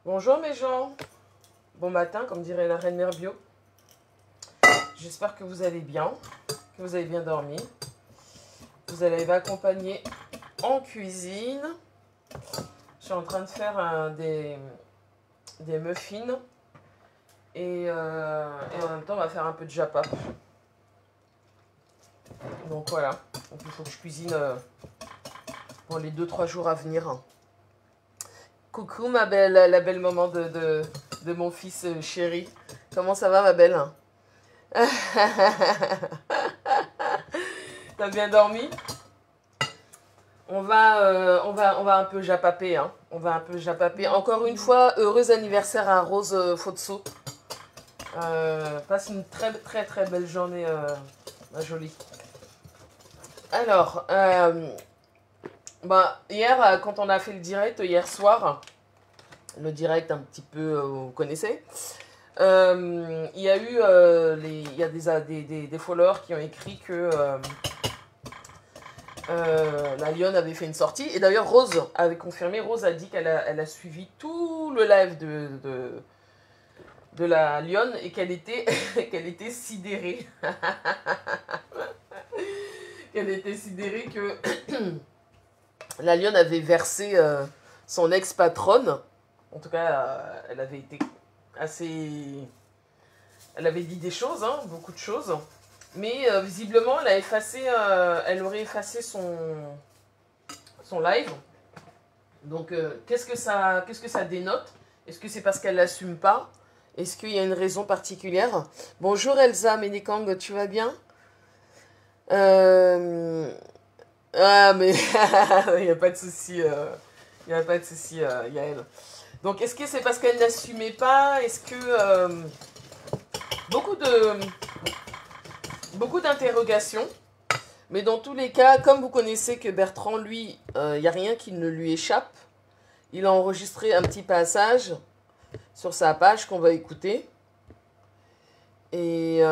Bonjour mes gens, bon matin comme dirait la reine mère bio. J'espère que vous allez bien, que vous avez bien dormi. Vous allez m'accompagner en cuisine. Je suis en train de faire des muffins et en même temps on va faire un peu de japap. Donc voilà, donc, il faut que je cuisine pour les 2-3 jours à venir. Coucou ma belle, la belle maman de mon fils chéri. Comment ça va ma belle? T'as bien dormi? On va un peu japaper. Hein. On va un peu japaper. Encore une fois, heureux anniversaire à Rose Fotso. Passe une très très très belle journée, ma jolie. Alors, hier, quand on a fait le direct, hier soir, le direct un petit peu, vous connaissez, il y a eu des followers qui ont écrit que la lionne avait fait une sortie. Et d'ailleurs, Rose avait confirmé, Rose a dit qu'elle a suivi tout le live de la lionne et qu'elle était, qu'elle était sidérée. Qu'elle était sidérée que la lionne avait versé son ex-patronne. En tout cas, elle avait été assez... Elle avait dit des choses, hein, beaucoup de choses. Mais visiblement, elle aurait effacé son live. Donc, qu'est-ce que ça dénote? Est-ce que c'est parce qu'elle l'assume pas? Est-ce qu'il y a une raison particulière? Bonjour Elsa Ménékang, tu vas bien? Ah, mais il n'y a pas de souci. Il n'y a pas de souci, Yael. Donc, est-ce que c'est parce qu'elle n'assumait pas? Est-ce que... beaucoup d'interrogations. Mais dans tous les cas, comme vous connaissez que Bertrand, lui, il n'y a rien qui ne lui échappe. Il a enregistré un petit passage sur sa page qu'on va écouter. Et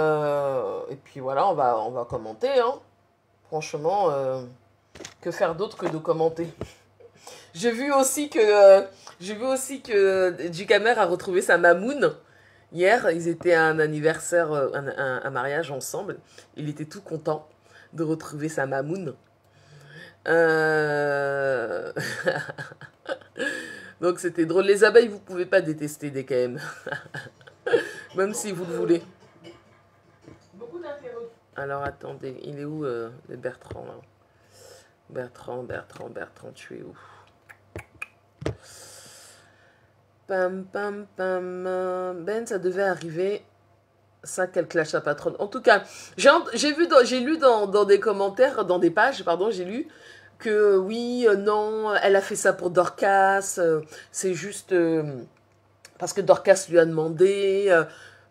puis voilà, on va commenter. Hein. Franchement, que faire d'autre que de commenter? J'ai vu aussi que Ducamer a retrouvé sa mamoune. Hier, ils étaient à un anniversaire, un mariage ensemble. Il était tout content de retrouver sa mamoune. Donc c'était drôle. Les abeilles, vous pouvez pas détester DKM. Même si vous le voulez. Beaucoup d'interrogations. Alors attendez, il est où le Bertrand là? Bertrand, tu es où? Pam, pam, pam. Ben, ça devait arriver. Ça, qu'elle clash sa patronne. En tout cas, j'ai lu dans des commentaires, dans des pages, pardon, j'ai lu que oui, non, elle a fait ça pour Dorcas. C'est juste parce que Dorcas lui a demandé.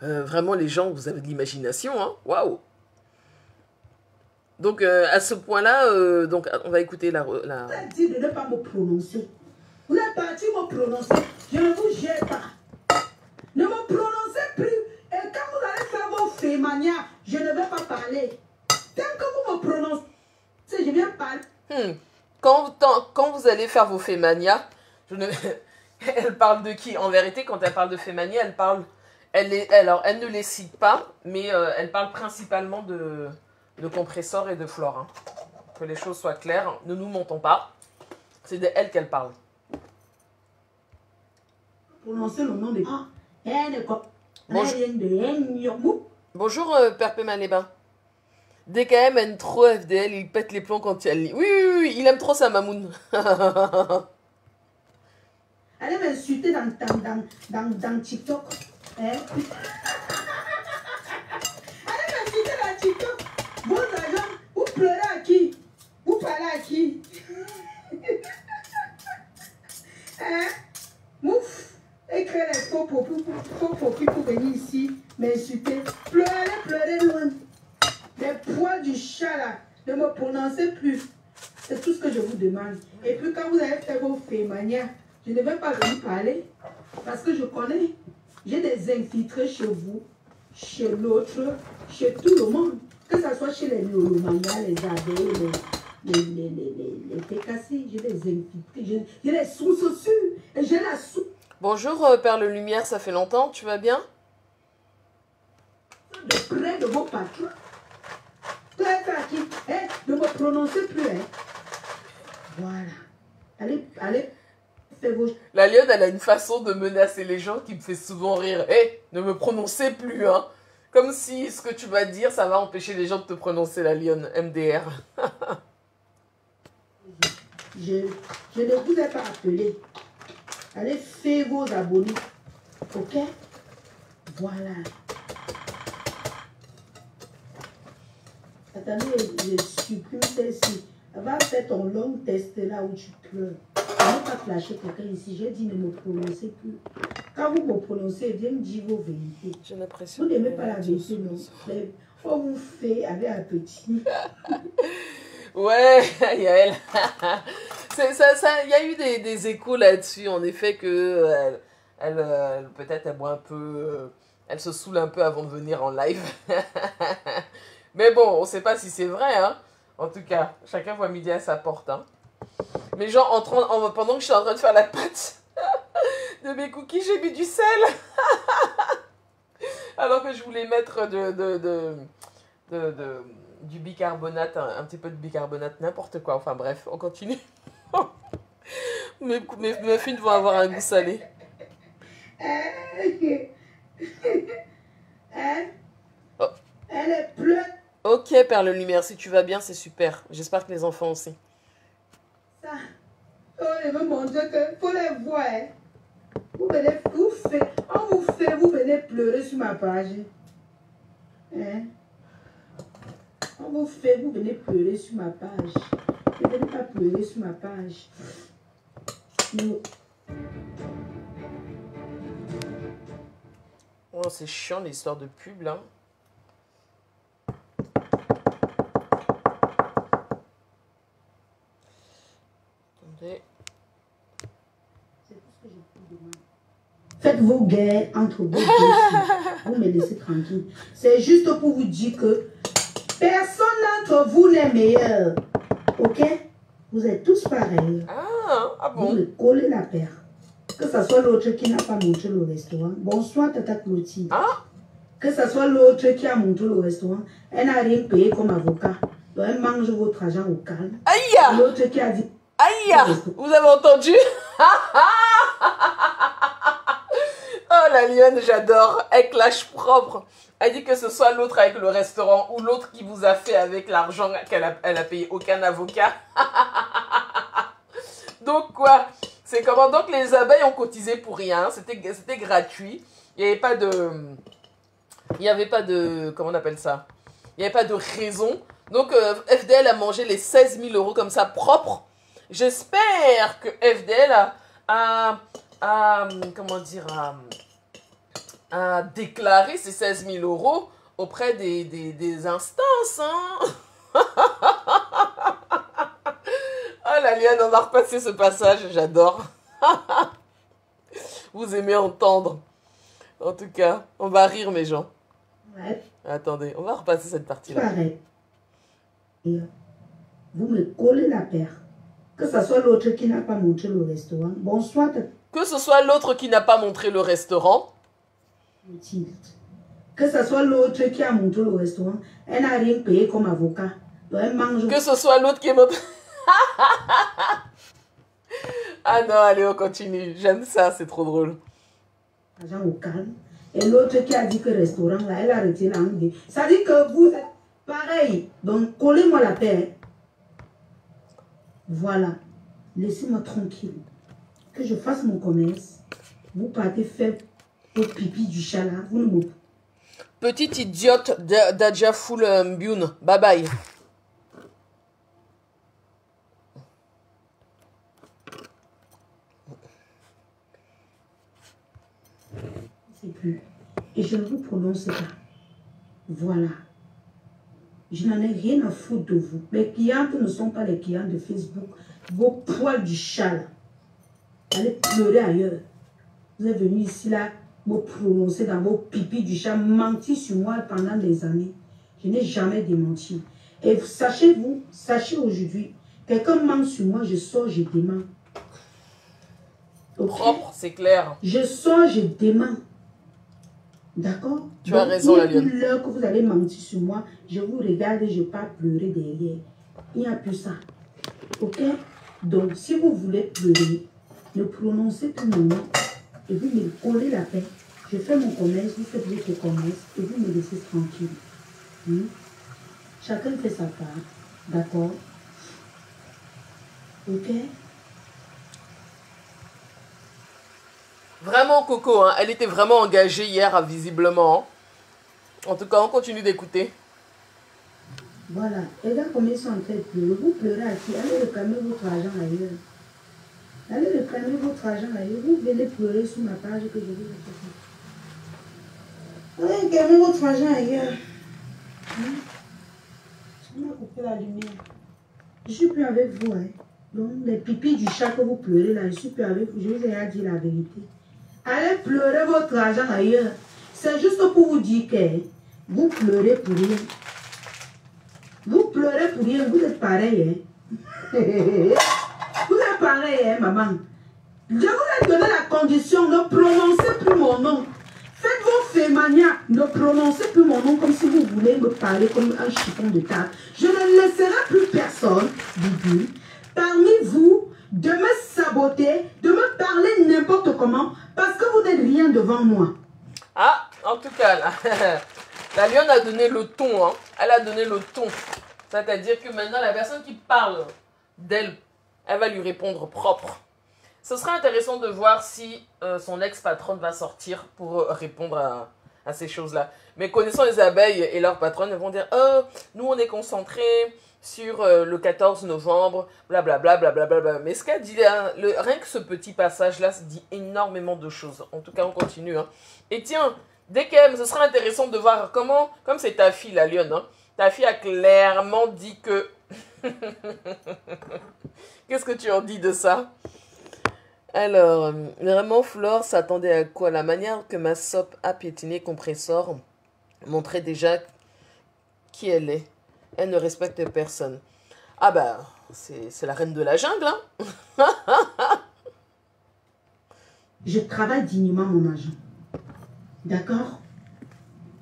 Vraiment, les gens, vous avez de l'imagination, hein. Waouh! Donc, à ce point-là, donc, on va écouter la... Vous avez dit de ne pas me prononcer. Vous êtes parti me prononcer. Je ne vous gère pas. Ne me prononcez plus. Et quand vous allez faire vos fémania, je ne vais pas parler. Tant que vous me prononcez, je viens parler. Quand vous allez faire vos fémania, elle parle de qui? En vérité, quand elle parle de fémania, alors, elle ne les cite pas, mais elle parle principalement de compresseur et de flore. Hein. Que les choses soient claires, ne nous mentons pas. C'est d'elle qu'elle parle. Prononcer le nom de... Bonjour, Perpé Maléba. DKM aime trop FDL, il pète les plombs quand elle lit. Oui, il aime trop sa mamoune. Allez m'insulter dans TikTok. Hein? Allez m'insulter dans TikTok. Vos agents, vous pleurez à qui? Vous parlez à qui? Hein? Mouf! Écrire les faux profils pour venir ici, m'insulter. Pleurez loin. Les poils du chat là, ne me prononcez plus. C'est tout ce que je vous demande. Et puis quand vous avez fait vos fémania, je ne vais pas venir parler. Parce que je connais. J'ai des infiltrés chez vous, chez l'autre, chez tout le monde. Que ce soit chez les Lolomanga, les abeilles, les pécassés. J'ai des infiltrés. J'ai des sous-sociaux. Et j'ai la soupe. Bonjour, Perle Lumière, ça fait longtemps, tu vas bien? De près de vos patrons. Très tranquille. Hein? Ne me prononcez plus. Hein? Voilà. Allez, faites vos... La lionne, elle a une façon de menacer les gens qui me fait souvent rire. Hé, ne me prononcez plus, hein. Comme si ce que tu vas dire, ça va empêcher les gens de te prononcer, la lionne. MDR. Je ne vous ai pas appelé. Allez, faites vos abonnés. Ok? Voilà. Attendez, je supprime celle-ci. Va faire ton long test là où tu pleures. Je n'ai pas flashé quelqu'un ici. J'ai dit ne me prononcez plus. Quand vous me prononcez, viens me dire vos vérités. J'ai l'impression. Vous n'aimez pas la vérité, non? On vous fait avec un petit. Ouais, Yael. Il y a eu des échos là-dessus, en effet, que peut-être elle boit un peu, elle se saoule un peu avant de venir en live. Mais bon, on ne sait pas si c'est vrai, hein. En tout cas, chacun voit midi à sa porte, hein. Mais genre, pendant que je suis en train de faire la pâte de mes cookies, j'ai mis du sel. Alors que je voulais mettre du bicarbonate, un petit peu de bicarbonate, n'importe quoi. Enfin bref, on continue. mes muffins vont avoir un goût salé. Oh. Elle est pleure. Ok, Perle Lumière, si tu vas bien, c'est super. J'espère que les enfants aussi. Ça, on veut montrer que faut les voir. Hein. Vous venez pleurer sur ma page. Hein? On vous fait, vous venez pleurer sur ma page. Ne venez pas pleurer sur ma page. Non. Oh, c'est chiant l'histoire de pub là. Attendez. Faites vos guerres entre vous deux. Vous me laissez tranquille. C'est juste pour vous dire que personne d'entre vous n'est meilleur. Ok? Vous êtes tous pareils. Ah bon? Vous me collez la paire. Que ce soit l'autre qui n'a pas montré le restaurant. Bonsoir, Tata Clotilde. Ah? Que ce soit l'autre qui a montré le restaurant. Elle n'a rien payé comme avocat. Donc elle mange votre argent au calme. Aïe! L'autre qui a dit... Aïe! Vous avez entendu? Oh, la lionne, j'adore. Elle clash propre. Elle dit que ce soit l'autre avec le restaurant ou l'autre qui vous a fait avec l'argent qu'elle a payé aucun avocat. Donc quoi? C'est comment? Donc les abeilles ont cotisé pour rien. C'était gratuit. Il n'y avait pas de... Il n'y avait pas de... Comment on appelle ça? Il n'y avait pas de raison. Donc FDL a mangé les 16 000 € comme ça propre. J'espère que FDL comment dire, a déclaré ces 16 000 € auprès des instances. Hein. Oh la lionne, on va repasser ce passage, j'adore. Vous aimez entendre. En tout cas, on va rire mes gens. Ouais. Attendez, on va repasser cette partie-là. Pareil. Vous me collez la paire. Que ce soit l'autre qui n'a pas montré le restaurant. Bonsoir. Que ce soit l'autre qui n'a pas montré le restaurant. Que ce soit l'autre qui a montré le restaurant. Elle n'a rien payé comme avocat. Donc elle mange... Que ce soit l'autre qui est montré... Ah non, allez, on continue. J'aime ça, c'est trop drôle. Argent au calme. Et l'autre qui a dit que le restaurant, là, elle a retiré la langue. Ça dit que vous êtes pareil. Donc, collez-moi la paix. Voilà. Laissez-moi tranquille. Que je fasse mon commerce. Vous partez faire votre pipi du chat là. Vous ne me... Petite idiote d'Adja Full Mbioun. Bye bye. C'est plus. Et je ne vous prononce pas. Voilà. Je n'en ai rien à foutre de vous. Les clientes ne sont pas les clients de Facebook. Vos poils du chat là. Allez pleurer ailleurs. Vous êtes venu ici là, me prononcer dans vos pipis du chat, mentir sur moi pendant des années. Je n'ai jamais démenti. Et sachez aujourd'hui, quelqu'un ment sur moi, je sors, je dément. Ok. Propre, c'est clair. Je sors, je demande. D'accord? Tu as raison, la lionne. Une l'heure que vous allez mentir sur moi, je vous regarde et je pars pleurer derrière. Il n'y a plus ça. Ok? Donc, si vous voulez pleurer, ne prononcez plus mon nom et vous me collez la paix. Je fais mon commerce, vous faites votre commerce et vous me laissez tranquille. Chacun fait sa part. D'accord? Ok? Vraiment, Coco, hein, elle était vraiment engagée hier, visiblement. En tout cas, on continue d'écouter. Voilà. Et là, comme ils sont en train de pleurer, vous pleurez à qui? Allez réclamer votre argent ailleurs. Allez réclamer votre argent ailleurs. Vous venez pleurer sur ma page que je vous ai fait. Allez réclamer votre argent ailleurs. On a coupé la lumière. Je ne suis plus avec vous. Hein. Donc, les pipis du chat que vous pleurez là, je ne suis plus avec vous. Je vous ai déjà dit la vérité. Allez pleurer votre argent ailleurs. C'est juste pour vous dire que vous pleurez pour rien. Vous pleurez pour rien, vous êtes pareil. Hein? Vous êtes pareil, hein, maman. Je vous ai donné la condition, ne prononcez plus mon nom. Faites vos fémanias, ne prononcez plus mon nom comme si vous voulez me parler comme un chiffon de table. Je ne laisserai plus personne, Bibi, parmi vous, de me saboter, de me parler n'importe comment, parce que vous n'êtes rien devant moi. Ah, en tout cas, là, la lionne a donné le ton. Hein. Elle a donné le ton. C'est-à-dire que maintenant, la personne qui parle d'elle, elle va lui répondre propre. Ce sera intéressant de voir si son ex-patronne va sortir pour répondre à ces choses-là. Mais connaissant les abeilles et leurs patronnes, elles vont dire « Oh, nous, on est concentrés sur le 14 novembre, blablabla, blablabla. » Mais ce qu'elle dit, hein, rien que ce petit passage-là, ça dit énormément de choses. En tout cas, on continue. Hein. Et tiens, dès qu'elle, ce sera intéressant de voir comment, comme c'est ta fille, la lionne, hein, ta fille a clairement dit que... Qu'est-ce que tu en dis de ça? Alors, vraiment, Flore s'attendait à quoi? La manière que ma sope a piétiné compressor montrait déjà qui elle est. Elle ne respecte personne. Ah bah, c'est la reine de la jungle, hein. Je travaille dignement mon argent. D'accord?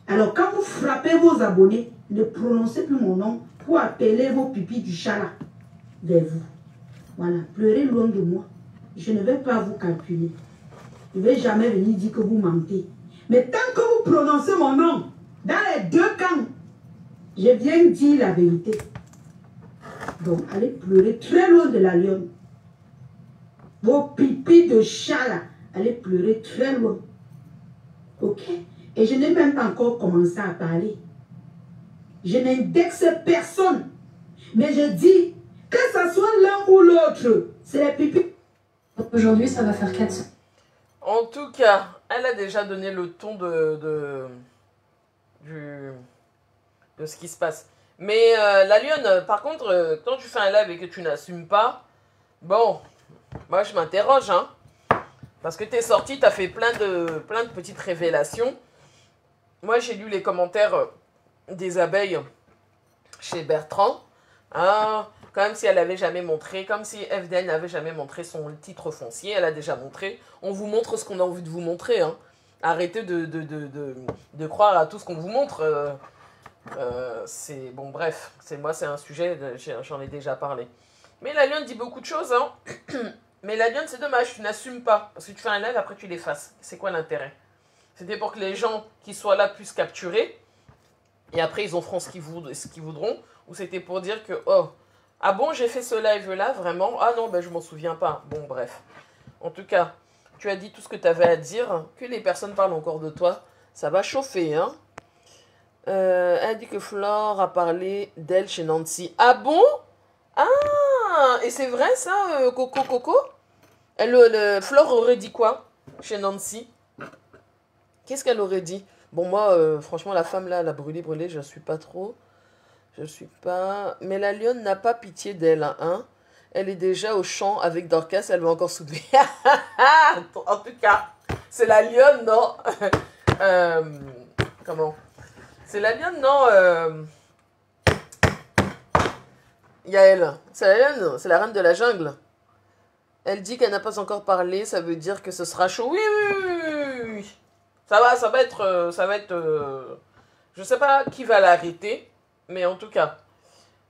Alors, quand vous frappez vos abonnés, ne prononcez plus mon nom pour appeler vos pipis du chat là vers vous. Voilà, pleurez loin de moi. Je ne vais pas vous calculer. Je ne vais jamais venir dire que vous mentez. Mais tant que vous prononcez mon nom, dans les deux camps, je viens dire la vérité. Donc, allez pleurer très loin de la lionne. Vos pipis de chat là, allez pleurer très loin. Ok? Et je n'ai même pas encore commencé à parler. Je n'indexe personne. Mais je dis, que ce soit l'un ou l'autre, c'est les pipis. Aujourd'hui, ça va faire 400. En tout cas, elle a déjà donné le ton de ce qui se passe. Mais la lionne, par contre, quand tu fais un live et que tu n'assumes pas, bon, moi je m'interroge, hein. Parce que t'es sorti, t'as fait plein de petites révélations. Moi, j'ai lu les commentaires des abeilles chez Bertrand. Hein, comme si elle n'avait jamais montré, comme si FDN n'avait jamais montré son titre foncier. Elle a déjà montré. On vous montre ce qu'on a envie de vous montrer. Hein. Arrêtez de croire à tout ce qu'on vous montre. C'est bon, bref. Moi, c'est un sujet, j'en ai déjà parlé. Mais la lionne dit beaucoup de choses. Hein. Mais la lionne, c'est dommage, tu n'assumes pas. Parce que tu fais un live, après tu l'effaces. C'est quoi l'intérêt? C'était pour que les gens qui soient là puissent capturer. Et après, ils en feront ce qu'ils voudront. Ou c'était pour dire que, oh, ah bon, j'ai fait ce live-là, vraiment? Ah non, ben je m'en souviens pas. Bon, bref. En tout cas, tu as dit tout ce que tu avais à dire. Que les personnes parlent encore de toi. Ça va chauffer, hein. Elle dit que Flore a parlé d'elle chez Nancy. Ah bon? Ah, et c'est vrai ça, Coco? Flore aurait dit quoi chez Nancy? Qu'est-ce qu'elle aurait dit? Bon, moi, franchement, la femme là, la brûlée, je suis pas trop. Je suis pas... Mais la lionne n'a pas pitié d'elle, hein. Elle est déjà au champ avec Dorcas, elle va encore soulever. En tout cas, c'est la lionne, non? Comment? C'est la lionne, non? Yael. C'est la lionne, c'est la reine de la jungle. Elle dit qu'elle n'a pas encore parlé, ça veut dire que ce sera chaud. Oui, oui, oui, oui, oui, oui. Ça va être, je sais pas qui va l'arrêter, mais en tout cas,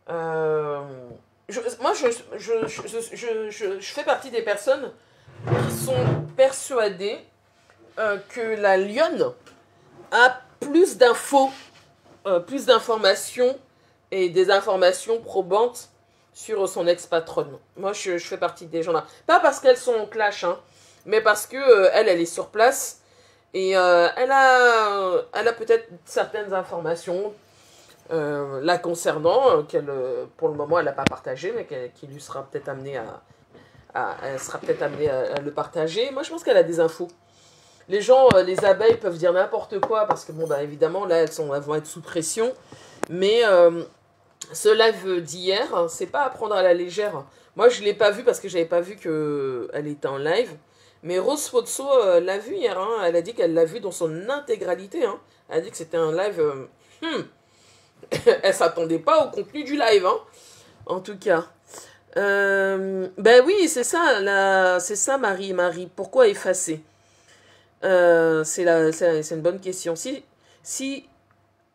moi, je fais partie des personnes qui sont persuadées que la lionne a plus d'infos, plus d'informations et des informations probantes sur son ex-patronne. Moi, je fais partie des gens-là. Pas parce qu'elles sont en clash, hein, mais parce que elle est sur place et elle a peut-être certaines informations la concernant, qu'elle, pour le moment, elle n'a pas partagé, mais qui lui sera peut-être amenée elle sera peut-être amenée à le partager. Moi, je pense qu'elle a des infos. Les gens, les abeilles peuvent dire n'importe quoi, parce que, bon, bah, évidemment, là, elles vont être sous pression. Mais ce live d'hier, c'est pas à prendre à la légère. Moi, je l'ai pas vu parce que j'avais pas vu qu'elle était en live. Mais Rose Fotso l'a vu hier. Hein. Elle a dit qu'elle l'a vu dans son intégralité. Hein. Elle a dit que c'était un live... Elle s'attendait pas au contenu du live. Hein. En tout cas. Ben oui, c'est ça. C'est ça, Marie. Pourquoi effacer c'est une bonne question. Si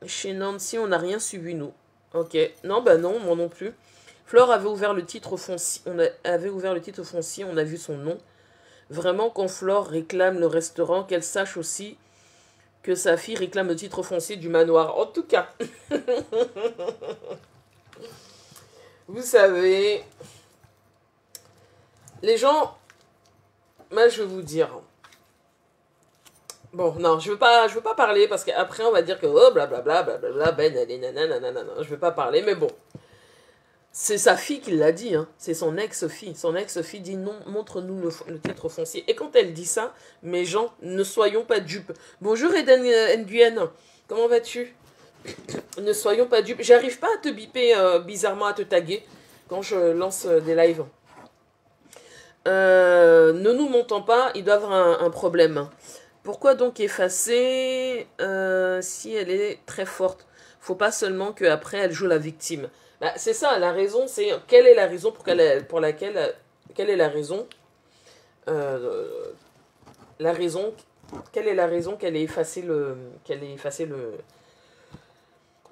chez Nancy, on n'a rien suivi, nous. Ok. Non, bah non, moi non plus. Flore avait ouvert le titre foncier. Avait ouvert le titre foncier, on a vu son nom. Vraiment, quand Flore réclame le restaurant, qu'elle sache aussi que sa fille réclame le titre foncier du manoir. En tout cas. Vous savez, les gens, moi je vais vous dire. Bon, non, je veux pas parler parce qu'après on va dire que oh blablabla, blablabla, Ben, elle est nanana, je veux pas parler, mais bon. C'est sa fille qui l'a dit, hein. C'est son ex-fille. Son ex-fille dit non, montre-nous le titre foncier. Et quand elle dit ça, mes gens, ne soyons pas dupes. Bonjour Eden Nguyen, comment vas-tu? Ne soyons pas dupes. J'arrive pas à te biper bizarrement, à te taguer quand je lance des lives. Ne nous montons pas, il doit avoir un problème. Pourquoi donc effacer si elle est très forte? Faut pas seulement qu'après elle joue la victime. Bah, c'est ça, la raison, c'est quelle est la raison pour laquelle, quelle est la raison, quelle est la raison qu'elle ait effacé le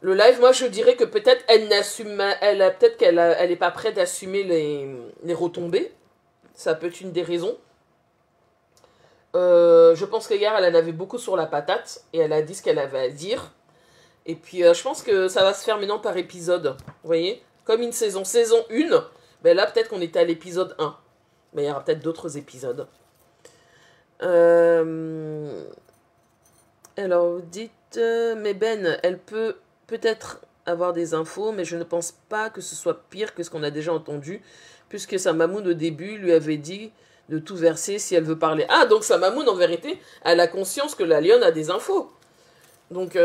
live. Moi, je dirais que peut-être peut-être qu'elle est pas prête d'assumer les retombées. Ça peut être une des raisons. Je pense qu'hier, elle en avait beaucoup sur la patate et elle a dit ce qu'elle avait à dire. Et puis, je pense que ça va se faire maintenant par épisode. Vous voyez? Comme une saison. Saison 1, ben là, peut-être qu'on était à l'épisode 1. Mais il y aura peut-être d'autres épisodes. Alors, vous dites... mais Ben, elle peut peut-être avoir des infos, mais je ne pense pas que ce soit pire que ce qu'on a déjà entendu, puisque sa mamoune, au début, lui avait dit de tout verser si elle veut parler. Ah, donc sa mamoune, en vérité, elle a conscience que la lionne a des infos. Donc,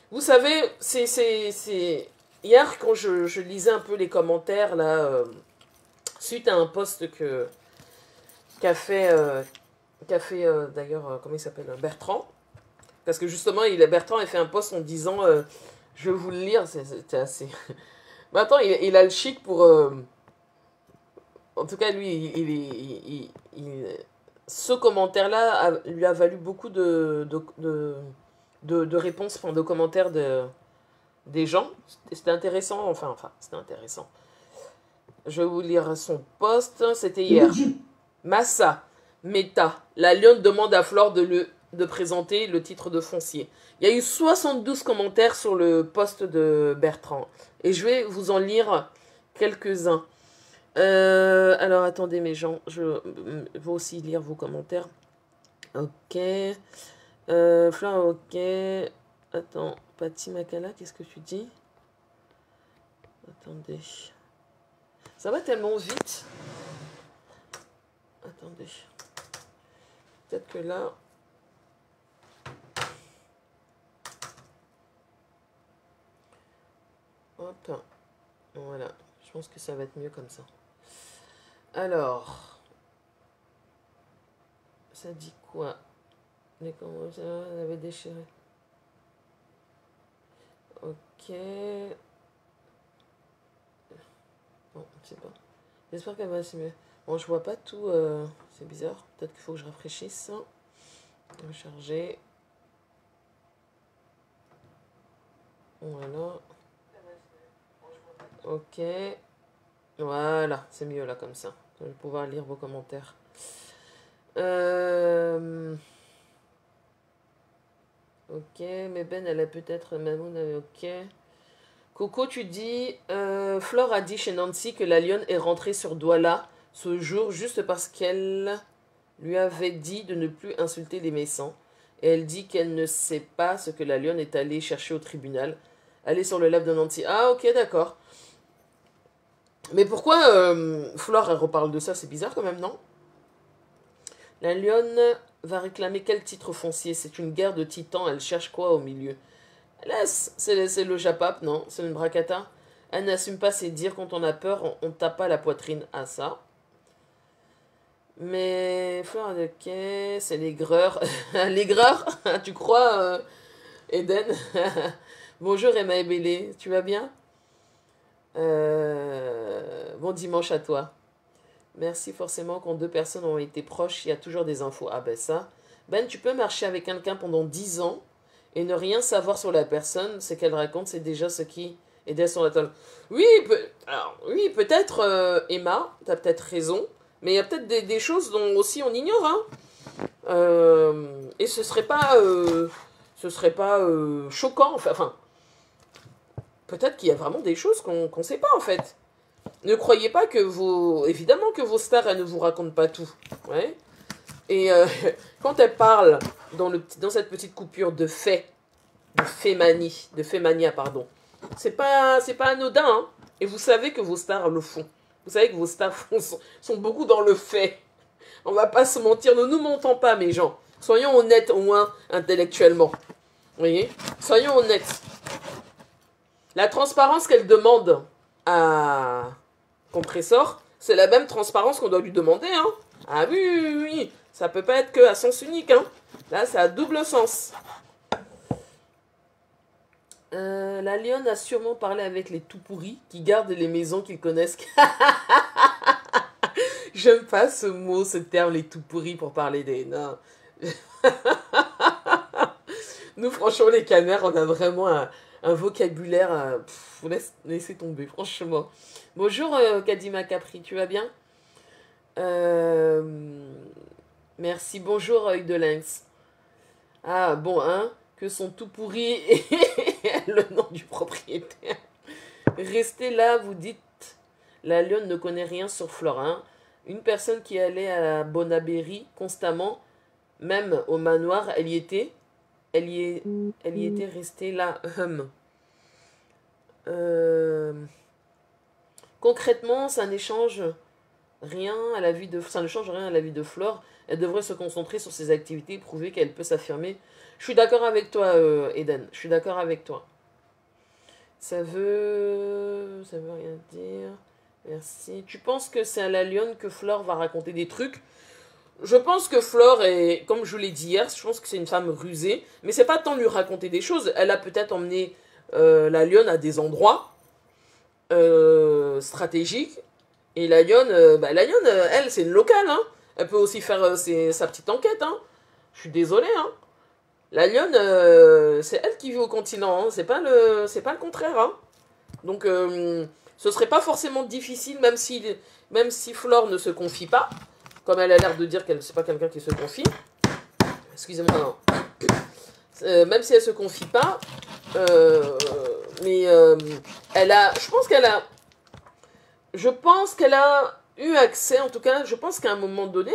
vous savez, c'est... Hier, quand je lisais un peu les commentaires, là, suite à un post qu'a fait d'ailleurs, comment il s'appelle, Bertrand. Parce que justement, Bertrand a fait un post en disant, je vais vous le lire, c'était assez... Mais attends, il a le chic pour... En tout cas, lui, ce commentaire-là lui a valu beaucoup de réponses, enfin, de commentaires des gens. C'était intéressant, enfin, c'était intéressant. Je vais vous lire son post, c'était hier. Massa, Meta, la lionne demande à Flore de présenter le titre de foncier. Il y a eu 72 commentaires sur le post de Bertrand. Et je vais vous en lire quelques-uns. Alors, attendez mes gens, je vais aussi lire vos commentaires. Ok. Flore, ok. Attends, Patti Makala, qu'est-ce que tu dis? Attendez. Ça va tellement vite. Attendez. Peut-être que là... Hop. Voilà. Je pense que ça va être mieux comme ça. Alors. Ça dit quoi? Les commentaires, elle avait déchiré. Ok. Bon, je sais pas. J'espère qu'elle va assumer. Bon, je vois pas tout. C'est bizarre. Peut-être qu'il faut que je rafraîchisse. On va charger. Voilà. Ok. Voilà, c'est mieux là comme ça. Je vais pouvoir lire vos commentaires. Ok, mais Ben, elle a peut-être... Mamoun, ok. Coco, tu dis... Flore a dit chez Nancy que la lionne est rentrée sur Douala ce jour juste parce qu'elle lui avait dit de ne plus insulter les Messans. Et elle dit qu'elle ne sait pas ce que la lionne est allée chercher au tribunal. Elle est sur le lab de Nancy. Ah, ok, d'accord. Mais pourquoi Flore, elle reparle de ça? C'est bizarre quand même, non? La lionne va réclamer quel titre foncier? C'est une guerre de titans. Elle cherche quoi au milieu? Laisse, c'est le Japap, non? C'est une bracata. Elle n'assume pas ses dires. Quand on a peur, on tape pas la poitrine à ça. Mais Fleur de quai, c'est l'aigreur. L'aigreur, tu crois, Eden? Bonjour Emma Ebélé, tu vas bien? Bon dimanche à toi. Merci forcément quand deux personnes ont été proches, il y a toujours des infos. Ah ben ça. Ben, tu peux marcher avec quelqu'un pendant 10 ans et ne rien savoir sur la personne, ce qu'elle raconte, c'est déjà ce qui est sur la table. Oui, oui, peut-être, Emma, tu as peut-être raison, mais il y a peut-être des choses dont aussi on ignore, hein. Et ce serait pas choquant, enfin, peut-être qu'il y a vraiment des choses qu'on ne sait pas, en fait. Ne croyez pas que évidemment que vos stars, elles ne vous racontent pas tout. Ouais. Et quand elles parlent dans cette petite coupure de Fémania, pardon, c'est pas anodin, hein. Et vous savez que vos stars le font. Vous savez que vos stars sont beaucoup dans le fait. On va pas se mentir, ne nous mentons pas, mes gens. Soyons honnêtes au moins intellectuellement. Vous voyez? Soyons honnêtes. La transparence qu'elle demande à Compressor, c'est la même transparence qu'on doit lui demander, hein. Ah oui, oui, oui. Ça peut pas être que à sens unique, hein. Là, c'est à double sens. La lionne a sûrement parlé avec les tout pourris qui gardent les maisons qu'ils connaissent. J'aime pas ce mot, ce terme, les tout pourris, pour parler des nains. Nous, franchement, les canards, on a vraiment un vocabulaire. Faut laisser tomber, franchement. Bonjour, Kadima Capri, tu vas bien? Merci, bonjour, œil de lynx. Ah, bon, hein, que sont tout pourris et le nom du propriétaire. Restez là, vous dites, la lionne ne connaît rien sur Florin. Une personne qui allait à la Bonaberry constamment, même au manoir, elle y était restée là. Concrètement, ça ne change rien à la vie de Flore. Elle devrait se concentrer sur ses activités et prouver qu'elle peut s'affirmer. Je suis d'accord avec toi, Eden. Je suis d'accord avec toi. Ça veut rien dire. Merci. Tu penses que c'est à la lionne que Flore va raconter des trucs? Je pense que Flore est, comme je vous l'ai dit hier, je pense que c'est une femme rusée. Mais c'est pas tant lui raconter des choses. Elle a peut-être emmené la lionne à des endroits stratégiques. Et la lionne, elle, c'est une locale, hein. Elle peut aussi faire sa petite enquête, hein. Je suis désolé, hein. La lionne, c'est elle qui vit au continent, hein. C'est pas le contraire, hein. Donc, ce serait pas forcément difficile, même si Flore ne se confie pas, comme elle a l'air de dire qu'elle c'est pas quelqu'un qui se confie. Excusez-moi, non. Même si elle se confie pas, mais je pense qu'elle a eu accès, en tout cas, je pense qu'à un moment donné,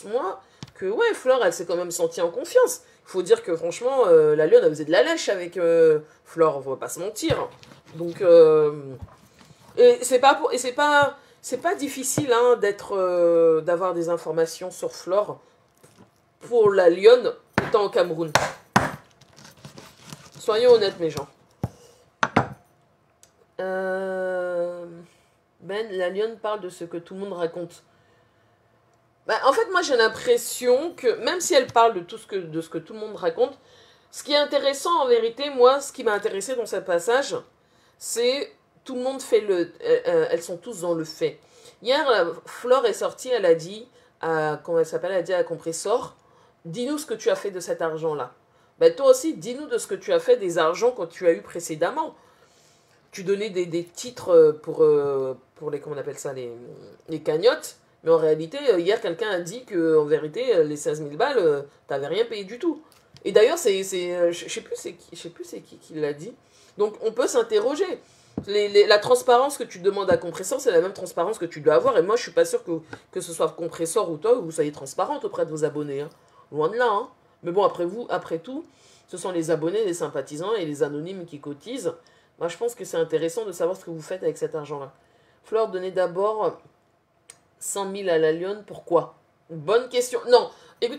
moi, que ouais, Flore, elle s'est quand même sentie en confiance. Il faut dire que franchement, la lionne, elle faisait de la lèche avec Flore, on va pas se mentir. Donc, et c'est pas difficile, hein, d'avoir des informations sur Flore pour la lionne étant au Cameroun. Soyons honnêtes, mes gens. Ben, la lionne parle de ce que tout le monde raconte. Ben, en fait, moi, j'ai l'impression que, même si elle parle de ce que tout le monde raconte, ce qui est intéressant, en vérité, moi, ce qui m'a intéressé dans ce passage, c'est tout le monde fait elles sont tous dans le fait. Hier, Flore est sortie, elle a dit, comment elle s'appelle, elle a dit à Compressor, dis-nous ce que tu as fait de cet argent-là. Ben, toi aussi, dis-nous de ce que tu as fait des argents que tu as eu précédemment. Tu donnais des titres pour les, comment on appelle ça, les cagnottes. Mais en réalité, hier, quelqu'un a dit que en vérité, les 16 000 balles, t'avais rien payé du tout. Et d'ailleurs, je sais plus c'est qui l'a dit. Donc, on peut s'interroger. La transparence que tu demandes à Compressor, c'est la même transparence que tu dois avoir. Et moi, je suis pas sûr que ce soit Compressor ou toi, que vous soyez transparente auprès de vos abonnés. Hein. Loin de là. Hein. Mais bon, après tout, ce sont les abonnés, les sympathisants et les anonymes qui cotisent. Moi, je pense que c'est intéressant de savoir ce que vous faites avec cet argent-là. Flore, donnez d'abord 100 000 à la Lionne. Pourquoi? Bonne question. Non,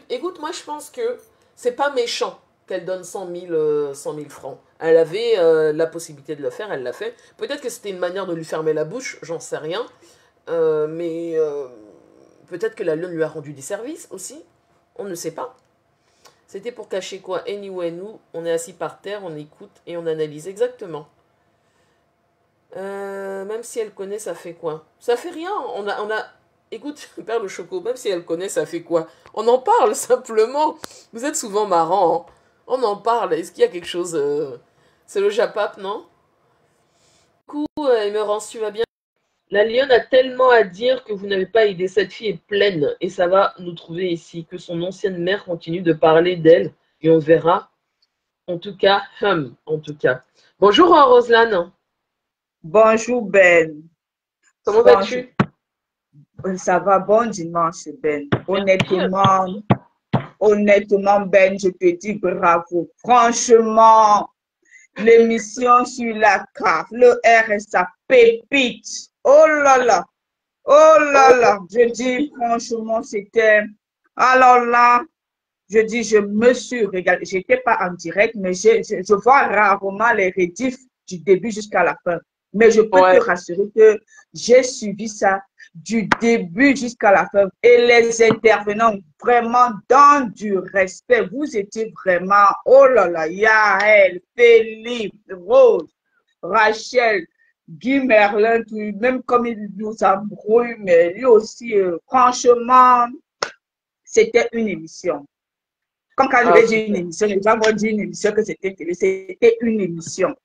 écoute, moi, je pense que c'est pas méchant qu'elle donne 100 000 francs. Elle avait la possibilité de le faire, elle l'a fait. Peut-être que c'était une manière de lui fermer la bouche, j'en sais rien. Mais peut-être que la Lionne lui a rendu des services aussi. On ne sait pas. C'était pour cacher quoi? Anyway, nous, on est assis par terre, on écoute et on analyse exactement. Même si elle connaît, ça fait quoi? Ça fait rien. Écoute, Père le Choco, même si elle connaît, ça fait quoi? On en parle simplement. Vous êtes souvent marrant. Hein. On en parle. Est-ce qu'il y a quelque chose C'est le Japap, non? Du coup, Emerance, tu vas bien? La lionne a tellement à dire que vous n'avez pas idée. Cette fille est pleine et ça va nous trouver ici. Que son ancienne mère continue de parler d'elle et on verra. En tout cas, en tout cas. Bonjour, Roselane. Bonjour Ben. Comment vas-tu? Ça va, bon dimanche Ben. Honnêtement Ben, je te dis bravo. Franchement, l'émission sur la CAF, le RSA pépite. Oh là là, je dis franchement, c'était... Alors là, je dis, je me suis régalée. Je n'étais pas en direct, mais je vois rarement les rediffs du début jusqu'à la fin. Mais je peux te rassurer que j'ai suivi ça du début jusqu'à la fin. Et les intervenants, vraiment dans du respect, vous étiez vraiment, oh là là, Yael, Philippe, Rose, Rachel, Guy Merlin, même comme il nous embrouille, mais lui aussi, franchement, c'était une émission. Comme quand je vais dire une émission, les gens vont dire une émission que c'était télé, c'était une émission.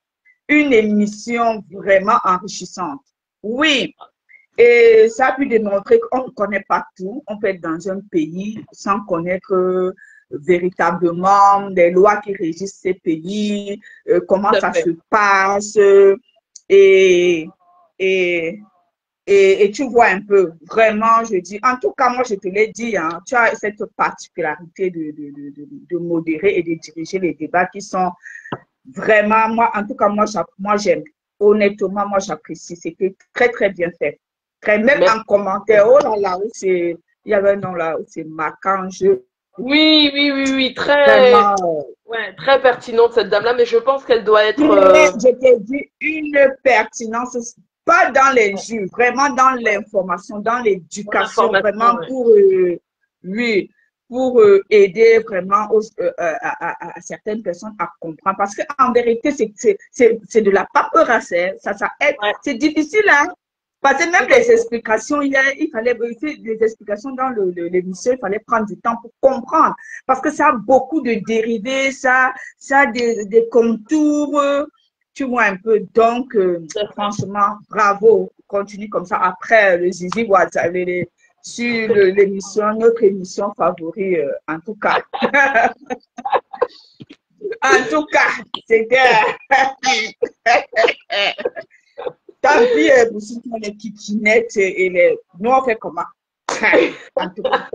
Une émission vraiment enrichissante. Oui, et ça a pu démontrer qu'on ne connaît pas tout. On peut être dans un pays sans connaître véritablement les lois qui régissent ces pays, comment ça se passe. Et tu vois un peu, vraiment, je dis, en tout cas, moi, je te l'ai dit, hein, tu as cette particularité de modérer et de diriger les débats qui sont vraiment, moi, en tout cas, moi j'aime. Honnêtement, moi, j'apprécie. C'était très, très bien fait. Même en commentaire, oh là là, il y avait un nom là, c'est Macange. Oui, très pertinente cette dame-là, mais je pense qu'elle doit être... Je t'ai dit une pertinence, pas dans les jus, vraiment dans l'information, dans l'éducation, vraiment pour pour aider vraiment à certaines personnes à comprendre. Parce qu'en vérité, c'est de la paperasse, ça aide. C'est difficile, hein? Parce que même les explications, il fallait des explications dans l'émission, il fallait prendre du temps pour comprendre. Parce que ça a beaucoup de dérivés, ça a des contours, tu vois un peu. Donc, franchement, bravo. Continue comme ça. Après, le Zizi WhatsApp, sur l'émission, notre émission favorite, en tout cas. En tout cas, c'était... Tant pis pour ceux qui ont les kitchenettes et les... Nous, on fait comment? En tout cas.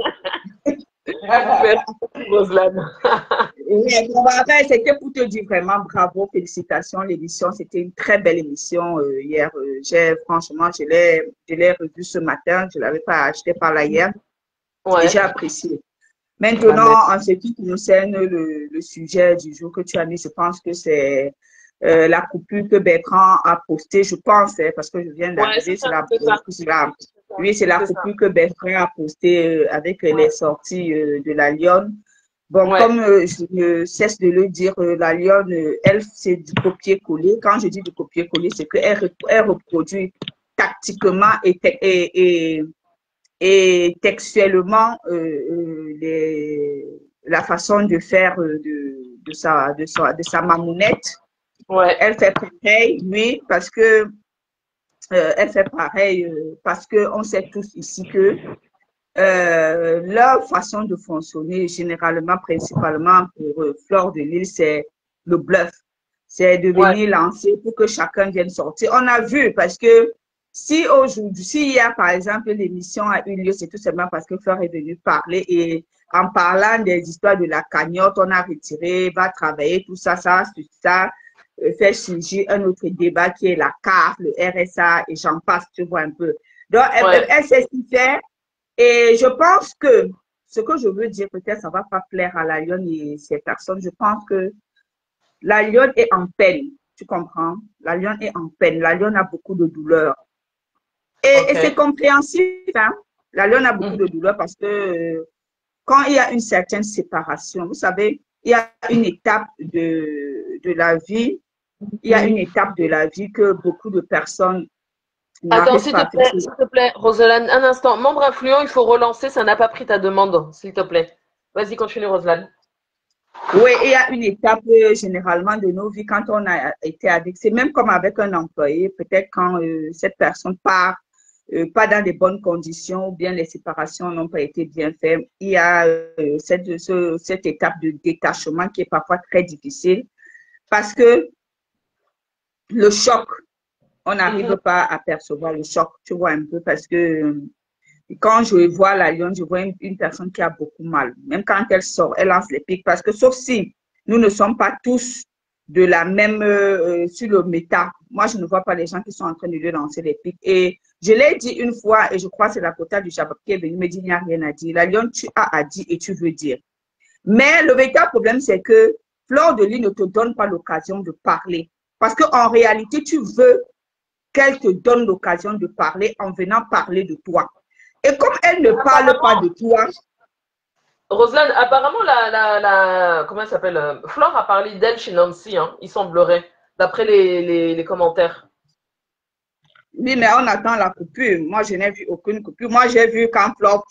C'était pour te dire vraiment bravo, félicitations. L'émission, c'était une très belle émission hier. Franchement, je l'ai revue ce matin. Je ne l'avais pas acheté par là hier. Et j'ai apprécié. Maintenant, en ce qui concerne le sujet du jour que tu as mis, je pense que c'est la coupure que Bertrand a postée, je pense, parce que je viens d'arriver, c'est la coupure que Bertrand a postée avec les sorties de la Lionne. Bon, comme je ne cesse de le dire, la Lionne, elle, c'est du copier-coller. Quand je dis du copier-coller, c'est qu'elle reproduit tactiquement et textuellement la façon de faire de sa mamounette. Ouais. Elle fait pareil, oui, parce que elle fait pareil parce qu'on sait tous ici que leur façon de fonctionner, généralement, principalement pour Fleur de Lys, c'est le bluff. C'est de venir lancer pour que chacun vienne sortir. On a vu parce que si aujourd'hui, s'il y a par exemple l'émission a eu lieu, c'est tout simplement parce que Fleur est venue parler et en parlant des histoires de la cagnotte, on a retiré, va travailler, tout ça, fait surgir un autre débat qui est la carte, le RSA et j'en passe, tu vois un peu. Donc, elle sait ce qu'il fait. Et je pense que ce que je veux dire, peut-être ça ne va pas plaire à la Lionne et ces personnes. Je pense que la Lionne est en peine. Tu comprends? La Lionne est en peine. La Lionne a beaucoup de douleur. Et c'est compréhensible. Hein? La Lionne a beaucoup de douleur parce que quand il y a une certaine séparation, vous savez, il y a une étape de la vie. Il y a une étape de la vie que beaucoup de personnes. Attends, s'il te plaît, Roselane, un instant. Membre influent, il faut relancer, ça n'a pas pris ta demande, s'il te plaît. Vas-y, continue, Roselane. Oui, il y a une étape généralement de nos vies quand on a été addict. C'est même comme avec un employé, peut-être quand cette personne part pas dans de bonnes conditions ou bien les séparations n'ont pas été bien faites. Il y a cette étape de détachement qui est parfois très difficile parce que le choc, on n'arrive pas à percevoir le choc, tu vois un peu, parce que quand je vois la Lionne, je vois une personne qui a beaucoup mal. Même quand elle sort, elle lance les pics, parce que sauf si nous ne sommes pas tous de la même, sur le méta, moi je ne vois pas les gens qui sont en train de lui lancer les pics. Et je l'ai dit une fois, et je crois que c'est la quota du Jabab qui est venue me dire, il n'y a rien à dire. La Lionne, tu as à dire et tu veux dire. Mais le véritable problème, c'est que Fleur de Lys ne te donne pas l'occasion de parler. Parce qu'en réalité, tu veux qu'elle te donne l'occasion de parler en venant parler de toi. Et comme elle ne parle pas de toi... Roselane, apparemment, comment elle s'appelle Flore a parlé d'elle chez Nancy, hein, il semblerait, d'après les commentaires. Oui, mais on attend la coupure. Moi, je n'ai vu aucune coupure. Moi, j'ai vu quand Flore,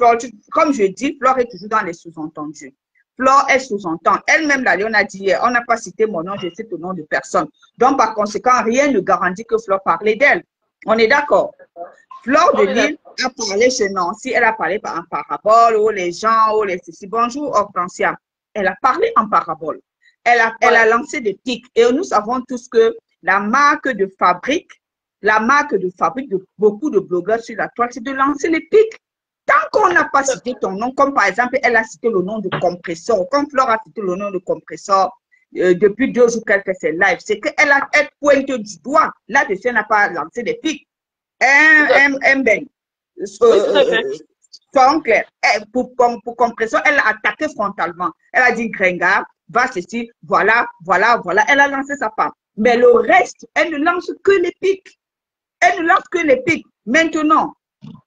comme je dis, Flore est toujours dans les sous-entendus. Flore, elle sous-entend. Elle-même, la Lionne a dit hier, on n'a pas cité mon nom, je cite le nom de personne. Donc, par conséquent, rien ne garantit que Flore parlait d'elle. On est d'accord. Fleur de Lys a parlé chez Nancy, elle a parlé en parabole, ou les gens, ou les ceci. Bonjour, Hortensia. Elle a parlé en parabole. Elle a lancé des pics. Et nous savons tous que la marque de fabrique de beaucoup de blogueurs sur la toile, c'est de lancer les pics. Tant qu'on n'a pas cité ton nom, comme par exemple, elle a cité le nom de Compressor, comme Flore a cité le nom de Compressor, depuis 2 jours qu'elle fait ses lives, c'est qu'elle pointe du doigt. Là-dessus, elle n'a pas lancé des pics. Soyons clairs. Pour Compressor, elle a attaqué frontalement. Elle a dit Gringard, va ceci, voilà. Elle a lancé sa part. Mais le reste, elle ne lance que les pics. Elle ne lance que les pics. Maintenant,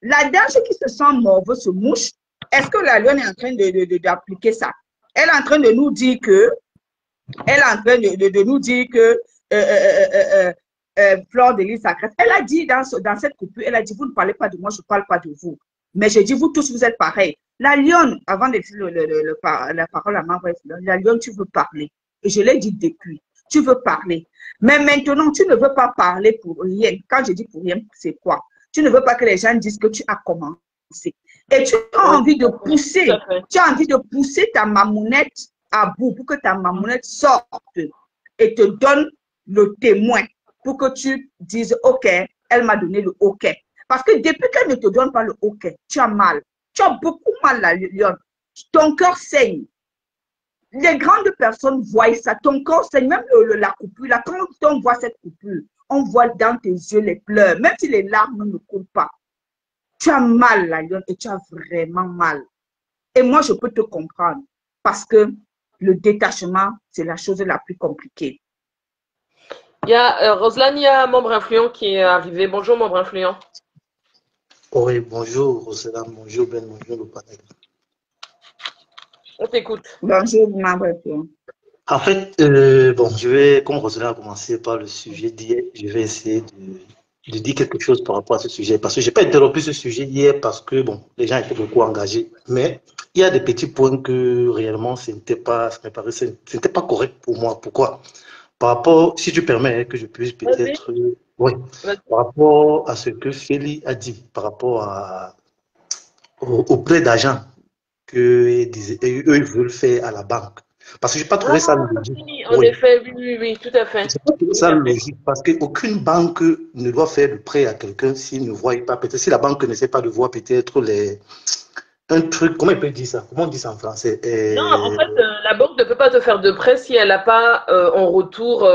la dame qui se sent morveuse se mouche. Est-ce que la Lionne est en train d'appliquer ça? Elle est en train de nous dire que Fleur de Lys s'agresse. Elle a dit dans cette coupure, elle a dit, vous ne parlez pas de moi, je ne parle pas de vous. Mais j'ai dit, vous tous, vous êtes pareils. La Lionne, avant de dire la parole à ma voix, la Lionne, tu veux parler. Et je l'ai dit depuis, tu veux parler. Mais maintenant, tu ne veux pas parler pour rien. Quand je dis pour rien, c'est quoi? Tu ne veux pas que les gens disent que tu as commencé. Et tu as envie de pousser, ta mamounette à bout pour que ta mamounette sorte et te donne le témoin pour que tu dises, OK, elle m'a donné le OK. Parce que depuis qu'elle ne te donne pas le OK, tu as mal. Tu as beaucoup mal, la Lionne. Ton cœur saigne. Les grandes personnes voient ça. Ton corps saigne, même la coupure. Là, quand on voit cette coupure, on voit dans tes yeux les pleurs. Même si les larmes ne coulent pas. Tu as mal, la Lionne, et tu as vraiment mal. Et moi, je peux te comprendre. Parce que le détachement, c'est la chose la plus compliquée. Il y a Roselane, il y a un membre influent qui est arrivé. Bonjour, membre influent. Oui, bonjour, Roselane. Bonjour, Ben. Bonjour, le panel. On t'écoute. Bonjour, membre influent. En fait, bon, comme Roselane a commencé par le sujet d'hier, je vais essayer de dire quelque chose par rapport à ce sujet. Parce que je n'ai pas interrompu ce sujet hier parce que, bon, les gens étaient beaucoup engagés. Mais il y a des petits points que réellement, ça me paraissait, ce n'était pas correct pour moi. Pourquoi? Par rapport, si tu permets, hein, que je puisse Vas-y, peut-être, oui, vas-y. par rapport à ce que Félix a dit, par rapport au prêt d'argent qu'eux, ils veulent faire à la banque. Parce que je n'ai pas trouvé ça Ah, logique. oui, en Oui. effet, oui, oui, oui, tout à fait. Je n'ai pas trouvé Tout ça à fait. logique parce qu'aucune banque ne doit faire le prêt à quelqu'un s'il ne voit pas, peut-être si la banque ne sait pas de voir peut-être un truc, comment on peut dire ça? Comment on dit ça en français? Non, en fait, la banque ne peut pas te faire de prêt si elle n'a pas en retour,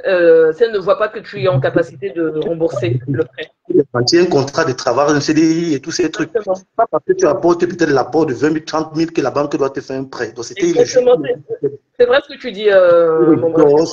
si elle ne voit pas que tu es en capacité de rembourser le prêt. Quand il y a un contrat de travail, un CDI et tous ces trucs. Exactement. Pas parce que tu apportes peut-être l'apport de 20 000, 30 000 que la banque doit te faire un prêt. Donc c'était illogique. Exactement. C'est vrai ce que tu dis, Oui, mon bref. donc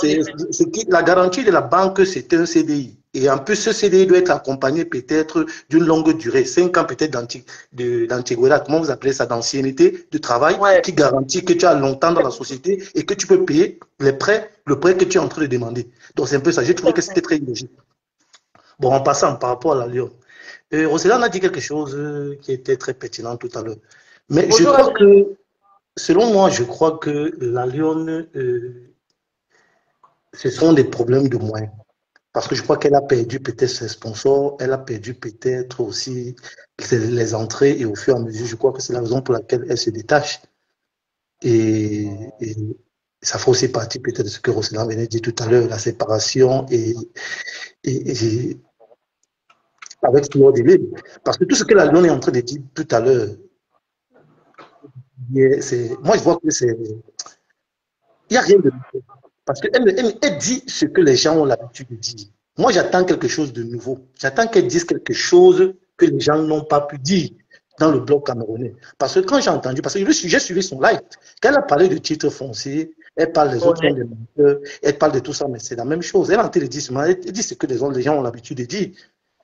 la garantie de la banque, c'est un CDI. Et en plus, ce CDI doit être accompagné peut-être d'une longue durée, 5 ans peut-être d'antigüedad, comment vous appelez ça, d'ancienneté de travail, Ouais. qui garantit que tu as longtemps dans la société et que tu peux payer le prêt que tu es en train de demander. Donc c'est un peu ça. J'ai trouvé que c'était très illogique. Bon, en passant par rapport à la Lyon, Roselyne a dit quelque chose qui était très pertinent tout à l'heure. Mais je Bonjour, crois Adrien. que, selon moi, je crois que la Lyon, ce sont des problèmes de moyens. Parce que je crois qu'elle a perdu peut-être ses sponsors, elle a perdu peut-être aussi les entrées et au fur et à mesure, je crois que c'est la raison pour laquelle elle se détache. Et ça fait aussi partie peut-être de ce que Roselyne venait de dire tout à l'heure, la séparation et avec Fleur de Lille. Parce que tout ce que la Lyon est en train de dire tout à l'heure, moi je vois que c'est. Il n'y a rien de nouveau. Parce qu'elle dit ce que les gens ont l'habitude de dire. Moi, j'attends quelque chose de nouveau. J'attends qu'elle dise quelque chose que les gens n'ont pas pu dire dans le bloc camerounais. Parce que quand j'ai entendu, parce que j'ai suivi son live, quand elle a parlé de titres fonciers, elle parle des autres Ouais. sont des menteurs, elle parle de tout ça, mais c'est la même chose. Elle est en train de dire, elle dit ce que les gens ont l'habitude de dire.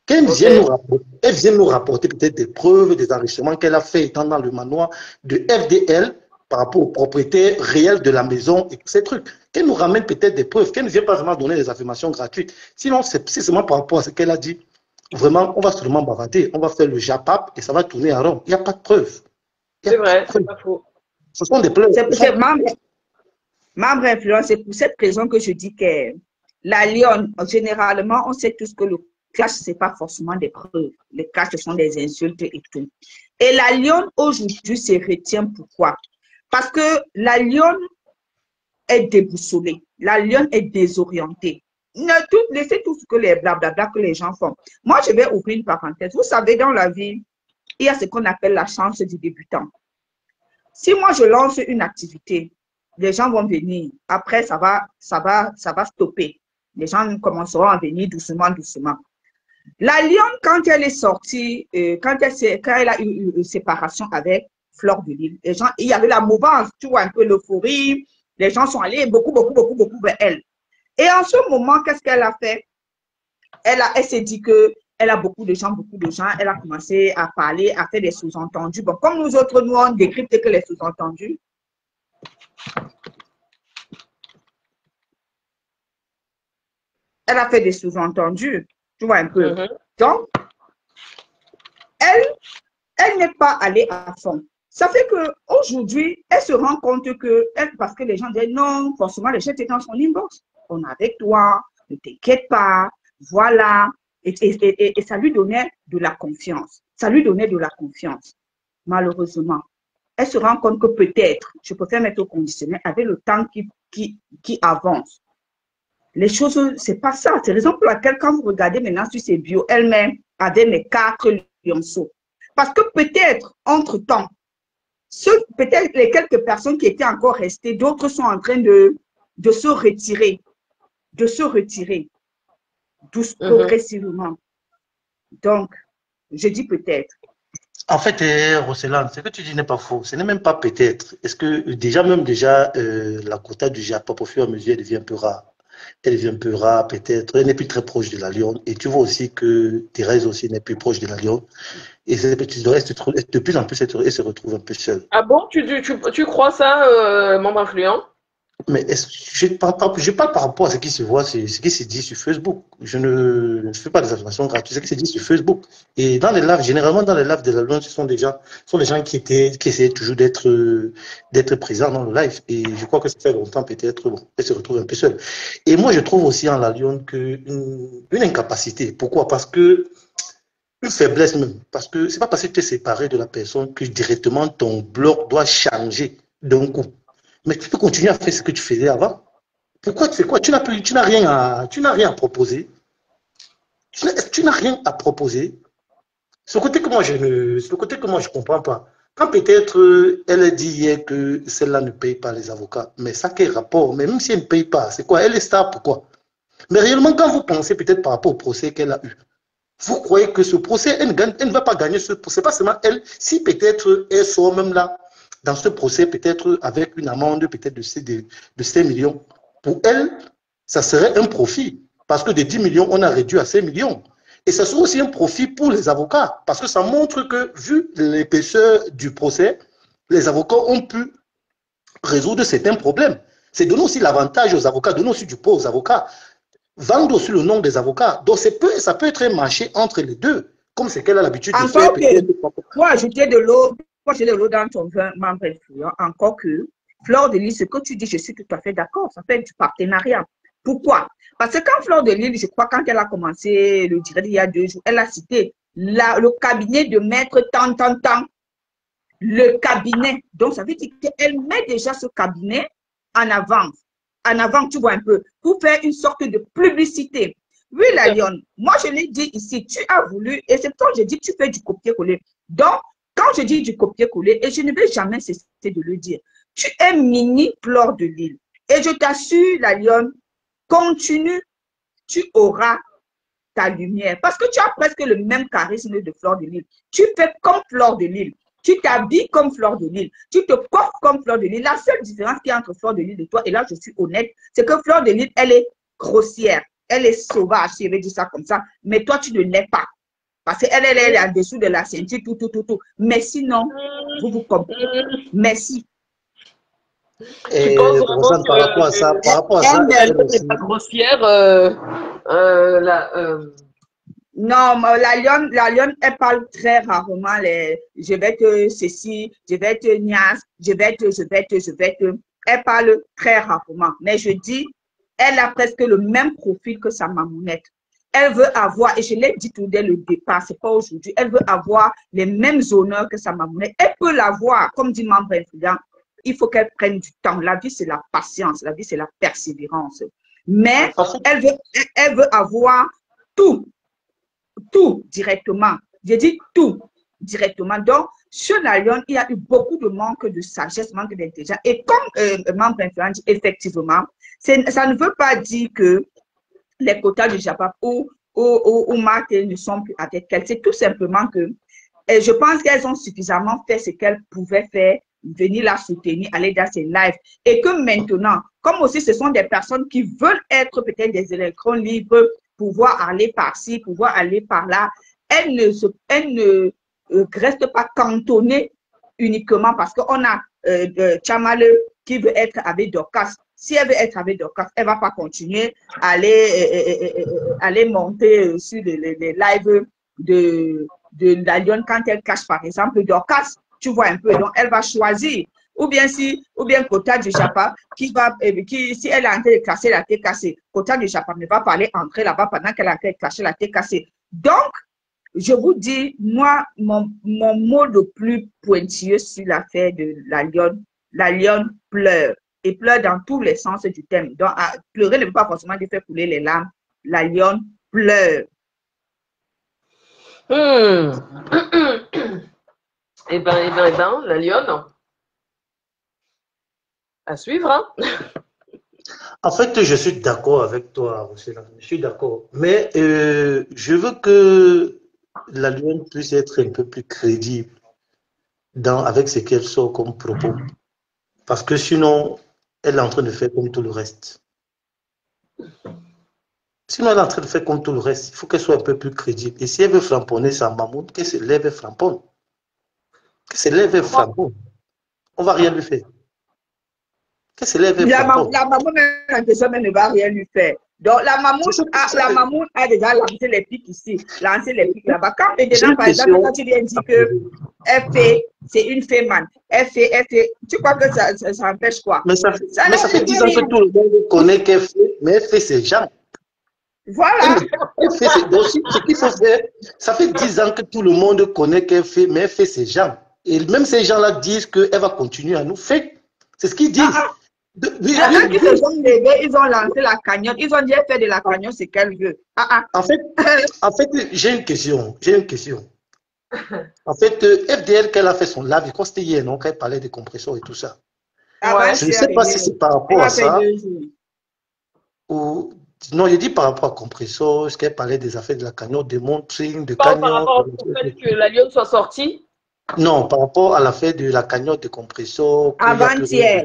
Qu'elle vienne nous rapporter peut-être des preuves, des enrichissements qu'elle a fait étant dans le manoir de FDL par rapport aux propriétés réelles de la maison et tous ces trucs. Qu'elle nous ramène peut-être des preuves, qu'elle ne vienne pas vraiment donner des affirmations gratuites. Sinon, c'est seulement par rapport à ce qu'elle a dit. Vraiment, on va seulement bavarder, on va faire le japap et ça va tourner à rond. Il n'y a pas de preuves. C'est vrai, c'est pas faux. Ce sont des preuves. C'est membre influence, c'est pour cette raison que je dis que la Lyon, généralement, on sait tous que le clash, ce n'est pas forcément des preuves. Les clashs, ce sont des insultes et tout. Et la Lyon, aujourd'hui, se retient. Pourquoi? Parce que la Lyon est déboussolée. La Lyon est désorientée. Laissez tout ce que les blablabla que les gens font. Moi, je vais ouvrir une parenthèse. Vous savez, dans la vie, il y a ce qu'on appelle la chance du débutant. Si moi, je lance une activité, les gens vont venir. Après, ça va stopper. Les gens commenceront à venir doucement, doucement. La Lyon, quand elle est sortie, quand elle a eu une séparation avec Fleur de Lille, les gens, il y avait la mouvance, tu vois, un peu l'euphorie. Les gens sont allés beaucoup vers elle. Et en ce moment, qu'est-ce qu'elle a fait? Elle s'est dit qu'elle a beaucoup de gens. Elle a commencé à parler, à faire des sous-entendus. Bon, comme nous autres, nous, on décrypte que les sous-entendus. Elle a fait des sous-entendus, tu vois un peu. Donc, elle n'est pas allée à fond. Ça fait qu'aujourd'hui, elle se rend compte que, parce que les gens disent non, forcément, les gens étaient dans son inbox. On est avec toi, ne t'inquiète pas, voilà. Et ça lui donnait de la confiance. Ça lui donnait de la confiance. Malheureusement, elle se rend compte que peut-être, je préfère mettre au conditionnel, avec le temps qui avance. Les choses, c'est pas ça. C'est la raison pour laquelle, quand vous regardez maintenant sur ses bios, elle-même avait mes 4 lionceaux. Parce que peut-être, entre-temps, peut-être les quelques personnes qui étaient encore restées, d'autres sont en train de se retirer. Progressivement. Donc, je dis peut-être. En fait, Roselyne, ce que tu dis n'est pas faux. Ce n'est même pas peut-être. Est-ce que déjà, la quota du Japon, au fur et à mesure, elle devient un peu rare. Elle devient un peu rare, peut-être. Elle n'est plus très proche de la Lyon. Et tu vois aussi que Thérèse aussi n'est plus proche de la Lyon. Et de plus en plus, elle se retrouve un peu seule. Ah bon, tu crois ça, membre influent? Mais je parle par rapport à ce qui se voit, ce qui se dit sur Facebook. Je ne fais pas des affirmations gratuites, ce qui se dit sur Facebook. Et dans les lives, généralement dans les lives de la Lune, ce sont des gens qui essayaient toujours d'être présents dans le live. Et je crois que ça fait longtemps peut-être, bon, elle se retrouve un peu seule. Et moi, je trouve aussi en la Lune une incapacité. Pourquoi? Parce que une faiblesse même. Parce que c'est pas parce que tu es séparé de la personne que directement ton bloc doit changer d'un coup. Mais tu peux continuer à faire ce que tu faisais avant. Pourquoi tu fais quoi? Tu n'as rien à proposer. Tu n'as rien à proposer. C'est le côté que moi je comprends pas. Quand peut-être elle a dit hier que celle-là ne paye pas les avocats, mais ça quel rapport? Mais même si elle ne paye pas, c'est quoi? Elle est star, pourquoi? Mais réellement, quand vous pensez peut-être par rapport au procès qu'elle a eu, vous croyez que ce procès, elle ne va pas gagner ce procès, pas seulement elle, si peut-être elle sort même là, dans ce procès, peut-être avec une amende peut-être de 5 millions, pour elle, ça serait un profit. Parce que de 10 millions, on a réduit à 5 millions. Et ça serait aussi un profit pour les avocats, parce que ça montre que, vu l'épaisseur du procès, les avocats ont pu résoudre certains problèmes. C'est donner aussi l'avantage aux avocats, donner aussi du poids aux avocats, vendre aussi le nom des avocats. Donc ça peut être un marché entre les deux, comme c'est qu'elle a l'habitude de faire. Moi, ajouter de l'eau dans ton vin membre influent, encore que, Fleur de Lys, ce que tu dis, je suis tout à fait d'accord, ça fait du partenariat. Pourquoi? Parce que quand Fleur de Lys, je crois, quand elle a commencé le direct il y a 2 jours, elle a cité le cabinet de maître tant. Le cabinet. Donc, ça veut dire qu'elle met déjà ce cabinet en avant. En avant, tu vois un peu, pour faire une sorte de publicité. Oui, la Lionne, moi, je l'ai dit ici, tu as voulu, et c'est toi, je dis, tu fais du copier-coller. Donc, quand je dis du copier-coller, et je ne vais jamais cesser de le dire, tu es mini Fleur de Lys. Et je t'assure, la Lionne, continue, tu auras ta lumière. Parce que tu as presque le même charisme de Fleur de Lys. Tu fais comme Fleur de Lys. Tu t'habilles comme Fleur de Lys. Tu te coiffes comme Fleur de Lys. La seule différence qu'il y a entre Fleur de Lys et toi, et là je suis honnête, c'est que Fleur de Lys, elle est grossière. Elle est sauvage, si je vais dire ça comme ça. Mais toi, tu ne l'es pas. Parce qu'elle est en dessous de la ceinture, tout. Mais sinon, vous comprenez. Merci. Et par rapport à ça, elle n'est pas grossière. Non, la Lionne, elle parle très rarement je vais te ceci, je vais te niaise, je vais te. Elle parle très rarement. Mais je dis, elle a presque le même profil que sa mamounette. Elle veut avoir, et je l'ai dit tout dès le départ, c'est pas aujourd'hui, elle veut avoir les mêmes honneurs que sa mamounette. Elle peut l'avoir, comme dit membre influent. Il faut qu'elle prenne du temps. La vie, c'est la patience. La vie, c'est la persévérance. Mais elle veut avoir tout directement. J'ai dit tout directement. Donc, sur la Lionne, il y a eu beaucoup de manque de sagesse, manque d'intelligence. Et comme membre influent dit, effectivement, ça ne veut pas dire que les quotas du Japon ou Marthe ne sont plus avec elle. C'est tout simplement que je pense qu'elles ont suffisamment fait ce qu'elles pouvaient faire, venir la soutenir, aller dans ses lives. Et que maintenant, comme aussi ce sont des personnes qui veulent être peut-être des électrons libres, pouvoir aller par-ci, pouvoir aller par-là, elles ne restent pas cantonnées uniquement parce qu'on a Chamale qui veut être avec Dorcas. Si elle veut être avec Dorcas, elle ne va pas continuer à aller monter sur les lives de la Lionne quand elle cache par exemple Dorcas. Tu vois un peu, donc elle va choisir. Ou bien Kota du Japon, si elle est en train de classer la tête cassée, Kota du Japon ne va pas aller entrer là-bas pendant qu'elle est en train de classer la tête cassée. Donc, je vous dis, moi, mon mot le plus pointilleux sur l'affaire de la Lionne pleure. Et pleure dans tous les sens du terme. Donc, pleurer ne veut pas forcément dire faire couler les larmes. La Lionne pleure. Eh ben, la Lionne. À suivre, hein? En fait, je suis d'accord avec toi, Rossella. Je suis d'accord. Mais je veux que la Lionne puisse être un peu plus crédible avec ce qu'elle sort comme propos. Parce que sinon, elle est en train de faire comme tout le reste. Sinon, elle est en train de faire comme tout le reste. Il faut qu'elle soit un peu plus crédible. Et si elle veut framponner sa mamoune, qu'elle se lève et framponne. Qu'elle se lève et framponne. On ne va rien lui faire. Qu'est-ce qu'elle avait La propose? maman en question même ne va rien lui faire. Donc la maman a déjà lancé les pics ici, lancé les pics là-bas. Quand maintenant, par exemple, quand tu viens dire que elle fait, c'est une fémane, elle fait, tu crois que ça empêche quoi? Mais ça fait 10 ans que tout le monde connaît qu'elle fait, mais elle fait ses gens. Voilà. Elle fait donc, ce qu'il faut faire, ça fait 10 ans que tout le monde connaît qu'elle fait, mais elle fait ses gens. Et même ces gens-là disent qu'elle va continuer à nous faire. C'est ce qu'ils disent. Quand ils se sont levés, ils ont lancé la cagnotte. Ils ont dit faire de la cagnotte ce qu'elle veut. En fait, j'ai une question. En fait, FDL, qu'elle a fait son live, je crois que c'était hier, non, qu'elle parlait des compresseurs et tout ça. Je ne sais pas si c'est par rapport à ça. Ou... Non, je dis par rapport à compresseur, est-ce qu'elle parlait des affaires de la cagnotte, des montrings, de cagnotte. Par rapport au fait que la Lyon soit sortie? Non, par rapport à l'affaire de la cagnotte de compresseur. Avant-hier.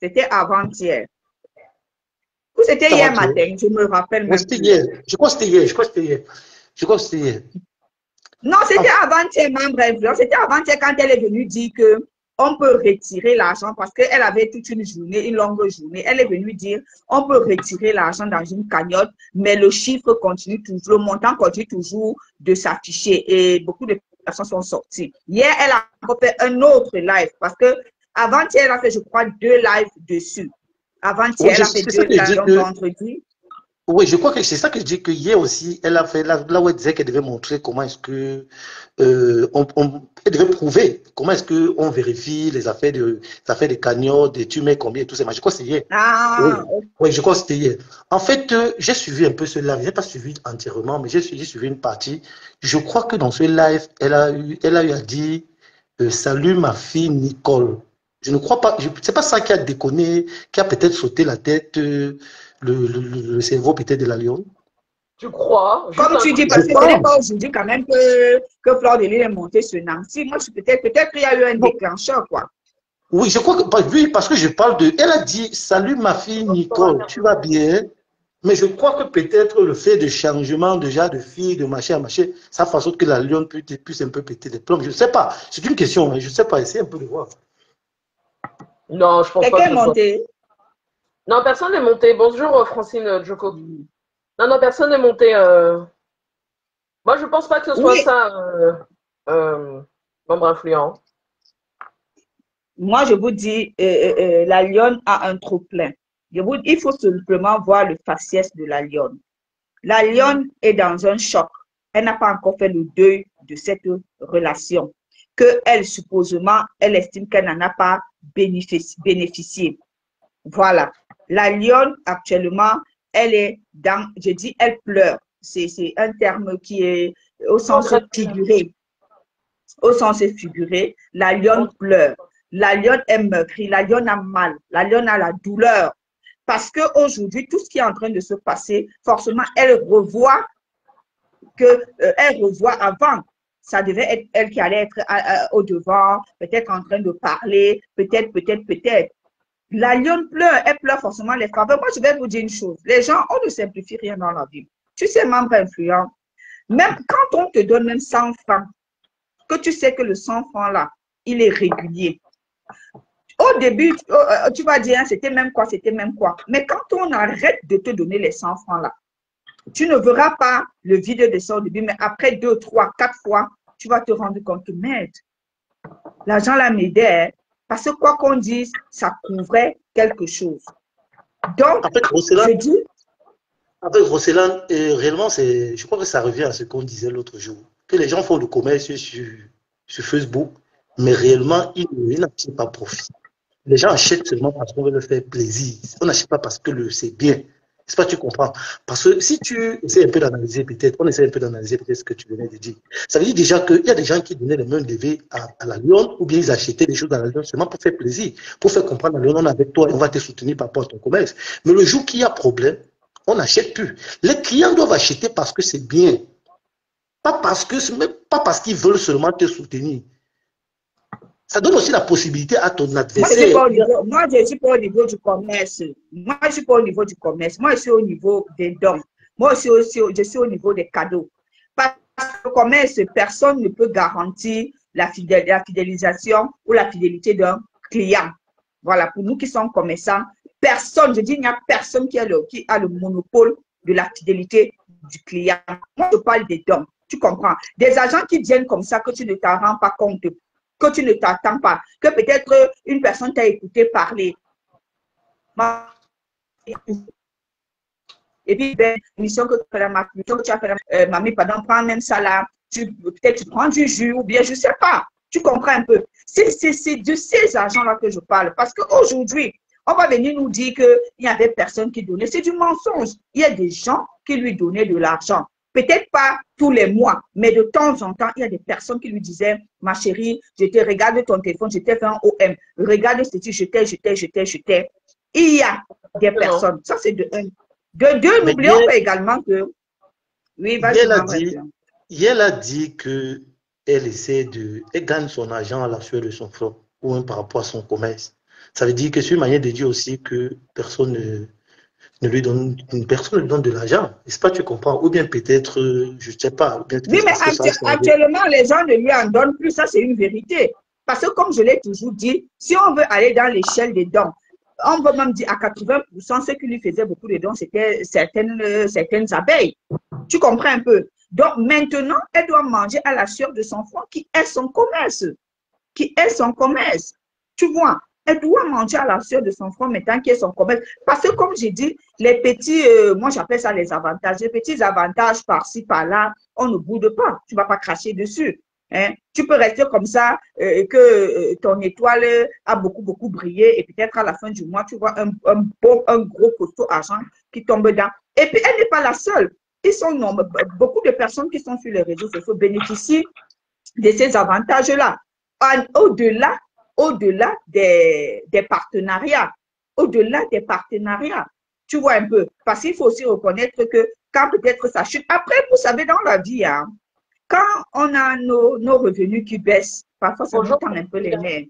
C'était avant-hier. Ou c'était hier matin, je me rappelle même. C'était hier. Je crois que c'était hier. Non, c'était avant-hier, membre. C'était avant-hier quand elle est venue dire que on peut retirer l'argent parce qu'elle avait toute une journée, une longue journée. Elle est venue dire on peut retirer l'argent dans une cagnotte, mais le chiffre continue toujours, le montant continue toujours de s'afficher et beaucoup de personnes sont sorties. Hier, elle a fait un autre live parce que avant-hier, elle a fait, je crois, 2 lives dessus. Avant-hier, elle a fait 2 lives vendredi. Oui, je crois que c'est ça que je dis que hier aussi, elle a fait là où elle disait qu'elle devait montrer comment est-ce que elle devait prouver comment est-ce que on vérifie les affaires de cagnottes, des tu mets combien et tout ça. Je crois que c'est hier. Oui, je crois que c'était hier. En fait, j'ai suivi un peu ce live. Je n'ai pas suivi entièrement, mais j'ai suivi une partie. Je crois que dans ce live, elle a eu à dire salut ma fille Nicole. Je ne crois pas. C'est pas ça qui a déconné, qui a peut-être sauté la tête. Le cerveau peut-être de la Lyon. Je crois. Comme tu dis, parce que ce n'est pas aujourd'hui quand même que Fleur de Lille est montée sur Nancy. Moi, peut-être qu'il y a eu un déclencheur, quoi. Oui, je crois que, oui, parce que je parle de... Elle a dit, salut ma fille Nicole, tu vas bien? Mais je crois que peut-être le fait de changement déjà de fille, de machin, ça fait en sorte que la Lyon puisse un peu péter les plombs. Je ne sais pas. C'est une question, mais je ne sais pas. Essayez un peu de voir. Non, je pense pas. Quelqu'un est monté? Non, personne n'est monté. Bonjour, Francine Djoko. Non, personne n'est monté. Moi, je pense pas que ce soit ça, membre influent. Moi, je vous dis, la Lyon a un trop plein. Il faut simplement voir le faciès de la Lyon. La Lyon est dans un choc. Elle n'a pas encore fait le deuil de cette relation. Elle estime qu'elle n'en a pas bénéficié. Voilà. La Lyon, actuellement, elle est dans, je dis, elle pleure. C'est un terme qui est au sens figuré. Au sens figuré, la Lyon pleure. La Lyon est meurtrie. La Lyon a mal. La Lyon a la douleur. Parce qu'aujourd'hui, tout ce qui est en train de se passer, forcément, elle revoit avant. Ça devait être elle qui allait être au devant, peut-être en train de parler, peut-être. La Lyon pleure, elle pleure forcément les faveurs. Moi, je vais vous dire une chose. Les gens, on ne simplifie rien dans la vie. Tu sais, membre influent, même quand on te donne même 100 francs, que tu sais que le 100 francs là, il est régulier. Au début, tu vas dire, c'était même quoi. Mais quand on arrête de te donner les 100 francs là, tu ne verras pas le vide de ça au début, mais après 2, 3, 4 fois, tu vas te rendre compte que merde, l'argent là m'aidait. Parce que quoi qu'on dise, ça couvrait quelque chose. Donc, je dis... Avec Rosselin, réellement, je crois que ça revient à ce qu'on disait l'autre jour. Que les gens font du commerce sur Facebook, mais réellement, ils n'en tirent pas profit. Les gens achètent seulement parce qu'on veut leur faire plaisir. On n'achète pas parce que c'est bien. C'est pas, tu comprends. Parce que si tu essaies un peu d'analyser on essaie un peu d'analyser peut-être ce que tu venais de dire. Ça veut dire déjà qu'il y a des gens qui donnaient les mains levées à la Lyon, ou bien ils achetaient des choses à la Lyon seulement pour faire plaisir, pour faire comprendre à la Lyon, on est avec toi et on va te soutenir par rapport à ton commerce. Mais le jour qu'il y a problème, on n'achète plus. Les clients doivent acheter parce que c'est bien. Pas parce qu'ils veulent seulement te soutenir. Ça donne aussi la possibilité à ton adversaire. Moi, je ne suis pas au niveau du commerce. Moi, je suis au niveau des dons. Moi aussi, je suis au niveau des cadeaux. Parce que le commerce, personne ne peut garantir la fidélisation ou la fidélité d'un client. Voilà, pour nous qui sommes commerçants, personne, je dis, il n'y a personne qui a le monopole de la fidélité du client. Moi, je parle des dons, tu comprends. Des agents qui viennent comme ça, que tu ne t'en rends pas compte, que tu ne t'attends pas, que peut-être une personne t'a écouté parler. Et puis, ben, mission que tu as fait, mamie, pardon, prends même ça là, peut-être tu prends du jus ou bien je ne sais pas. Tu comprends un peu. C'est de ces agents-là que je parle. Parce qu'aujourd'hui, on va venir nous dire qu'il n'y avait personne qui donnait. C'est du mensonge. Il y a des gens qui lui donnaient de l'argent. Peut-être pas tous les mois, mais de temps en temps, il y a des personnes qui lui disaient, ma chérie, regarde ton téléphone, je t'ai fait un OM. Regarde ceci, je t'ai. Il y a des personnes. Ça, c'est de un. De deux, n'oublions pas également que... Oui, vas-y. Elle a dit que elle gagne son argent à la sueur de son front ou même par rapport à son commerce. Ça veut dire que c'est une manière de dire aussi que personne ne lui donne de l'argent. Est-ce pas tu comprends? Ou bien peut-être, je ne sais pas. Oui, mais actuellement, les gens ne lui en donnent plus. Ça, c'est une vérité. Parce que comme je l'ai toujours dit, si on veut aller dans l'échelle des dons, on peut même dire à 80%, ce qui lui faisait beaucoup de dons, c'était certaines abeilles. Tu comprends un peu? Donc maintenant, elle doit manger à la sueur de son front qui est son commerce. Tu vois, elle doit manger à la sueur de son front maintenant qui est son commerce. Parce que comme j'ai dit, les petits, moi j'appelle ça les avantages, les petits avantages par-ci, par-là, on ne boude pas. Tu ne vas pas cracher dessus. Hein? Tu peux rester comme ça, que ton étoile a beaucoup brillé et peut-être à la fin du mois, tu vois un gros costaud argent qui tombe dedans. Et puis, elle n'est pas la seule. Beaucoup de personnes qui sont sur les réseaux sociaux bénéficient de ces avantages-là. Au-delà des partenariats. Au-delà des partenariats. Tu vois un peu. Parce qu'il faut aussi reconnaître que quand peut-être ça chute. Après, vous savez, dans la vie, hein, quand on a nos revenus qui baissent, parfois ça nous tend un peu les nerfs.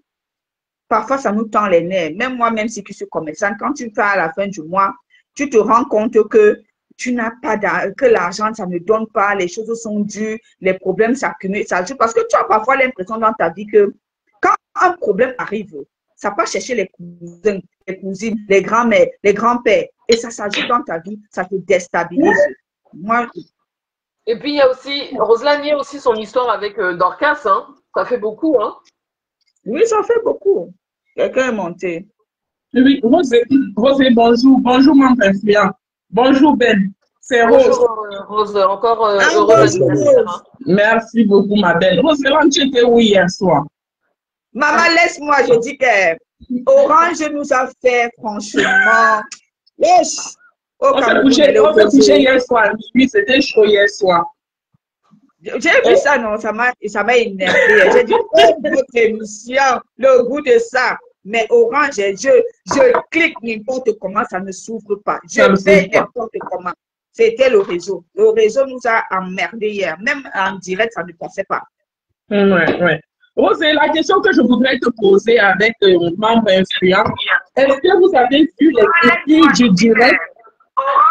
Parfois ça nous tend les nerfs. Même moi-même, si je suis commerçante, quand tu fais à la fin du mois, tu te rends compte que tu n'as pas que l'argent, ça ne donne pas, les choses sont dues, les problèmes s'accumulent. Parce que tu as parfois l'impression dans ta vie que quand un problème arrive, ça va chercher les cousins, les cousines, les grands-mères, les grands-pères, et ça s'ajoute dans ta vie, ça te déstabilise. Moi, et puis, il y a aussi, Roselyne, il y a aussi son histoire avec Dorcas, hein. Ça fait beaucoup, hein. Oui, ça fait beaucoup. Quelqu'un est monté. Oui, Rosé, bonjour. Bonjour, mon influent. Bonjour, Ben. C'est Rose. Bonjour, Rose. Encore heureuse d'anniversaire. Merci beaucoup, ma belle. Roselyne, tu étais où hier soir? Maman, laisse-moi, je dis que Orange nous a fait, franchement. Yes. On s'est couché hier soir. Oui, c'était chaud hier soir. J'ai vu ça, non, ça m'a énervé. J'ai dit, oh, votre émission, le goût de ça. Mais Orange, je clique n'importe comment, ça ne s'ouvre pas. Je fais n'importe comment. C'était le réseau. Le réseau nous a emmerdés hier. Même en direct, ça ne passait pas. Ouais. Rose, la question que je voudrais te poser avec membre influent, est-ce que vous avez vu les coupures du direct?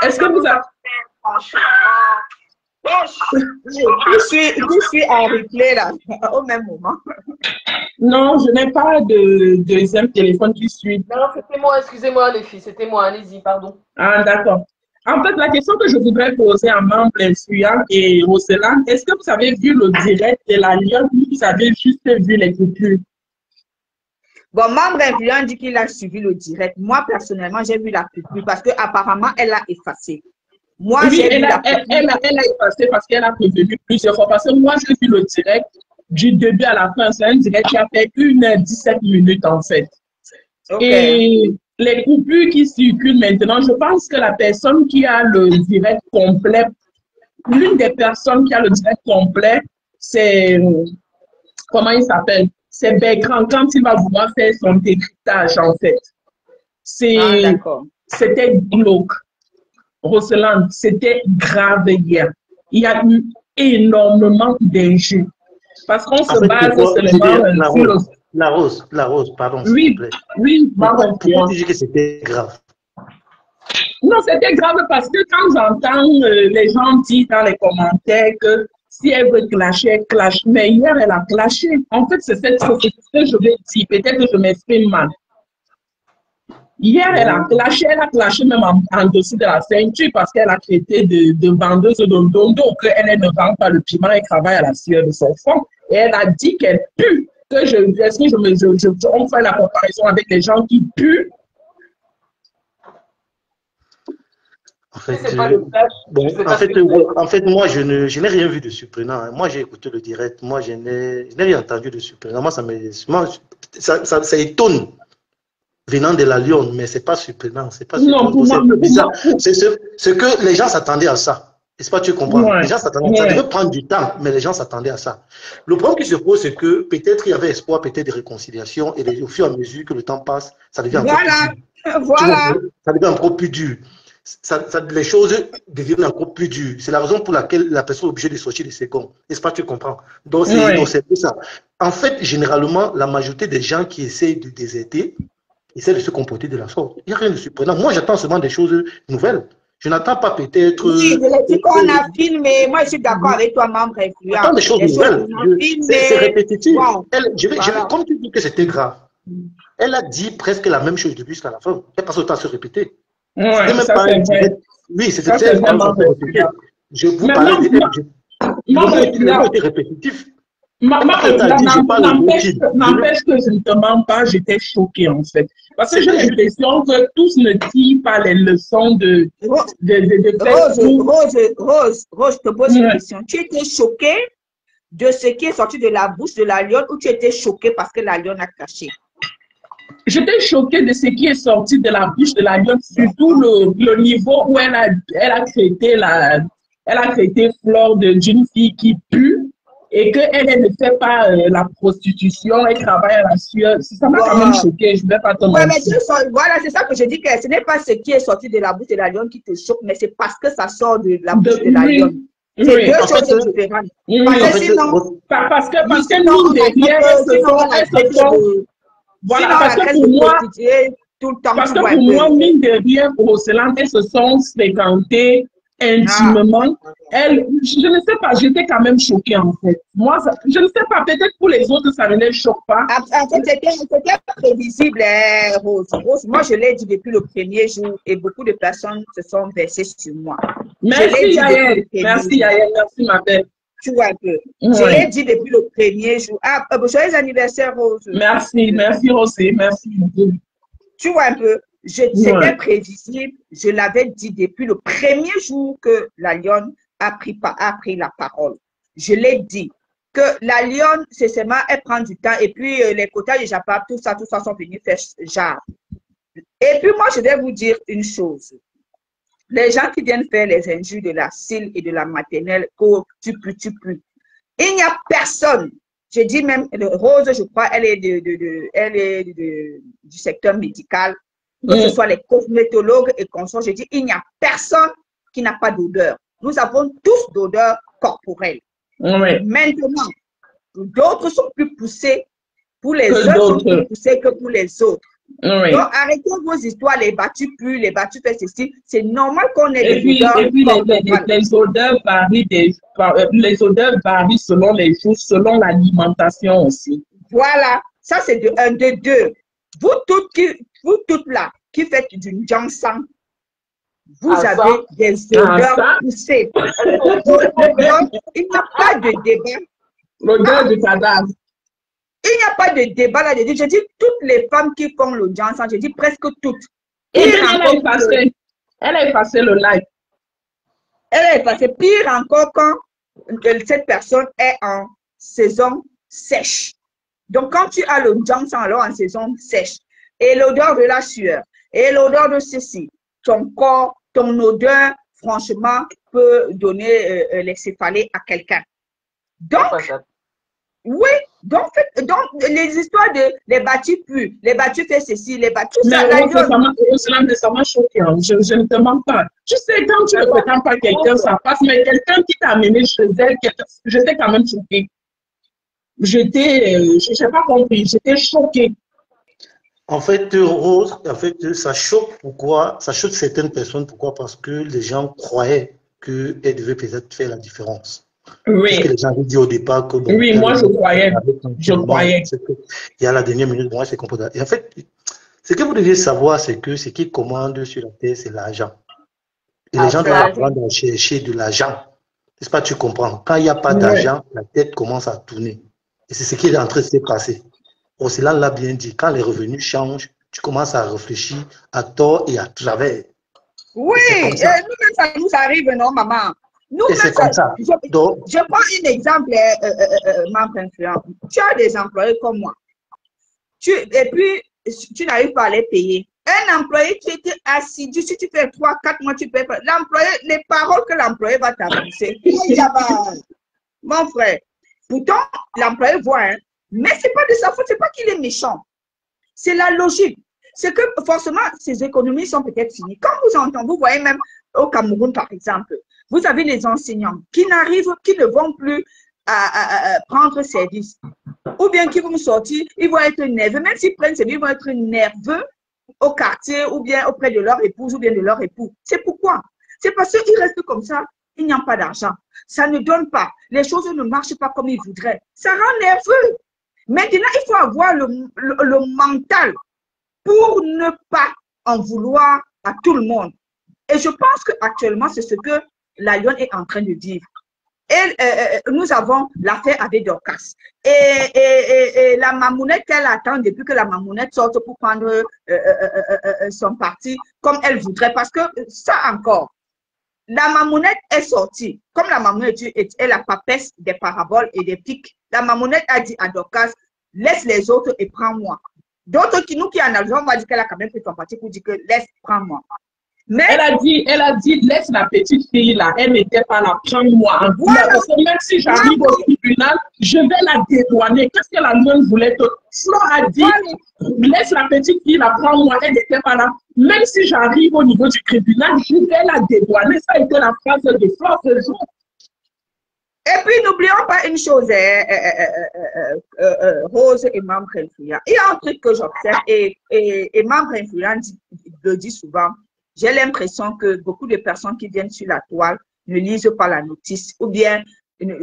Est-ce que vous avez... Je suis en replay là, au même moment. Non, je n'ai pas de deuxième téléphone qui suit. Non, c'était moi, excusez-moi les filles, c'était moi, allez-y, pardon. Ah, d'accord. En fait, la question que je voudrais poser à membre influent et Roselyne, est-ce que vous avez vu le direct de la Lyon ou vous avez juste vu les coupures? Bon, membre influent dit qu'il a suivi le direct. Moi, personnellement, j'ai vu la coupure parce qu'apparemment, elle a effacé. Moi, oui, elle a effacé parce qu'elle a prévenu plusieurs fois. Parce que moi, j'ai vu le direct du début à la fin. C'est un direct qui a fait 1h17 minutes en fait. Okay. Et les coupures qui circulent maintenant, je pense que la personne qui a le direct complet, l'une des personnes qui a le direct complet, c'est, comment il s'appelle? C'est Bertrand quand il va vouloir faire son décryptage en fait. C'était glauque. Roselyne, c'était grave hier. Il y a eu énormément d'injures. Parce qu'on se base seulement sur la rose, pardon. Oui, oui, pourquoi tu dis que c'était grave? Non, c'était grave parce que quand j'entends les gens dire dans les commentaires que si elle veut clasher, elle clash. Mais hier, elle a clashé. En fait, c'est cette société que je vais dire. Peut-être que je m'exprime mal. Hier, elle a clashé même en dessous de la ceinture parce qu'elle a traité de vendeuse de dondo, qu'elle ne vend pas le piment et travaille à la sueur de son front. Et elle a dit qu'elle pue. Est-ce que on fait la comparaison avec les gens qui puent? En fait, moi, je n'ai rien vu de surprenant. Moi, j'ai écouté le direct. Moi, je n'ai rien entendu de surprenant. Moi, ça étonne venant de la Lyon, mais c'est pas surprenant. C'est pas surprenant. Non, c'est bizarre. C'est que les gens s'attendaient à ça. N'est-ce pas, tu comprends? Ouais. Les gens s'attendaient. Ça devait prendre du temps, mais les gens s'attendaient à ça. Le problème qui se pose, c'est que peut-être il y avait espoir, peut-être de réconciliation, et au fur et à mesure que le temps passe, ça devient encore plus dur. Voilà. Ça devient encore plus dur. Les choses deviennent encore plus dures. C'est la raison pour laquelle la personne est obligée de sortir de ses gonds. N'est-ce pas, tu comprends? Donc, c'est tout ça. En fait, généralement, la majorité des gens qui essayent de déserter essaient de se comporter de la sorte. Il n'y a rien de surprenant. Moi, j'attends seulement des choses nouvelles. Je n'attends pas peut-être... Oui, je l'ai qu'on a filmé. Moi, je suis d'accord avec toi, membre influent. J'attends des choses nouvelles. C'est répétitif. Wow. Comme tu dis que c'était grave, elle a dit presque la même chose depuis jusqu'à la fin. Elle passe autant à se répéter. Ouais, même pas oui, c'était vraiment répétitif. Je vous parlais de répétitif. N'empêche que je ne te mens pas, j'étais choquée en fait. Parce que j'ai l'impression que tous ne tirent pas les leçons de Rose, je te pose une question. Tu étais choquée de ce qui est sorti de la bouche de la lionne ou tu étais choquée parce que la lionne a caché? J'étais choquée de ce qui est sorti de la bouche de la lionne, surtout le niveau où elle a traité Flore d'une fille qui pue et qu'elle ne fait pas la prostitution, elle travaille à la sueur. Ça m'a quand même choquée, je ne vais pas te mentir. Voilà, c'est ça que je dis, que ce n'est pas ce qui est sorti de la bouche de la lionne qui te choque, mais c'est parce que ça sort de la bouche de la lionne. C'est deux choses différentes. Parce que mine de rien, elles se sont... Voilà, parce que pour moi, mine de rien, pour Océland, elles se sont fréquentées intimement. Je ne sais pas, j'étais quand même choquée en fait. Moi, je ne sais pas, peut-être pour les autres, ça ne les choque pas. En fait, c'était prévisible, Rose. Moi, je l'ai dit depuis le premier jour et beaucoup de personnes se sont versées sur moi. Merci Yael, merci ma belle. Tu vois un peu. Je l'ai dit depuis le premier jour. Joyeux anniversaire, Rose. Merci Rose, merci. Tu vois un peu. C'était prévisible. Je l'avais dit depuis le premier jour que la lionne a pris la parole. Je l'ai dit que la lionne, c'est seulement, elle prend du temps et puis les quotas de Japap, tout ça sont venus faire genre. Et puis moi, je vais vous dire une chose. Les gens qui viennent faire les injures de la CIL et de la maternelle, que tu pues. Il n'y a personne. Je dis même, Rose, je crois, elle est du secteur médical, que ce soit les cosmétologues et consorts. Je dis, il n'y a personne qui n'a pas d'odeur. Nous avons tous d'odeur corporelle. Maintenant, d'autres sont plus poussés. Pour les uns sont plus poussés que pour les autres. Donc, arrêtez vos histoires, les battus puent, les battus fait ceci. C'est normal qu'on ait des odeurs. Et puis les odeurs varient selon les jours, selon l'alimentation aussi. Voilà, ça c'est de 1, de 2. Vous toutes là, qui faites du ginseng, vous avez des odeurs poussées. Il n'y a pas de débat. L'odeur du cadavre. Il n'y a pas de débat là. Je dis toutes les femmes qui font le ginseng, je dis presque toutes. Elle a effacé le live. Elle a effacé. Pire encore quand cette personne est en saison sèche. Donc quand tu as le ginseng alors en saison sèche, et l'odeur de la sueur, et l'odeur de ceci, ton corps, ton odeur, franchement, peut donner les céphalées à quelqu'un. Donc, oui, donc les histoires de les battus puent, les battus fait ceci, les battus ça. Ça m'a choqué, je ne te mens pas. Tu sais, quand tu ne prétends pas quelqu'un, ça passe, mais quelqu'un qui t'a amené chez elle, j'étais quand même choquée. Je n'ai pas compris, j'étais choquée. En fait, Rose, ça choque. Pourquoi? Ça choque certaines personnes. Pourquoi? Parce que les gens croyaient qu'elle devait peut-être faire la différence. Oui. Parce que les gens avaient dit au départ que... Bon, oui, moi je croyais. Il y a la dernière minute, moi c'est composé. Et en fait, Ce que vous deviez savoir, c'est que ce qui commande sur la terre, c'est l'argent. Et les Ah, gens c'est doivent l'argent. apprendre à chercher de l'argent. N'est-ce pas, tu comprends? Quand il n'y a pas Ouais. d'argent, la tête commence à tourner. Et c'est ce qui est en train de se passer. Océlan l'a bien dit, quand les revenus changent, tu commences à réfléchir à tort et à travers. Oui, Et c'est comme ça. nous-mêmes, ça nous arrive, non, maman? Et Nous-mêmes, c'est comme ça. Donc, je prends un exemple, membre influent. Tu as des employés comme moi. Et puis, tu n'arrives pas à les payer. Un employé, tu étais assidu, si tu fais 3, 4 mois, tu payes pas. L'employé, les paroles que l'employé va t'annoncer. Mon frère, pourtant, l'employé voit, hein, mais ce n'est pas de sa faute, ce n'est pas qu'il est méchant. C'est la logique. C'est que forcément, ces économies sont peut-être finies. Quand vous entendez, vous voyez même au Cameroun, par exemple, vous avez les enseignants qui n'arrivent, qui ne vont plus à prendre service. Ou bien qui vont sortir, ils vont être nerveux. Même s'ils prennent service, ils vont être nerveux au quartier ou bien auprès de leur épouse ou bien de leur époux. C'est pourquoi? C'est parce qu'ils restent comme ça, ils n'ont pas d'argent. Ça ne donne pas. Les choses ne marchent pas comme ils voudraient. Ça rend nerveux. Maintenant, il faut avoir le mental pour ne pas en vouloir à tout le monde. Et je pense qu'actuellement, c'est ce que la Lyon est en train de vivre. Et nous avons l'affaire avec Dorcas. Et la mamounette qu'elle attend depuis que la mamounette sorte pour prendre son parti comme elle voudrait. Parce que ça encore, la mamounette est sortie. Comme la mamounette est la papesse des paraboles et des pics, la mamounette a dit à Dorcas, laisse les autres et prends-moi. D'autres qui nous qui analysons, on va dire qu'elle a quand même pris son parti pour dire que laisse, prends-moi. Mais elle a dit, laisse la petite fille là, elle n'était pas là, prends-moi. Voilà. Parce que même si j'arrive au tribunal, je vais la dédouaner. Qu'est-ce que la loi voulait te... Flo a dit, laisse la petite fille là, prends-moi, elle n'était pas là. Même si j'arrive au niveau du tribunal, je vais la dédouaner. Ça a été la phrase de Flo ce jour. Et puis, n'oublions pas une chose, Rose et membre influent. Il y a un truc que j'observe et membre influent le dit souvent. J'ai l'impression que beaucoup de personnes qui viennent sur la toile ne lisent pas la notice ou bien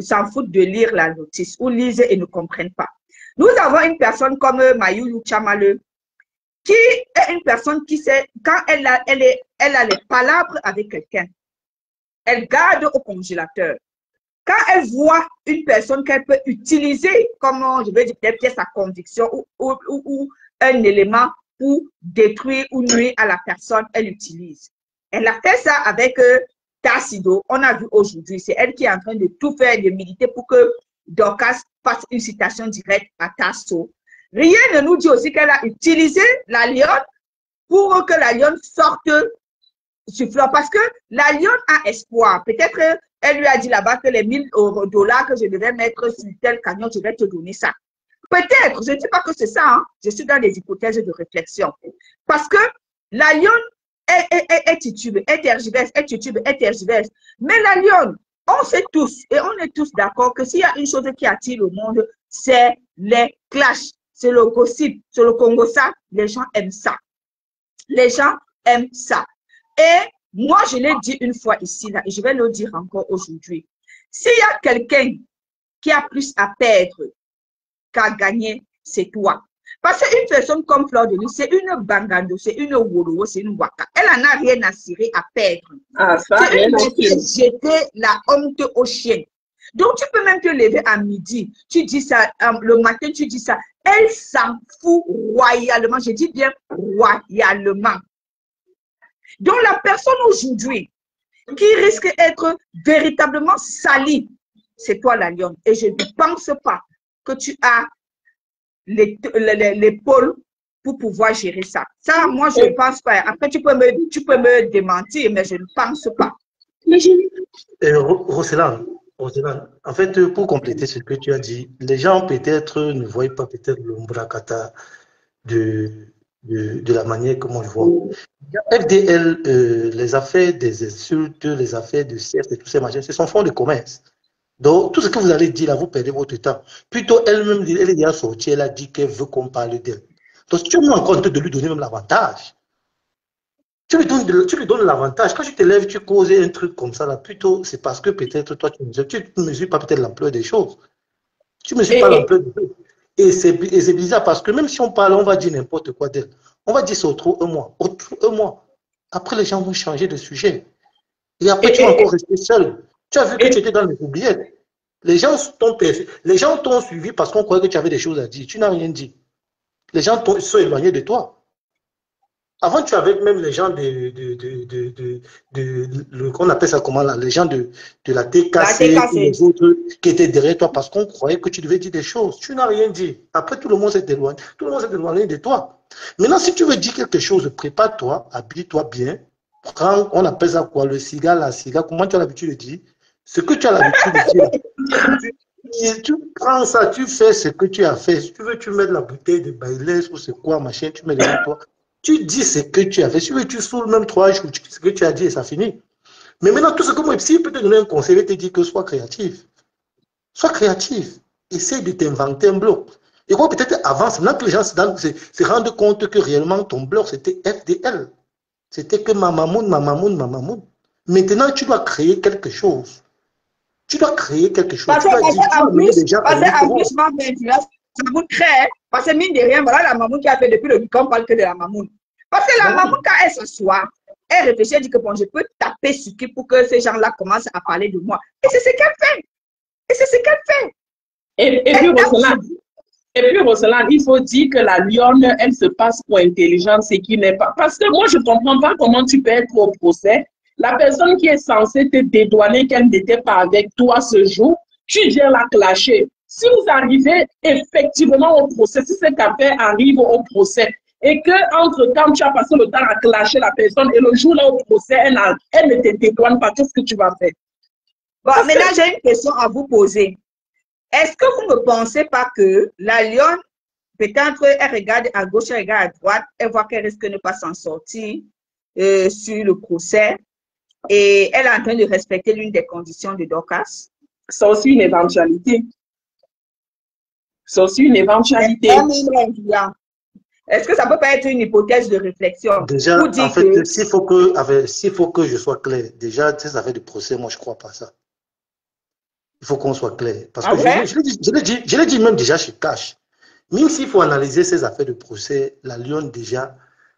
s'en foutent de lire la notice ou lisent et ne comprennent pas. Nous avons une personne comme Mayou Chamale qui est une personne qui sait, quand elle a les palabres avec quelqu'un, elle garde au congélateur. Quand elle voit une personne qu'elle peut utiliser comme, je vais dire, peut-être sa conviction ou un élément pour détruire ou nuire à la personne, elle l'utilise. Elle a fait ça avec Tassido. On a vu aujourd'hui, c'est elle qui est en train de tout faire, de militer pour que Dorcas fasse une citation directe à Tasso. Rien ne nous dit aussi qu'elle a utilisé la lionne pour que la lionne sorte sur Flore. Parce que la lionne a espoir. Peut-être elle lui a dit là-bas que les $1000 que je devais mettre sur tel camion, je vais te donner ça. Peut-être, je ne dis pas que c'est ça, hein. Je suis dans des hypothèses de réflexion. Parce que la lionne est titube, est tergiverse, est titube, est tergiverse. Mais la lionne, on sait tous, et on est tous d'accord que s'il y a une chose qui attire le monde, c'est les clashs, c'est le gossip, c'est le Congo, ça, les gens aiment ça. Les gens aiment ça. Et moi, je l'ai dit une fois ici, là, et je vais le dire encore aujourd'hui. S'il y a quelqu'un qui a plus à perdre qu'à gagner, c'est toi. Parce qu'une personne comme Fleur de Lys, c'est une bangando, c'est une wolowo, c'est une waka. Elle n'en a rien à cirer, à perdre. Ah, ça, c'est une personne qui jeter la honte au chien. Donc, tu peux même te lever à midi. Tu dis ça, le matin, tu dis ça. Elle s'en fout royalement. Je dis bien royalement. Donc, la personne aujourd'hui qui risque d'être véritablement salie, c'est toi la lionne. Et je ne pense pas que tu as l'épaule pour pouvoir gérer ça. Ça, moi, je ne pense pas. Après, tu peux me démentir, mais je ne pense pas. Roselyne, en fait, pour compléter ce que tu as dit, les gens peut-être ne voient pas peut-être le Mbrakata de la manière comme on le voit. FDL, les affaires des insultes, les affaires de sexe et tous ces machins, c'est son fonds de commerce. Donc, tout ce que vous allez dire là, vous perdez votre temps. Plutôt, elle-même, elle est déjà sortie, elle a dit qu'elle veut qu'on parle d'elle. Donc, tu me rends compte de lui donner même l'avantage. Tu lui donnes l'avantage. Quand tu te lèves, tu causes un truc comme ça, là, plutôt, c'est parce que peut-être toi, tu ne mesures pas peut-être l'ampleur des choses. Tu ne mesures pas l'ampleur des choses. Et c'est bizarre parce que même si on parle, on va dire n'importe quoi d'elle. On va dire c'est autour un mois. Autour un mois. Après, les gens vont changer de sujet. Et après, tu vas encore rester seul. Tu as vu que tu étais dans les oubliettes. Les gens t'ont suivi parce qu'on croyait que tu avais des choses à dire. Tu n'as rien dit. Les gens sont éloignés de toi. Avant, tu avais même les gens qu'on appelle ça comment là, les gens de la TKC, les autres qui étaient derrière toi parce qu'on croyait que tu devais dire des choses. Tu n'as rien dit. Après, tout le monde s'est éloigné. Tout le monde s'est éloigné de toi. Maintenant, si tu veux dire quelque chose, prépare-toi, habille-toi bien. Prends, on appelle ça quoi, le cigare, la cigare. Comment tu as l'habitude de dire? Ce que tu as l'habitude de dire. Tu prends ça, tu fais ce que tu as fait. Si tu veux, tu mets de la bouteille de Baileys ou c'est quoi, machin, tu mets devant toi. Tu dis ce que tu as fait. Si tu saoules même 3 jours, tu dis ce que tu as dit et ça finit. Mais maintenant, tout ce que moi, si peut te donner un conseil, je te dis que sois créatif. Sois créatif. Essaye de t'inventer un bloc. Et quoi, peut-être avant, c'est maintenant que les gens se rendent compte que réellement ton bloc, c'était FDL. C'était que Mamamoun. Maintenant, tu dois créer quelque chose. Tu dois créer quelque chose. Parce qu'en plus, Mamoun crée, parce que mine de rien, voilà la Mamoun qui a fait depuis le week-end, on parle que de la Mamoun. Parce que la Mamoun, quand elle s'assoit, elle réfléchit, elle dit que bon, je peux taper sur qui pour que ces gens-là commencent à parler de moi. Et c'est ce qu'elle fait. Et c'est ce qu'elle fait. Et puis, Roselyne, il faut dire que la lionne, elle se passe pour intelligente, ce qui n'est pas. Parce que moi, je ne comprends pas comment tu peux être au procès. La personne qui est censée te dédouaner qu'elle n'était pas avec toi ce jour, tu viens la clasher. Si vous arrivez effectivement au procès, si cette affaire arrive au procès, et que entre-temps, tu as passé le temps à clasher la personne, et le jour-là au procès, elle ne te dédouane pas, qu'est-ce que tu vas faire? Bon, maintenant, j'ai une question à vous poser. Est-ce que vous ne pensez pas que la lionne, peut-être, elle regarde à gauche, elle regarde à droite, elle voit qu'elle risque de ne pas s'en sortir sur le procès, et elle est en train de respecter l'une des conditions de Dorcas? C'est aussi une éventualité. C'est aussi une éventualité. Est-ce que ça ne peut pas être une hypothèse de réflexion? Déjà, en fait, s'il faut que je sois clair, déjà, ces affaires de procès, moi, je ne crois pas ça. Il faut qu'on soit clair. Parce que je l'ai dit même déjà chez Cash. Même s'il faut analyser ces affaires de procès, la Lyon, déjà,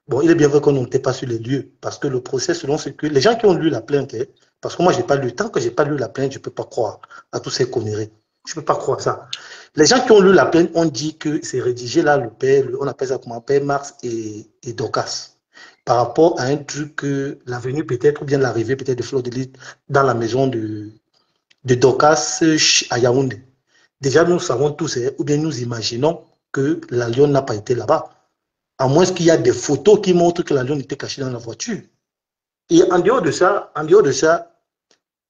bon, il est bien vrai qu'on n'était pas sur les lieux. Parce que le procès, selon ce que les gens qui ont lu la plainte, parce que moi, je n'ai pas lu, tant que je n'ai pas lu la plainte, je ne peux pas croire à tous ces conneries. Je ne peux pas croire ça. Les gens qui ont lu la plainte ont dit que c'est rédigé là, le père, on appelle ça comment, Père Marx et Dorcas. Par rapport à un truc que la venue peut-être, ou bien l'arrivée peut-être de Fleur de Lys dans la maison de Dorcas à Yaoundé. Déjà, nous savons tous, ou bien nous imaginons que la lionne n'a pas été là-bas. À moins qu'il y a des photos qui montrent que la lionne était cachée dans la voiture. Et en dehors de ça,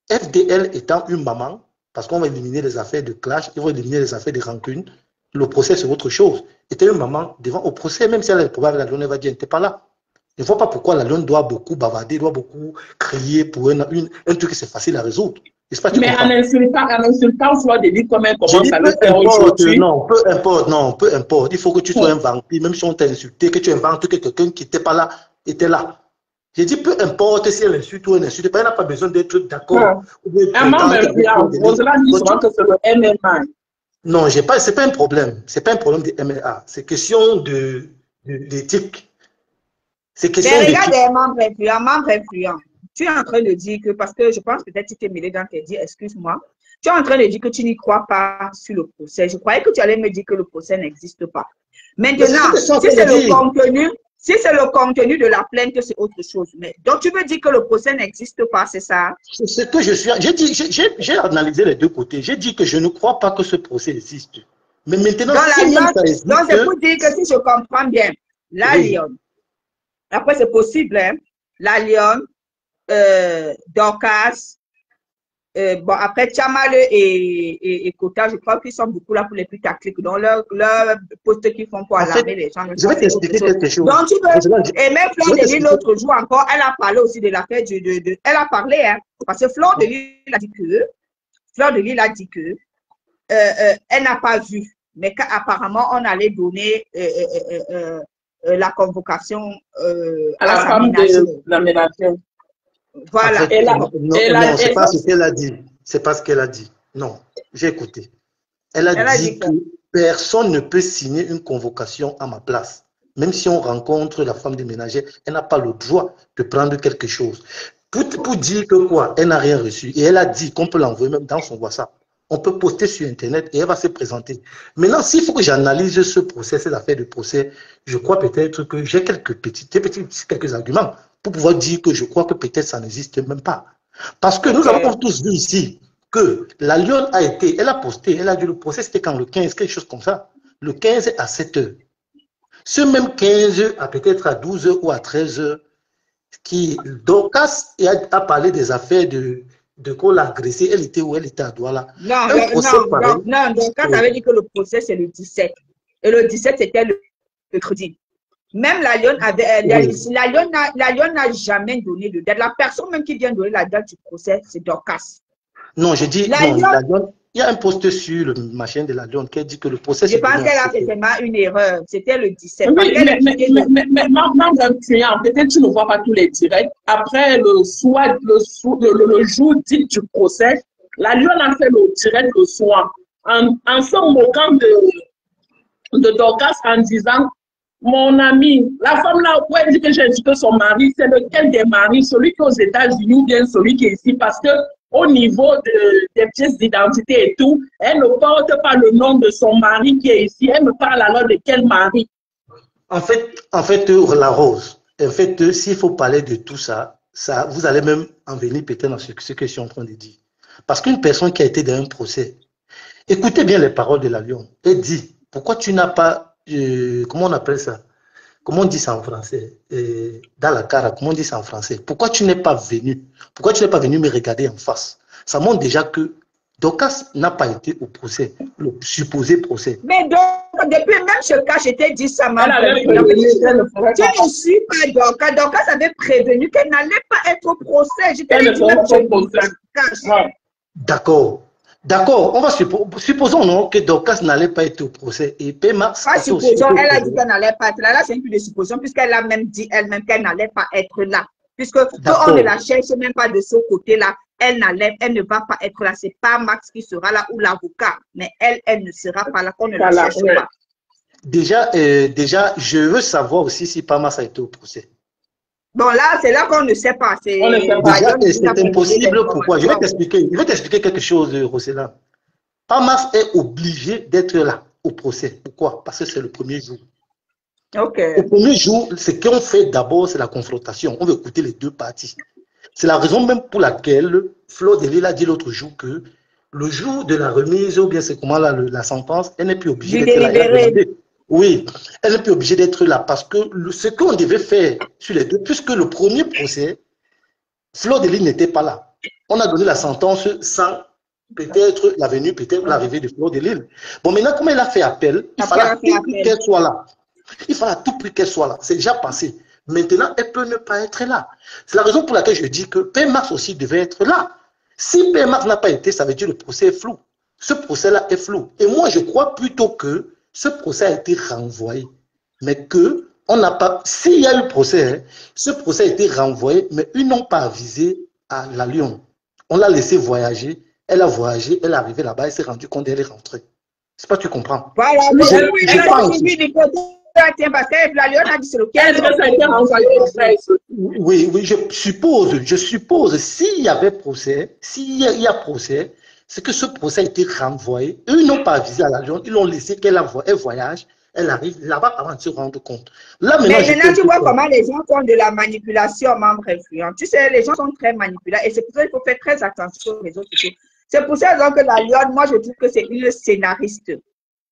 FDL étant une maman, parce qu'on va éliminer les affaires de clash, ils vont éliminer les affaires de rancune, le procès c'est autre chose. Était une maman devant au procès, même si elle est probable, la lionne va dire, elle n'était pas là. Je ne vois pas pourquoi la lionne doit beaucoup bavarder, doit beaucoup crier pour un truc que c'est facile à résoudre. Mais en insultant Fleur de Lys comme elle commence à le faire aujourd'hui. Non, peu importe. Il faut que tu sois un vampire, même si on t'a insulté, que tu inventes que quelqu'un qui n'était pas là, était là. J'ai dit peu importe si elle insulte ou elle n'insulte pas, elle n'a pas besoin d'être d'accord. Roselyne dit souvent que c'est le MMA. Non, c'est pas un problème. C'est pas un problème de MMA. C'est question d'éthique. C'est question d'éthique. Mais regarde, membre influent. Tu es en train de dire que, parce que je pense peut-être que tu t'es mêlé dans tes dires, excuse-moi, tu es en train de dire que tu n'y crois pas sur le procès. Je croyais que tu allais me dire que le procès n'existe pas. Maintenant, si c'est le contenu de la plainte, c'est autre chose. Mais, donc, tu veux dire que le procès n'existe pas, c'est ça? C'est ce que je suis. J'ai analysé les deux côtés. J'ai dit que je ne crois pas que ce procès existe. Mais maintenant, donc, c'est pour dire que si je comprends bien, la lionne, après c'est possible, hein, la lionne, Dorcas, bon, après Tchamal et Kota, je crois qu'ils sont beaucoup là pour les plus tactiques. Dans leur poste qu'ils font pour alarmer les gens. Je vais t'expliquer quelque chose. Donc, tu veux, et même Fleur de Lys, l'autre jour encore, elle a parlé aussi de l'affaire elle a parlé, hein, parce que Fleur de Lys a dit que, elle n'a pas vu, mais qu'apparemment, on allait donner la convocation à la femme de la ménagère. Voilà. En fait, non, c'est pas ce qu'elle a dit. C'est pas ce qu'elle a dit. Non, j'ai écouté. Elle a dit personne ne peut signer une convocation à ma place. Même si on rencontre la femme de ménagère, elle n'a pas le droit de prendre quelque chose. Pour dire que quoi, elle n'a rien reçu. Et elle a dit qu'on peut l'envoyer même dans son WhatsApp. On peut poster sur Internet et elle va se présenter. Maintenant, s'il faut que j'analyse ce procès, cette affaire de procès, je crois peut-être que j'ai quelques arguments pour pouvoir dire que je crois que peut-être ça n'existe même pas. Parce que nous avons tous vu ici que la Lionne elle a posté, elle a dit le procès c'était quand le 15, quelque chose comme ça. Le 15 à 7 heures. Ce même 15 à peut-être à 12 heures ou à 13 heures, Dorcas a parlé des affaires de qu'on l'a agressé. Elle était où? Elle était à Douala. Non, Dorcas avait dit que le procès c'est le 17. Et le 17 c'était le mercredi. Même la Lionne avait, la Lionne n'a jamais donné de date. La personne même qui vient donner la date du procès, c'est Dorcas. Non, je dis, la Lionne, il y a un post sur le machin de la Lionne qui a dit que le procès... Je pense qu'elle a fait seulement une erreur. C'était le 17. Oui, mais même client, peut-être tu ne vois pas tous les directs. Après le soir, le jour dit du procès, la Lionne a fait le direct le soir en se moquant de Dorcas en disant: mon ami, la femme là où elle dit que j'ai insulté son mari, c'est lequel des maris, celui qui est aux États-Unis ou bien celui qui est ici, parce que au niveau des pièces d'identité et tout, elle ne porte pas le nom de son mari qui est ici. Elle me parle alors de quel mari? En fait, la Rose, en fait, s'il faut parler de tout ça, vous allez même en venir peut-être dans ce que je suis en train de dire. Parce qu'une personne qui a été dans un procès, écoutez bien les paroles de la Lionne. Elle dit, pourquoi tu n'as pas, comment on appelle ça? Comment on dit ça en français? Dans la cara, comment on dit ça en français? Pourquoi tu n'es pas venu? Pourquoi tu n'es pas venu me regarder en face? Ça montre déjà que Dorcas n'a pas été au procès, le supposé procès. Mais donc, depuis même ce cas, je t'ai dit ça, maman. Tu ne suis pas Dorcas. Dorcas avait prévenu qu'elle n'allait pas être au procès. Je t'ai dit même ce D'accord. D'accord, on va supposons non, que Dorcas n'allait pas être au procès et P-Max. Pas supposons, elle a dit qu'elle n'allait pas être là. Là, c'est une plus de supposition, puisqu'elle a même dit elle-même qu'elle n'allait pas être là. Puisque on ne la cherche même pas de ce côté-là, elle ne va pas être là. C'est pas Max qui sera là ou l'avocat, mais elle ne sera pas là, qu'on ne la cherche pas. Déjà, je veux savoir aussi si P-Max a été au procès. Bon, là, c'est là qu'on ne sait pas. C'est impossible. Pourquoi? Je vais t'expliquer quelque chose, Rosella. P-Max est obligé d'être là au procès. Pourquoi? Parce que c'est le premier jour. Okay. Au premier jour, ce qu'on fait d'abord, c'est la confrontation. On veut écouter les deux parties. C'est la raison même pour laquelle Flo Delille a dit l'autre jour que le jour de la remise, ou bien c'est comment la sentence, elle n'est plus obligée d'être là. Oui, elle n'est plus obligée d'être là parce que ce qu'on devait faire sur les deux, puisque le premier procès, Flo Delille n'était pas là. On a donné la sentence sans peut-être la venue, peut-être l'arrivée de Flo Delille. Bon, maintenant, comme elle a fait appel, il fallait à tout prix qu'elle soit là. Il fallait à tout prix qu'elle soit là. C'est déjà passé. Maintenant, elle peut ne pas être là. C'est la raison pour laquelle je dis que P-Max aussi devait être là. Si P-Max n'a pas été, ça veut dire que le procès est flou. Ce procès-là est flou. Et moi, je crois plutôt que ce procès a été renvoyé. Mais que on n'a pas. S'il y a eu procès, ce procès a été renvoyé, mais ils n'ont pas avisé à la Lyon. On l'a laissé voyager. Elle a voyagé, elle est arrivée là-bas, elle s'est rendue compte d'elle est rentrée. C'est pas que tu comprends. Voilà, oui, je suppose, s'il y avait procès, s'il y a procès, c'est que ce procès a été renvoyé. Eux n'ont pas avisé à la Lyon, ils l'ont laissé qu'elle voyage, elle arrive là-bas avant de se rendre compte. Là, maintenant tu vois comment les gens font de la manipulation membres influents. Tu sais, les gens sont très manipulants et c'est pour ça qu'il faut faire très attention aux réseaux sociaux. C'est pour ça que la Lyon, moi je trouve que c'est une scénariste.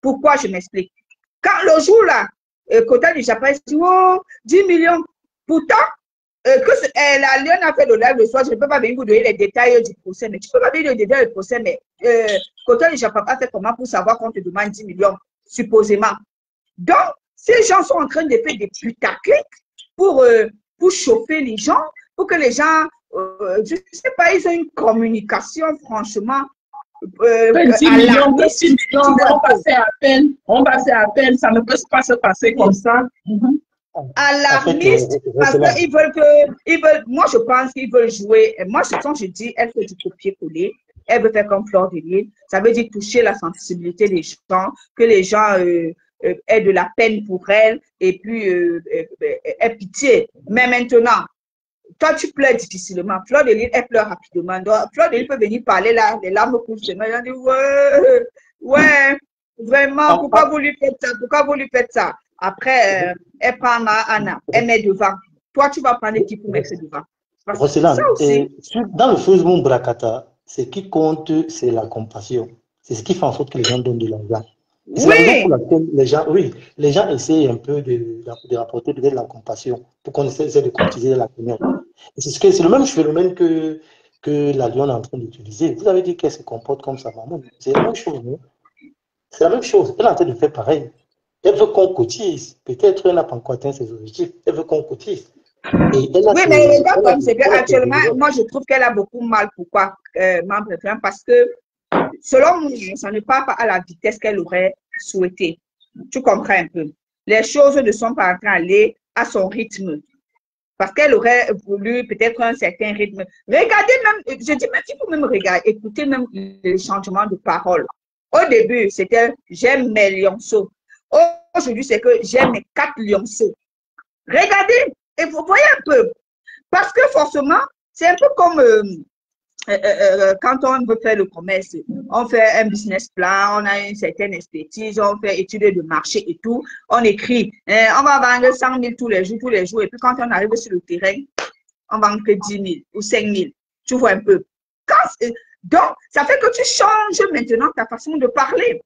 Pourquoi? Je m'explique. Quand le jour là, Kota du Japon dit oh, 10 millions. Pourtant, la Lyon a fait le live le soir, je ne peux pas venir vous donner les détails du procès, mais tu ne peux pas venir les détails du procès, mais Kota du Japon a fait comment pour savoir qu'on te demande 10 millions, supposément. Donc, ces gens sont en train de faire des putaclics pour chauffer les gens, pour que les gens, je ne sais pas, ils ont une communication, franchement. 10 millions, 6 millions, on va faire appel, ça ne peut pas se passer comme ça. Alarmiste, parce qu'ils veulent moi je pense qu'ils veulent jouer, moi je dis, elle fait du copier-coller, elle veut faire comme Fleur de Lys. Ça veut dire toucher la sensibilité des gens, que les gens aient de la peine pour elle et puis aient pitié. Mais maintenant, toi, tu pleures difficilement. Fleur de Lys, elle pleure rapidement. Donc, Fleur de Lys peut venir parler là, les larmes coulent chez moi. Elle dit, ouais, vraiment, pourquoi vous lui faites ça? Pourquoi vous lui faites ça? Après, elle prend Anna, elle met devant. Toi, tu vas prendre qui pour mettre devant? Roselyne, dans le Facebook Brakata, ce qui compte, c'est la compassion. C'est ce qui fait en sorte que les gens donnent de l'argent. C'est la raison pour laquelle les gens essayent un peu de rapporter peut-être la compassion pour qu'on essaie de cotiser la communauté. C'est le même phénomène que la Lyon est en train d'utiliser. Vous avez dit qu'elle se comporte comme sa maman. C'est la même chose, non? C'est la même chose. Elle est en train de faire pareil. Elle veut qu'on cotise. Peut-être elle n'a pas encore atteint ses objectifs. Elle veut qu'on cotise. Oui, mais regarde comme c'est actuellement, moi je trouve qu'elle a beaucoup mal. Pourquoi, membre? Parce que selon moi, ça ne part pas à la vitesse qu'elle aurait souhaité. Tu comprends un peu? Les choses ne sont pas en train d'aller à son rythme. Parce qu'elle aurait voulu peut-être un certain rythme. Regardez même, je dis même, il faut même regarder, écouter même les changements de parole. Au début, c'était « j'aime mes lionceaux ». Aujourd'hui, c'est que « j'aime mes 4 lionceaux ». Regardez, et vous voyez un peu. Parce que forcément, c'est un peu comme quand on veut faire le commerce. On fait un business plan, on a une certaine expertise, on fait études de marché et tout. On écrit, on va vendre 100 000 tous les jours. Et puis quand on arrive sur le terrain, on vend que 10 000 ou 5 000. Tu vois un peu. Donc, ça fait que tu changes maintenant ta façon de parler.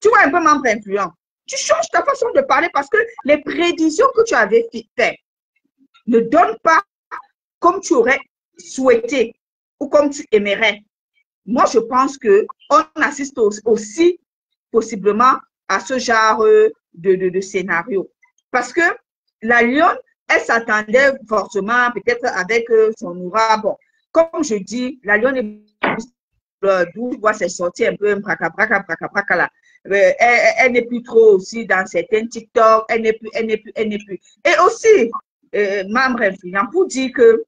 Tu vois un peu, membre influent. Tu changes ta façon de parler parce que les prévisions que tu avais faites ne donnent pas comme tu aurais souhaité ou comme tu aimerais. Moi, je pense qu'on assiste aussi possiblement à ce genre de scénario. Parce que la lionne, elle s'attendait forcément peut-être avec son aura. Bon, comme je dis, la lionne est d'où je vois ses sorties un peu braca là. Elle n'est plus trop aussi dans certains TikTok, elle n'est plus. Et aussi, membre influent, pour dire que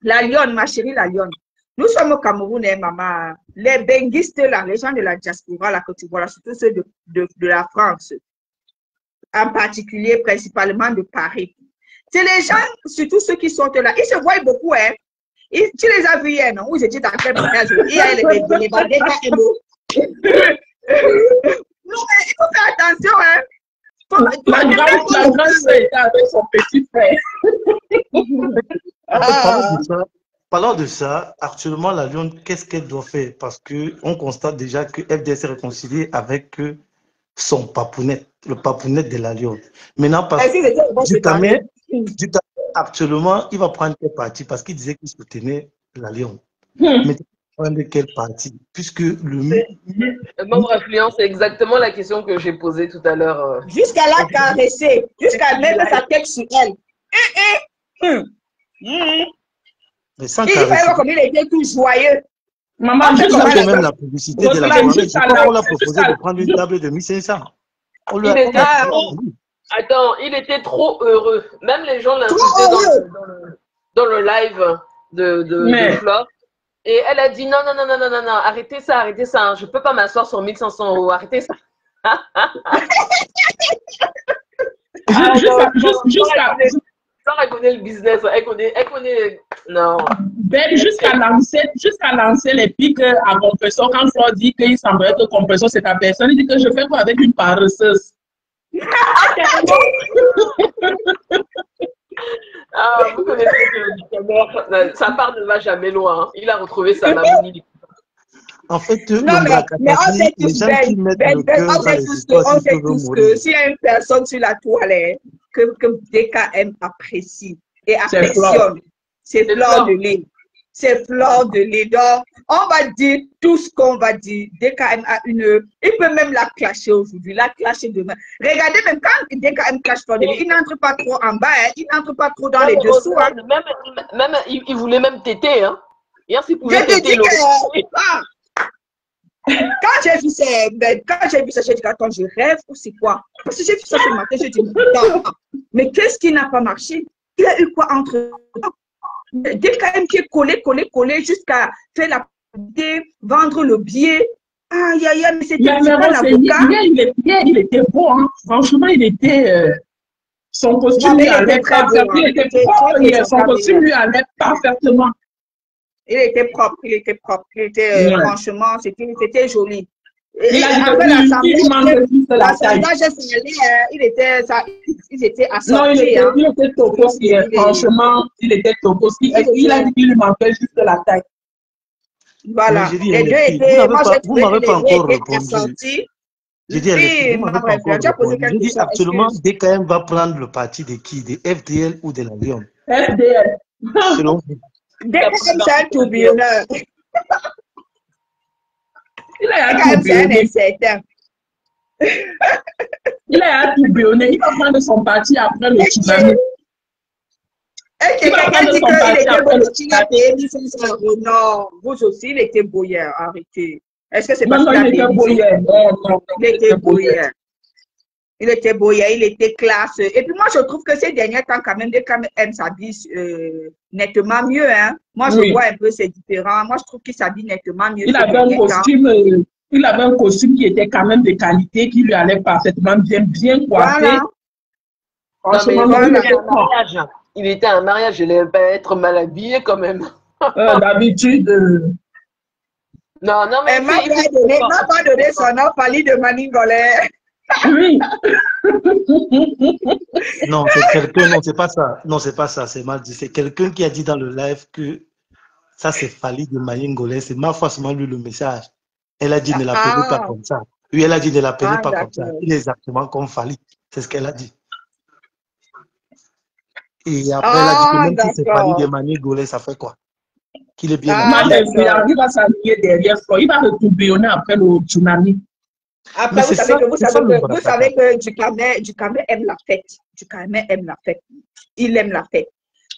la lionne, ma chérie, la lionne, nous sommes au Cameroun, maman. Les benguistes, là, les gens de la diaspora, là, que tu vois, là, surtout ceux de la France, en particulier, principalement de Paris. C'est les gens, surtout ceux qui sont là, ils se voient beaucoup, hein. Tu les as vus hier, non? Où j'étais dans quel mariage? Il y a les non, mais il faut faire attention, hein. La grande sœur était avec son petit frère. Parlons de ça, actuellement, la Lyon, qu'est-ce qu'elle doit faire? Parce qu'on constate déjà que FDS s'est réconcilié avec son papounet, le papounet de la Lyon. Maintenant, parce que actuellement, il va prendre quel parti? Parce qu'il disait qu'il soutenait la Lyon. Mais il va prendre quel parti? Puisque le membre influent, c'est exactement la question que j'ai posée tout à l'heure. Jusqu'à la caresser, jusqu'à mettre sa tête sur elle. Mais sans il fallait voir comme il était tout joyeux. Maman, je sais même la publicité de la caméra. C'est pourquoi on l'a proposé de prendre une table de 1500. Attends, il était trop heureux. Même les gens l'insultaient dans le live de Flore. Et elle a dit non, arrêtez ça. Hein. Je ne peux pas m'asseoir sur 1500 €. Arrêtez ça. Sans reconnaître le business, elle connaît. Non. Ben, jusqu'à lancer les pics à Compression, quand Flore dit qu'il semblerait que Compression c'est ta personne, il dit que je fais quoi avec une paresseuse? Vous connaissez que sa part ne va jamais loin. Hein. Il a retrouvé sa mamie. En fait, mais on sait tous, on sait tous que s'il y a une personne sur la toilette que DKM apprécie et affectionne, c'est Fleur de Lys. C'est Fleur de Lys. Donc, on va dire tout ce qu'on va dire. DKM a il peut même la clasher aujourd'hui, la clasher demain. Regardez, même quand DKM clash Fleur de Lys, il n'entre pas trop en bas, hein, il n'entre pas trop dans les dessous. Hein. Même, il voulait même téter. Hein. Hier, s'il pouvait téter, quand j'ai vu ça, j'ai dit, attends, je rêve ou c'est quoi? Parce que j'ai vu ça ce matin, j'ai dit, mais qu'est-ce qui n'a pas marché? Il y a eu quoi entre dès quand même qui est collé jusqu'à faire la vendre le billet. Aïe, aïe, aïe, mais c'était Mais pas Rose, l'avocat. il était beau, hein. Franchement, il était, son costume lui Il était allait très beau, parfaitement. hein. Il était Très propre, son présentable, costume lui allait parfaitement. Il était propre, il était propre. Il était, Ouais. franchement, c'était joli. Il a dit Après que lui, il manque juste la taille. l'assemblage, ils étaient Non, assortis. Hein. il était toposki, hein. Franchement, il était toposki. Il a dit qu'il lui manquait juste la taille. Voilà. Mais j'ai dit, Les les deux filles, étaient, moi j'ai vous trouvé que m'avez les pas deux encore étaient répondu. assortis. J'ai dit, les filles, Oui, vous ma m'avez pas encore tu as posé répondu. quelque J'ai dit, question, actuellement, excuse. DKM va prendre le parti de qui? Des FDL ou de la Lyon? FDL. Selon vous. DKM, c'est un tourbillonneur. Il a un DKM, c'est un tourbillonné. incertain. Il a un tourbillonné. Il va prendre son parti après le tsunami. Et quelqu'un dit qu'il était beau, qu'il a payé 1500 euros. Non, vous aussi, il était beau hier, arrêtez. Est-ce que c'est parce qu'il a payé? Non, il était beau hier. Non, il était beau hier. Il était beau hier, il était classe. Et puis moi, je trouve que ces derniers temps, quand même, DKM s'habille nettement mieux. Hein. Moi, je vois un peu, c'est différent. Moi, je trouve qu'il s'habille nettement mieux. Il avait un costume, il avait un costume qui était quand même de qualité, qui lui allait parfaitement bien coiffé. Voilà. Franchement, il était à un mariage, il allait pas être mal habillé quand même. D'habitude. Non, mais. Elle m'a pas donné son nom, Fali de Maningolais. Oui. Non, c'est quelqu'un, non, c'est pas ça. Non, c'est pas ça, c'est mal dit. C'est quelqu'un qui a dit dans le live que ça, c'est Fali de Maningolais. C'est ma foi, seulement lu le message. Elle a dit ne l'appelez pas comme ça. Oui, elle a dit ne l'appelez pas comme ça. Il est exactement comme Fali. C'est ce qu'elle a dit. Et après, elle a dit que même si c'est Fali de Maningolais, ça fait quoi? Qu'il est bien habillé. Il va s'habiller derrière Flo. Il va retourbillonner après le tsunami. Après, vous savez que Ducamé aime la fête. Ducamé aime la fête. Il aime la fête.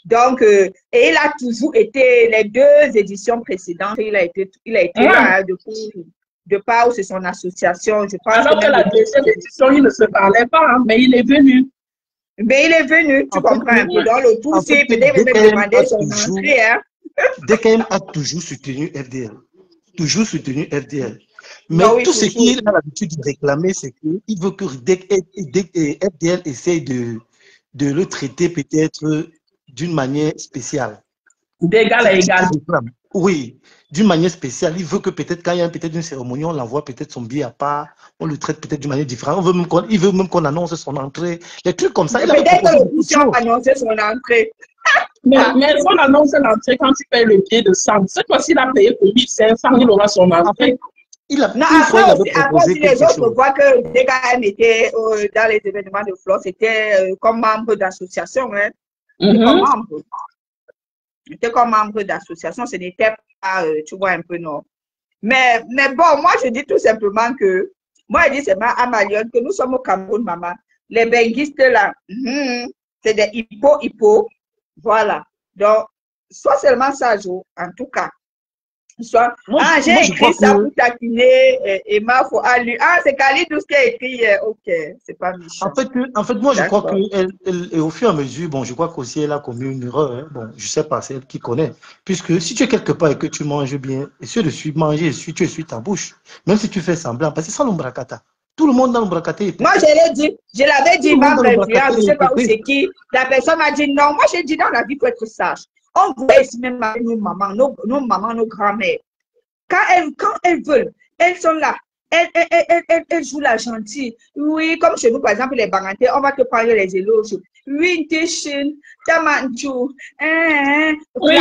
Donc, et il a toujours été, les deux éditions précédentes, il a été là de par c'est son association. Je pense alors que la deuxième édition, il ne se parlait pas, hein, mais il est venu. Mais il est venu, tu comprends un peu. Dans le tout, c'est peut-être même demander son entrée. Hein. DKM a toujours soutenu FDL. Toujours soutenu FDL. Mais non, oui, tout ce qu'il a l'habitude de réclamer, c'est qu'il veut que FDL essaye de le traiter peut-être d'une manière spéciale. D'égal à égal. Oui, d'une manière spéciale. Il veut que peut-être quand il y a peut-être une cérémonie, on l'envoie peut-être son billet à part, on le traite peut-être d'une manière différente. Il veut même qu'on annonce son entrée. Les trucs comme ça. Peut-être que annoncer son entrée. Mais on annonce l'entrée quand tu payes le billet de 100. Cette fois-ci, il a payé pour 1500, il aura son entrée. Après, les autres voient que DKM était dans les événements de Flo, c'était comme membre d'association. Hein. C'était comme membre d'association, ce n'était pas, tu vois, un peu non. Mais bon, moi, je dis tout simplement que, moi, je dis c'est à Malion que nous sommes au Cameroun, maman. Les benguistes, là, c'est des hippo. Voilà. Donc, soit seulement ça joue, en tout cas. Soit, j'ai écrit ça pour taquiner Emma Foualu. C'est Khalidou qui a écrit. Ok, c'est pas méchant. En fait, moi, je crois que au fur et à mesure, bon, je crois qu'aussi elle a commis une erreur. Hein. Bon, je sais pas, c'est elle qui connaît. Puisque si tu es quelque part et que tu manges bien, essaie de manger, tu essuies ta bouche. Même si tu fais semblant, parce que c'est ça l'ombrakata. Tout le monde dans l'ombrakata. Moi, je l'avais dit, je ne sais pas où c'est qui. La personne m'a dit non. Moi, j'ai dit dans la vie, il faut être sage. On voit ici même nos mamans, nos grands-mères. Quand elles veulent, elles sont là. Elles jouent la gentille. Oui, comme chez nous, par exemple, les Bangantais, on va te parler les éloges. Oui, Tishin, Tamanchou. Oui,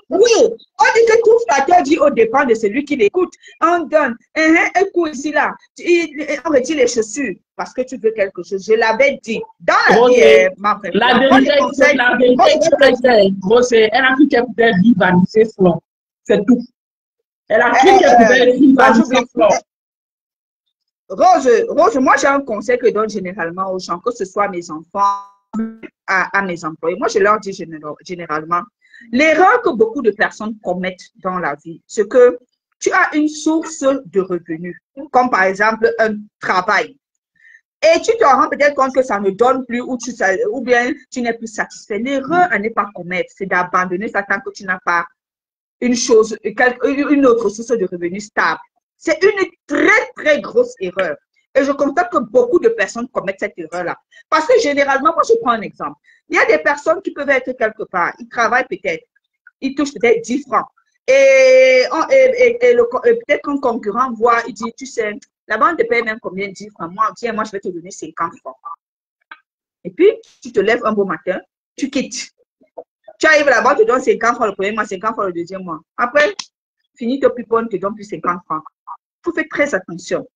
oui, on dit que tout flatteur dit au dépend de celui qui l'écoute. On donne un coup ici, là. On retire les chaussures parce que tu veux quelque chose. Je l'avais dit. Dans la vie, ma frère. La vérité, elle a cru qu'elle pouvait rivaliser Flo. C'est tout. Elle a cru qu'elle pouvait rivaliser Flo. Rose, moi j'ai un conseil que je donne généralement aux gens, que ce soit mes enfants, à mes employés. Moi, je leur dis généralement, l'erreur que beaucoup de personnes commettent dans la vie, c'est que tu as une source de revenus, comme par exemple un travail. Et tu te rends peut-être compte que ça ne donne plus ou bien tu n'es plus satisfait. L'erreur à ne pas commettre, c'est d'abandonner ça tant que tu n'as pas une autre source de revenus stable. C'est une très, très grosse erreur. Et je constate que beaucoup de personnes commettent cette erreur-là. Parce que généralement, moi, je prends un exemple. Il y a des personnes qui peuvent être quelque part. Ils travaillent peut-être. Ils touchent peut-être 10 francs. Et peut-être qu'un concurrent voit, il dit, tu sais, la banque te paye même combien 10 francs. Moi, tiens, moi, je vais te donner 50 francs. Et puis, tu te lèves un beau matin, tu quittes. Tu arrives là-bas, tu te donnes 50 francs le premier mois, 50 francs le deuxième mois. Après, fini ton piponne, tu te donnes plus 50 francs. Il faut faire très attention.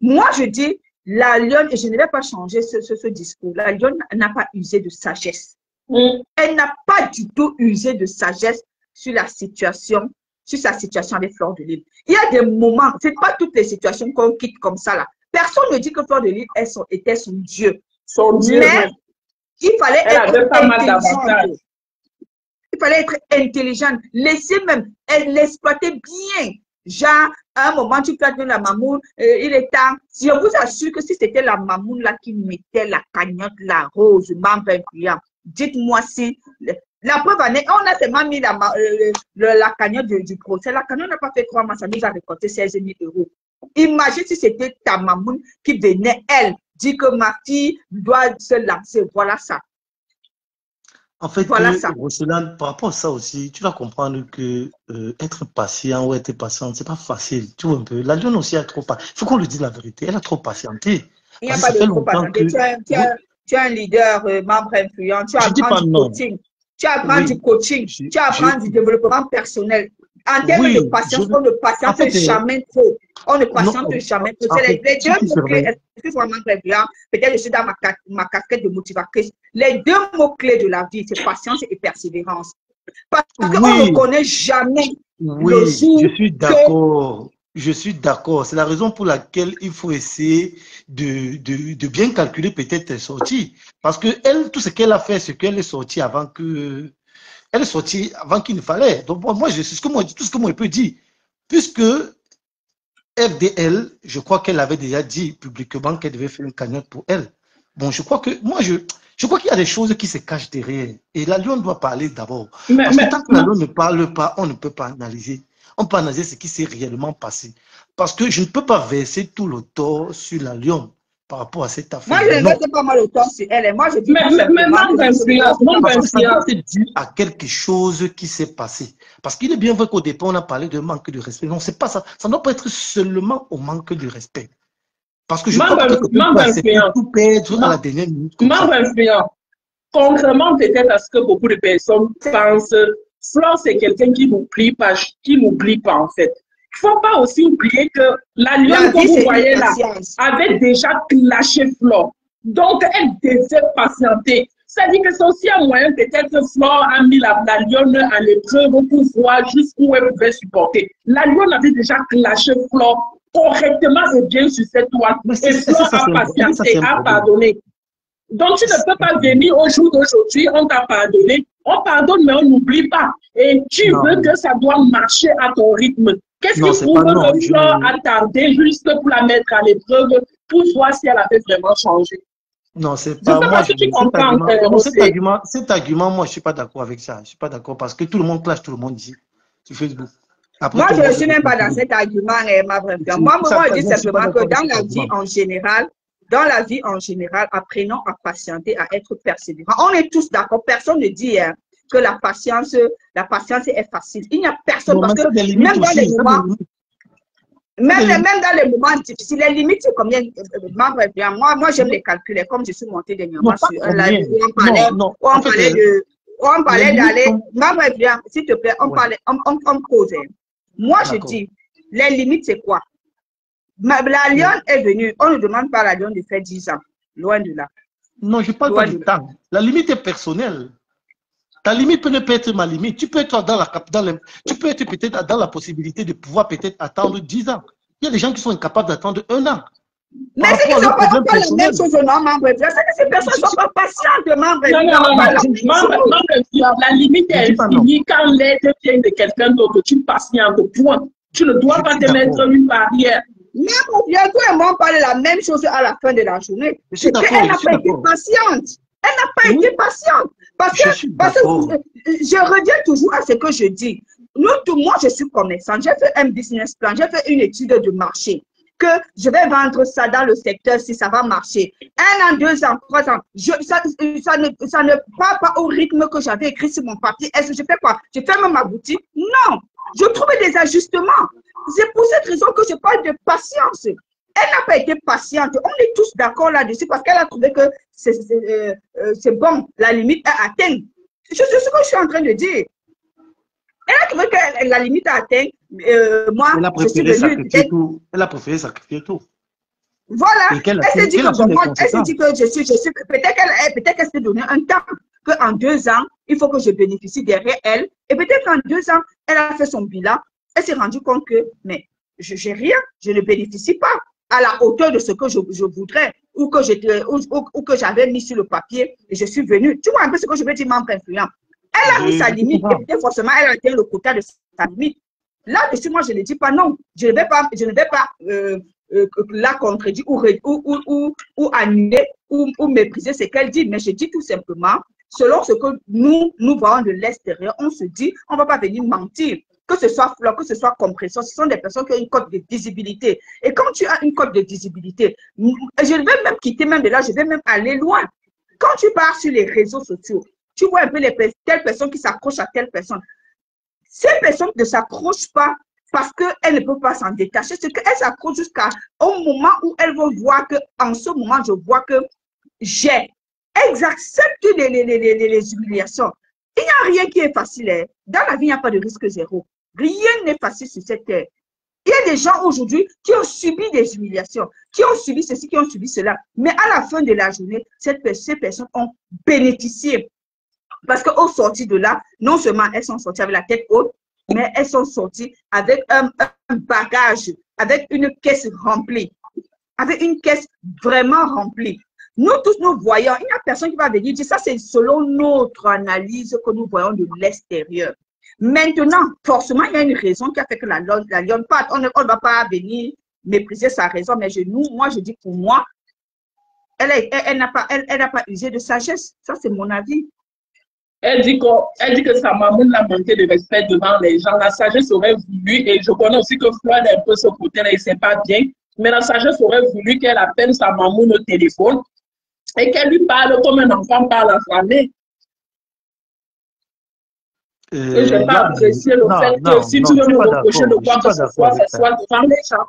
Moi, je dis, la lionne, et je ne vais pas changer ce discours, la lionne n'a pas usé de sagesse. Elle n'a pas du tout usé de sagesse sur sa situation avec Fleur de Lys. Il y a des moments, ce n'est pas toutes les situations qu'on quitte comme ça là. Personne ne dit que Fleur de Lys était son Dieu. Son Dieu. Mais il fallait être intelligente. Il fallait être intelligente. Laisser même, l'exploiter bien. Genre, à un moment, tu plantes la mamoune, il est temps. Je vous assure que si c'était la mamoune là qui mettait la cagnotte, la rose, membre incluant, dites-moi si. La preuve en est, on a seulement mis la cagnotte du procès. La cagnotte n'a pas fait 3 mois, ça nous a récolté 16 000 euros. Imagine si c'était ta mamoune qui venait, elle, dit que ma fille doit se lancer. Voilà ça. En fait, voilà ça. Rochelane, par rapport à ça aussi, tu vas comprendre que être patient ou être patiente, c'est pas facile. Tu vois un peu. La lionne aussi a trop patienté. Il faut qu'on lui dise la vérité. Elle a trop patienté. Il n'y a pas de trop patienté. Tu es un leader, membre influent. Tu apprends du coaching. Tu apprends du coaching. Tu apprends du développement personnel. En termes de patience, on ne patiente jamais trop. On ne patiente jamais trop. C'est les deux mots-clés. Excuse-moi, membre influent. Peut-être que je suis dans ma casquette de motivatrice. Les deux mots-clés de la vie, c'est patience et persévérance. Parce qu'on ne connaît jamais le jour. Je suis d'accord. Je suis d'accord. C'est la raison pour laquelle il faut essayer de bien calculer peut-être tes sorties. Parce que elle, tout ce qu'elle a fait, c'est qu'elle est sortie avant que... Elle est sortie avant qu'il ne fallait. Donc moi, tout ce que moi je peux dire, puisque FDL, je crois qu'elle avait déjà dit publiquement qu'elle devait faire une cagnotte pour elle. Bon, je crois que moi, je crois qu'il y a des choses qui se cachent derrière. Et la lionne doit parler d'abord. Parce que tant que la lionne ne parle pas, on ne peut pas analyser. On peut analyser ce qui s'est réellement passé. Parce que je ne peux pas verser tout le tort sur la lionne par rapport à cette affaire. Moi, je ne verse pas mal le tort sur elle. Moi, je dis c'est dû à quelque chose qui s'est passé. Parce qu'il est bien vrai qu'au départ, on a parlé de manque de respect. Non, c'est pas ça. Ça ne doit pas être seulement au manque de respect. Parce que je crois que tout perdre à la dernière minute. Membre influent, contrairement peut-être à ce que beaucoup de personnes pensent, Flore, c'est quelqu'un qui n'oublie pas en fait. Il ne faut pas aussi oublier que la lionne que vous voyez là avait déjà clashé Flore. Donc, elle devait patienter. C'est-à-dire que c'est aussi un moyen peut-être que Flore a mis la lionne à l'épreuve pour voir jusqu'où elle pouvait supporter. La lionne avait déjà clashé Flore correctement et bien sur cette toile. Et Flore a patienté, a pardonné. Donc, tu ne peux pas venir au jour d'aujourd'hui, on t'a pardonné. On pardonne, mais on n'oublie pas. Et tu veux que ça doit marcher à ton rythme. Qu'est-ce qui prouve que Flore a tardé juste pour la mettre à l'épreuve pour voir si elle avait vraiment changé? Non, c'est pas moi. Cet argument, moi, je ne suis pas d'accord avec ça. Je ne suis pas d'accord parce que tout le monde clash tout le monde ici sur Facebook. Après, moi, je ne suis même pas dans cet argument, ma vraie. Moi, je dis simplement que dans la vie en général, apprenons à patienter, à être persévérant. On est tous d'accord. Personne ne dit que la patience est facile. Il n'y a personne. Parce que même dans les moments, même dans les moments difficiles, les limites, c'est combien? Moi, j'aime les calculer. Comme je suis montée dernièrement sur un live où on parlait d'aller. S'il te plaît, on causait. Moi, je dis, les limites, c'est quoi? La lionne est venue. On ne demande pas à la lionne de faire 10 ans. Loin de là. Non, je ne parle pas du temps. La limite est personnelle. Ta limite peut ne pas être ma limite. Tu peux être peut-être dans la possibilité de pouvoir peut-être attendre 10 ans. Il y a des gens qui sont incapables d'attendre 1 an. Mais c'est qu'ils ne sont pas la même chose, non, membre. C'est que ces personnes ne sont pas patientes, membre. La limite est infinie quand l'aide vient de quelqu'un d'autre. Tu patientes, point. Tu ne dois pas te mettre une barrière. Même mon vieux, toi et moi, on parle de la même chose à la fin de la journée. Je suis d'accord. Elle n'a pas été patiente. Elle n'a pas été patiente. Parce que je reviens toujours à ce que je dis. Moi, je suis commerçante. J'ai fait un business plan. J'ai fait une étude de marché. Que je vais vendre ça dans le secteur si ça va marcher. 1 an, 2 ans, 3 ans. Ça ne part pas au rythme que j'avais écrit sur mon papier. Est-ce que je fais quoi? Je ferme ma boutique? Non. Je trouve des ajustements. C'est pour cette raison que je parle de patience. Elle n'a pas été patiente. On est tous d'accord là-dessus parce qu'elle a trouvé que c'est bon, la limite est atteinte. C'est ce que je suis en train de dire. Elle a trouvé que la limite est atteinte. Moi, je suis venue. Elle a préféré sacrifier tout. Voilà. Elle s'est dit que je suis peut-être qu'elle s'est donné un temps. Qu'en 2 ans, il faut que je bénéficie derrière elle. Et peut-être qu'en 2 ans, elle a fait son bilan. Elle s'est rendue compte que, mais je n'ai rien, je ne bénéficie pas à la hauteur de ce que je voudrais ou que j'avais mis sur le papier et je suis venue. Tu vois un peu ce que je veux dire, membre influent. Elle a mis sa limite et forcément, elle a atteint le quota de sa limite. Là-dessus, moi, je ne dis pas non. Je ne vais pas la contredire ou annuler ou mépriser ce qu'elle dit, mais je dis tout simplement, selon ce que nous voyons de l'extérieur, on se dit, on ne va pas venir mentir. Que ce soit fleur, que ce soit compression, ce sont des personnes qui ont une cote de visibilité. Et quand tu as une cote de visibilité, je vais même quitter même de là, je vais même aller loin. Quand tu pars sur les réseaux sociaux, tu vois un peu telle personne qui s'accroche à telle personne. Ces personnes ne s'accrochent pas parce qu'elles ne peuvent pas s'en détacher. C'est qu'elles s'accrochent jusqu'au moment où elles vont voir qu'en ce moment, je vois que elles acceptent les humiliations. Il n'y a rien qui est facile. Hein. Dans la vie, il n'y a pas de risque zéro. Rien n'est facile sur cette terre. Il y a des gens aujourd'hui qui ont subi des humiliations, qui ont subi ceci, qui ont subi cela. Mais à la fin de la journée, ces personnes ont bénéficié. Parce qu'au sorti de là, non seulement elles sont sorties avec la tête haute, mais elles sont sorties avec un bagage, avec une caisse remplie, avec une caisse vraiment remplie. Nous tous, nous voyons, il n'y a personne qui va venir dire ça, c'est selon notre analyse que nous voyons de l'extérieur. Maintenant, forcément, il y a une raison qui a fait que la lionne parte. On ne va pas venir mépriser sa raison, mais moi, je dis pour moi, elle n'a pas usé de sagesse. Ça, c'est mon avis. Elle dit que sa maman l'a manqué de respect devant les gens. La sagesse aurait voulu, et je connais aussi que Floyd est un peu ce côté-là, il ne sait pas bien, mais la sagesse aurait voulu qu'elle appelle sa maman au téléphone et qu'elle lui parle comme un enfant parle en famille. Et je n'ai pas apprécié le fait que si tu veux me reprocher de quoi que ce soit devant les gens.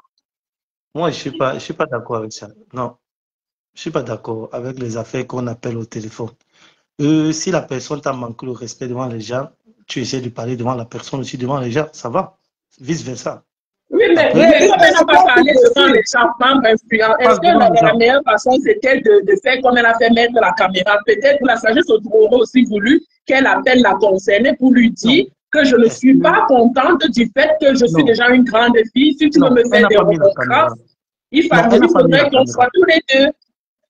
Moi, je ne suis pas d'accord avec ça. Non, je ne suis pas d'accord avec les affaires qu'on appelle au téléphone. Si la personne t'a manqué le respect devant les gens, tu essaies de parler devant la personne aussi devant les gens, ça va. Vice-versa. Oui, mais comme elle n'a pas parlé devant les gens, membres influents, est-ce que la meilleure façon, c'était de faire comme elle a fait mettre la caméra? Peut-être que la sagesse aurait aussi voulu qu'elle appelle la concernée pour lui dire que je ne suis pas contente du fait que je suis déjà une grande fille. Si tu veux me faire des reproches, il faudrait qu'on soit tous les deux.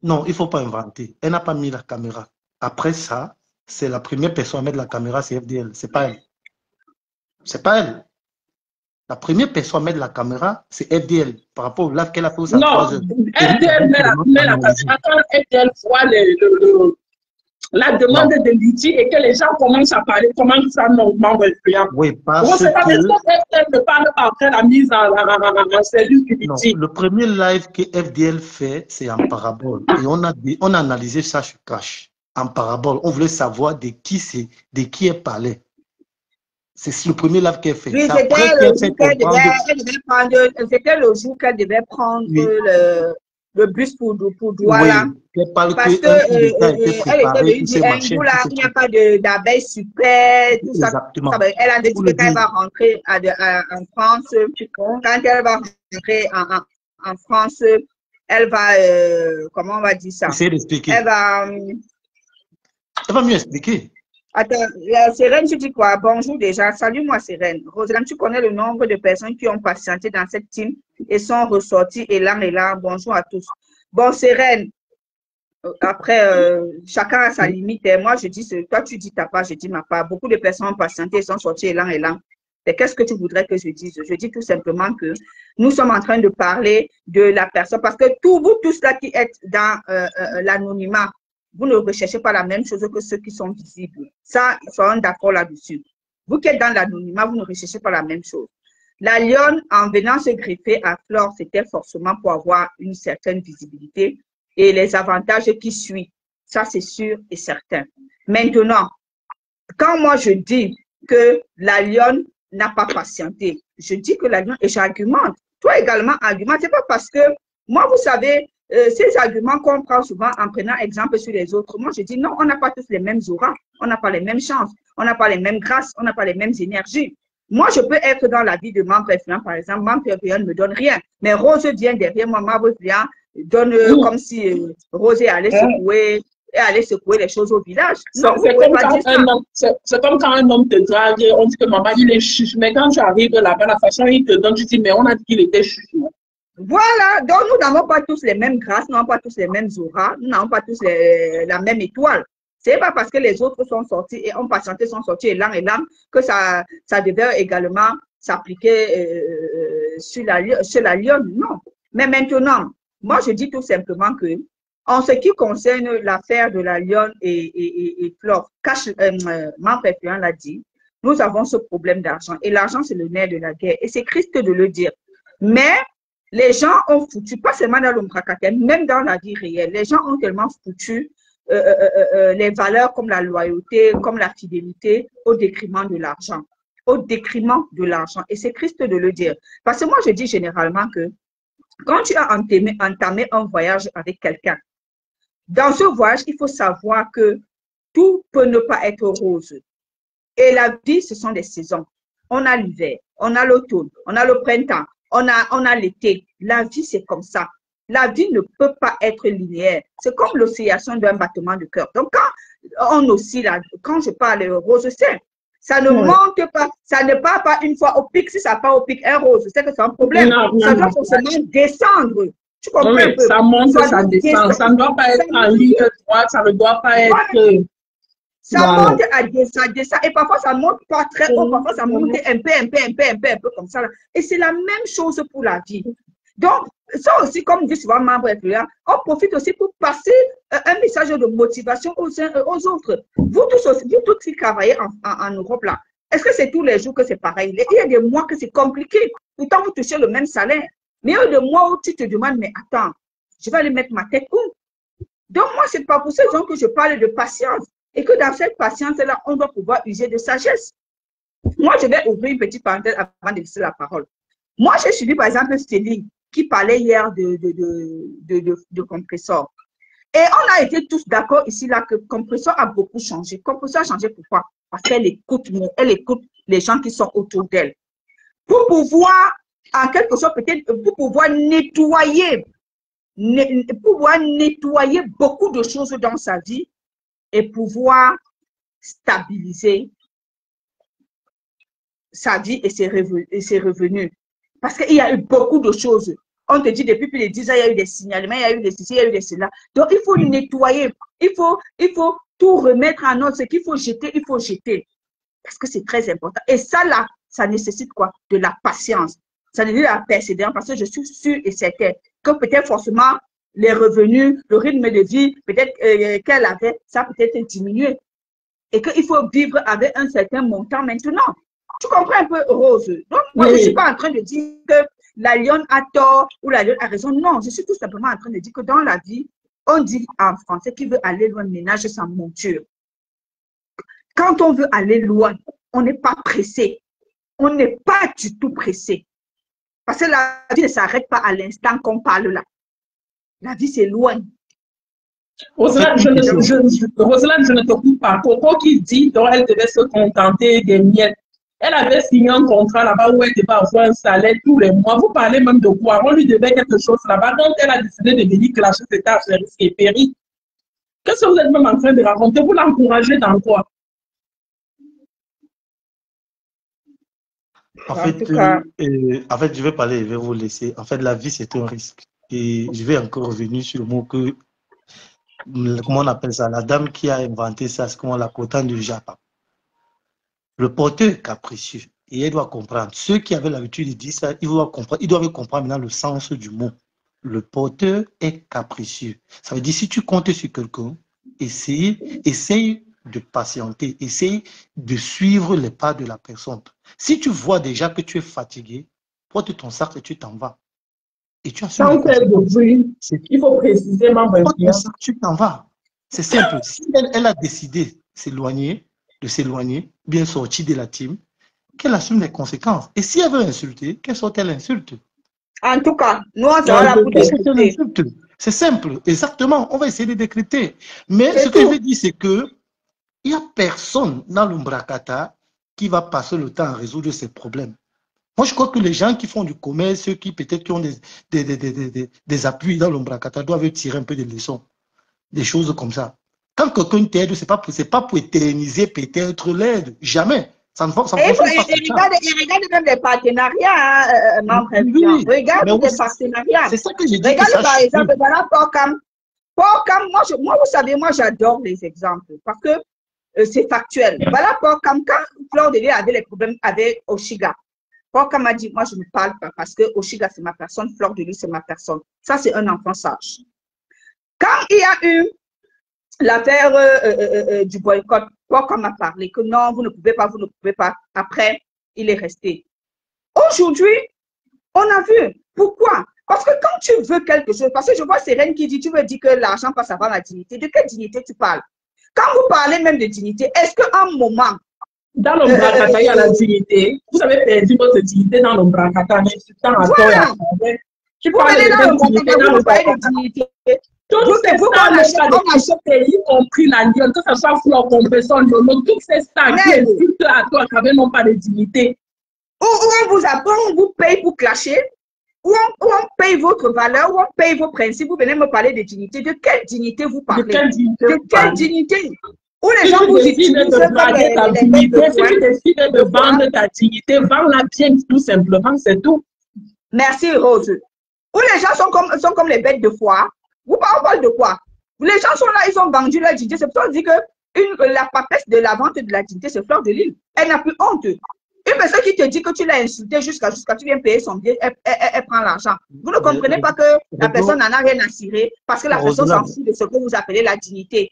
Non, il ne faut pas inventer. Elle n'a pas mis la caméra. Après ça, c'est la première personne à mettre la caméra, c'est FDL. C'est pas elle. C'est pas elle. La première personne à mettre la caméra, c'est FDL. Par rapport au live qu'elle a fait aux 3 heures. FDL met la caméra. Quand FDL voit la demande de Lydie et que les gens commencent à parler, comment ça normalement influent. Oui, parce que FDL ne parle pas après la mise en cellule de Lydie. Le premier live que FDL fait, c'est en parabole. Et on a analysé ça sur Crash. En parabole, on voulait savoir de qui elle parlait. C'est le premier live qu'elle fait. Oui, c'était le jour qu'elle devait prendre le bus pour Douala. Oui, parce qu'elle était venue dire il n'y a pas d'abeilles super, tout ça. Elle a dit que quand elle va rentrer en France, quand elle va rentrer en France, elle va, comment on va dire ça? Essayez d'expliquer. Elle va mieux expliquer. Attends, Sérène, tu dis quoi? Bonjour déjà. Salut-moi, Sérène. Roselyne, tu connais le nombre de personnes qui ont patienté dans cette team et sont ressorties élan. Bonjour à tous. Bon, Sérène, après, chacun a sa limite. Et moi, je dis, toi, tu dis ta part, je dis ma part. Beaucoup de personnes ont patienté et sont sorties élan. Mais qu'est-ce que tu voudrais que je dise? Je dis tout simplement que nous sommes en train de parler de la personne, parce que vous tous là qui êtes dans l'anonymat, vous ne recherchez pas la même chose que ceux qui sont visibles. Ça, ils sont d'accord là-dessus. Vous qui êtes dans l'anonymat, vous ne recherchez pas la même chose. La lionne, en venant se greffer à Flore, c'était forcément pour avoir une certaine visibilité et les avantages qui suivent. Ça, c'est sûr et certain. Maintenant, quand moi je dis que la lionne n'a pas patienté, je dis que la lionne, et j'argumente. Toi également, argumente. C'est pas parce que, moi, vous savez, ces arguments qu'on prend souvent en prenant exemple sur les autres, moi je dis non, on n'a pas tous les mêmes auras, on n'a pas les mêmes chances, on n'a pas les mêmes grâces, on n'a pas les mêmes énergies. Moi, je peux être dans la vie de membre influent, par exemple, membre influent ne me donne rien, mais Rose vient derrière moi, membre influent donne comme si Rose allait secouer, et aller secouer les choses au village. C'est comme quand un homme te drague, on dit que maman, il est chuche, mais quand tu arrives là-bas, la façon il te donne, tu dis, mais on a dit qu'il était chuche. Voilà, donc nous n'avons pas tous les mêmes grâces, nous n'avons pas tous les mêmes auras, nous n'avons pas tous la même étoile. C'est pas parce que les autres sont sortis et ont patienté, sont sortis élan que ça devait également s'appliquer sur la lionne, non. Mais maintenant, moi je dis tout simplement que en ce qui concerne l'affaire de la lionne et Flore, membre influent l'a dit, nous avons ce problème d'argent. Et l'argent, c'est le nerf de la guerre. Et c'est triste de le dire. Mais les gens ont foutu, pas seulement dans l'Ombrakaten, même dans la vie réelle, les gens ont tellement foutu les valeurs comme la loyauté, comme la fidélité au détriment de l'argent. Au détriment de l'argent. Et c'est triste de le dire. Parce que moi, je dis généralement que quand tu as entamé un voyage avec quelqu'un, dans ce voyage, il faut savoir que tout peut ne pas être rose. Et la vie, ce sont des saisons. On a l'hiver, on a l'automne, on a le printemps, on a l'été. La vie, c'est comme ça. La vie ne peut pas être linéaire. C'est comme l'oscillation d'un battement de cœur. Donc, quand on oscille, quand je parle rose, ça ne monte pas, ça ne part pas une fois au pic. Si ça part au pic, un rose, c'est que c'est un problème. Ça doit forcément descendre. Tu comprends un peu? Ça monte, ça descend. Ça ne doit pas être en ligne droite, ça ne doit pas être... Ça monte, ça descend, et parfois ça monte pas très haut, parfois ça monte un peu comme ça. Et c'est la même chose pour la vie. Donc, ça aussi, comme dit souvent membre influent, on profite aussi pour passer un message de motivation aux uns et aux autres. Vous tous qui travaillez en Europe là, est-ce que c'est tous les jours que c'est pareil? Il y a des mois que c'est compliqué. Pourtant, vous touchez le même salaire. Mais il y a des mois où tu te demandes, mais attends, je vais aller mettre ma tête où? Donc, moi, c'est pas pour ces gens que je parle de patience. Et que dans cette patience-là, on doit pouvoir user de sagesse. Moi, je vais ouvrir une petite parenthèse avant de laisser la parole. Moi, j'ai suivi, par exemple, Céline, qui parlait hier de compresseur. Et on a été tous d'accord ici, là, que compresseur a beaucoup changé. Compresseur a changé pourquoi? Parce qu'elle écoute les gens qui sont autour d'elle. Pour pouvoir, en quelque sorte, peut-être, pour pouvoir nettoyer beaucoup de choses dans sa vie, et pouvoir stabiliser sa vie et ses revenus. Parce qu'il y a eu beaucoup de choses. On te dit depuis plus de 10 ans, il y a eu des signalements, il y a eu des ceci, il y a eu des cela. Donc, il faut nettoyer. Il faut tout remettre en ordre. Ce qu'il faut jeter, il faut jeter. Parce que c'est très important. Et ça, là, ça nécessite quoi? De la patience. Ça nécessite de la persévérance. Parce que je suis sûre et certaine que peut-être forcément, les revenus, le rythme de vie, peut-être qu'elle avait, ça peut-être diminué. Et qu'il faut vivre avec un certain montant maintenant. Tu comprends un peu, Rose? Donc, moi, je ne suis pas en train de dire que la lionne a tort ou la lionne a raison. Non, je suis tout simplement en train de dire que dans la vie, on dit en français qu'il veut aller loin, ménage sa monture. Quand on veut aller loin, on n'est pas pressé. On n'est pas du tout pressé. Parce que la vie ne s'arrête pas à l'instant qu'on parle là. La vie, c'est loin. Roselaine, je ne te coupe pas. Coco qui dit qu'elle devait se contenter des miettes. Elle avait signé un contrat là-bas où elle devait avoir un salaire tous les mois. Vous parlez même de quoi? On lui devait quelque chose là-bas. Donc, elle a décidé de venir clasher cette affaire risque et péril. Qu'est-ce que vous êtes même en train de raconter? Vous l'encouragez dans quoi? En fait, je vais parler, je vais vous laisser. En fait, la vie, c'est un risque. Et je vais encore revenir sur le mot que, comment on appelle ça, la dame qui a inventé ça, c'est comment la coton du Japon. Le porteur capricieux Et elle doit comprendre. Ceux qui avaient l'habitude de dire ça, ils doivent comprendre maintenant le sens du mot. Le porteur est capricieux. Ça veut dire, si tu comptes sur quelqu'un, essaye de patienter, essaye de suivre les pas de la personne. Si tu vois déjà que tu es fatigué, porte ton sac et tu t'en vas. Et tu assumes les conséquences. Il faut précisément porte ton sac, tu t'en vas. C'est simple. Si elle a décidé de s'éloigner, bien sortir de la team, qu'elle assume les conséquences. Et si elle veut insulter, qu'elle sorte elle insulte. En tout cas, nous, on sera là pour discuter. C'est simple, exactement. On va essayer de décrypter. Mais ce que je veux dire, c'est que il n'y a personne dans l'Umbrakata qui va passer le temps à résoudre ces problèmes. Moi, je crois que les gens qui font du commerce, ceux qui peut-être qui ont des appuis dans l'Umbrakata, doivent tirer un peu de leçons, des choses comme ça. Quand quelqu'un t'aide, ce n'est pas pour éterniser peut-être l'aide. Jamais. Ça ne fonctionne pas. Regarde même les partenariats, oui, regarde les partenariats. C'est ça que j'ai dit. Regarde par exemple, voilà, Porcam, moi, vous savez, moi, j'adore les exemples parce que c'est factuel. Voilà, Porcam, quand Fleur de Lys avait les problèmes avec Oshiga, Porcam m'a dit, moi, je ne parle pas parce que Oshiga, c'est ma personne, Fleur de Lys, c'est ma personne. Ça, c'est un enfant sage. Quand il y a eu l'affaire du boycott, Porcam m'a parlé que non, vous ne pouvez pas. Après, il est resté. Aujourd'hui, on a vu. Pourquoi? Parce que quand tu veux quelque chose, parce que je vois Sérène qui dit, tu veux dire que l'argent passe avant la dignité. De quelle dignité tu parles? Quand vous parlez même de dignité, est-ce qu'à un moment... Dans l'Umbrakata, il y a la dignité. Vous avez perdu votre dignité dans l'Umbrakata en insultant à toi et à travers. Tu parles de dignité dans l'Umbrakata. Tous ces stars de ce pays, y compris la Lyon, que ce soit Fleur, Compression, Lolo, tous ces stars qui insultent à toi, qui n'ont pas de dignité. Où on vous apprend, on vous paye pour clasher, où on paye votre valeur, où on paye vos principes, vous venez me parler de dignité. De quelle dignité vous parlez? De quelle dignité? De quelle dignité? Où les si gens vous utilisent de brader ta dignité, si tu décides de vendre ta dignité, vends-la bien, tout simplement, c'est tout. Merci, Rose. Où les gens sont comme les bêtes de foire. On parle de quoi? Les gens sont là, ils ont vendu leur dignité. C'est pour ça qu'on dit que la papesse de la vente de la dignité, c'est Fleur de Lys. Elle n'a plus honte. Une personne qui te dit que tu l'as insulté jusqu'à ce que tu viens payer son billet, elle prend l'argent. Vous ne comprenez pas que la personne n'en a rien à cirer parce que la personne s'en fout de ce que vous appelez la dignité.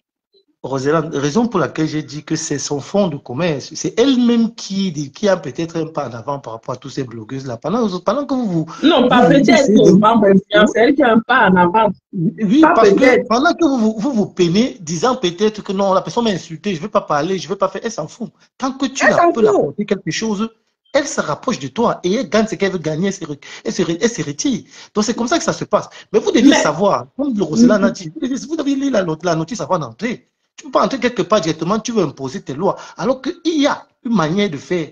Roselaine, raison pour laquelle j'ai dit que c'est son fonds de commerce. C'est elle-même qui a peut-être un pas en avant par rapport à tous ces blogueuses-là. Pendant que vous... Non, pas peut-être, c'est elle qui a un pas en avant. Oui, parce que pendant que vous peinez, disant peut-être que non, la personne m'a insulté, je ne veux pas parler, je ne veux pas faire, elle s'en fout. Tant que tu peux l'apporter quelque chose, elle se rapproche de toi et elle gagne ce qu'elle veut gagner, elle se retire. Donc c'est comme ça que ça se passe. Mais vous devez savoir, comme le Roselaine a dit, vous devez lire la notice avant d'entrer. Tu ne peux pas entrer quelque part directement, tu veux imposer tes lois, alors qu'il y a une manière de faire.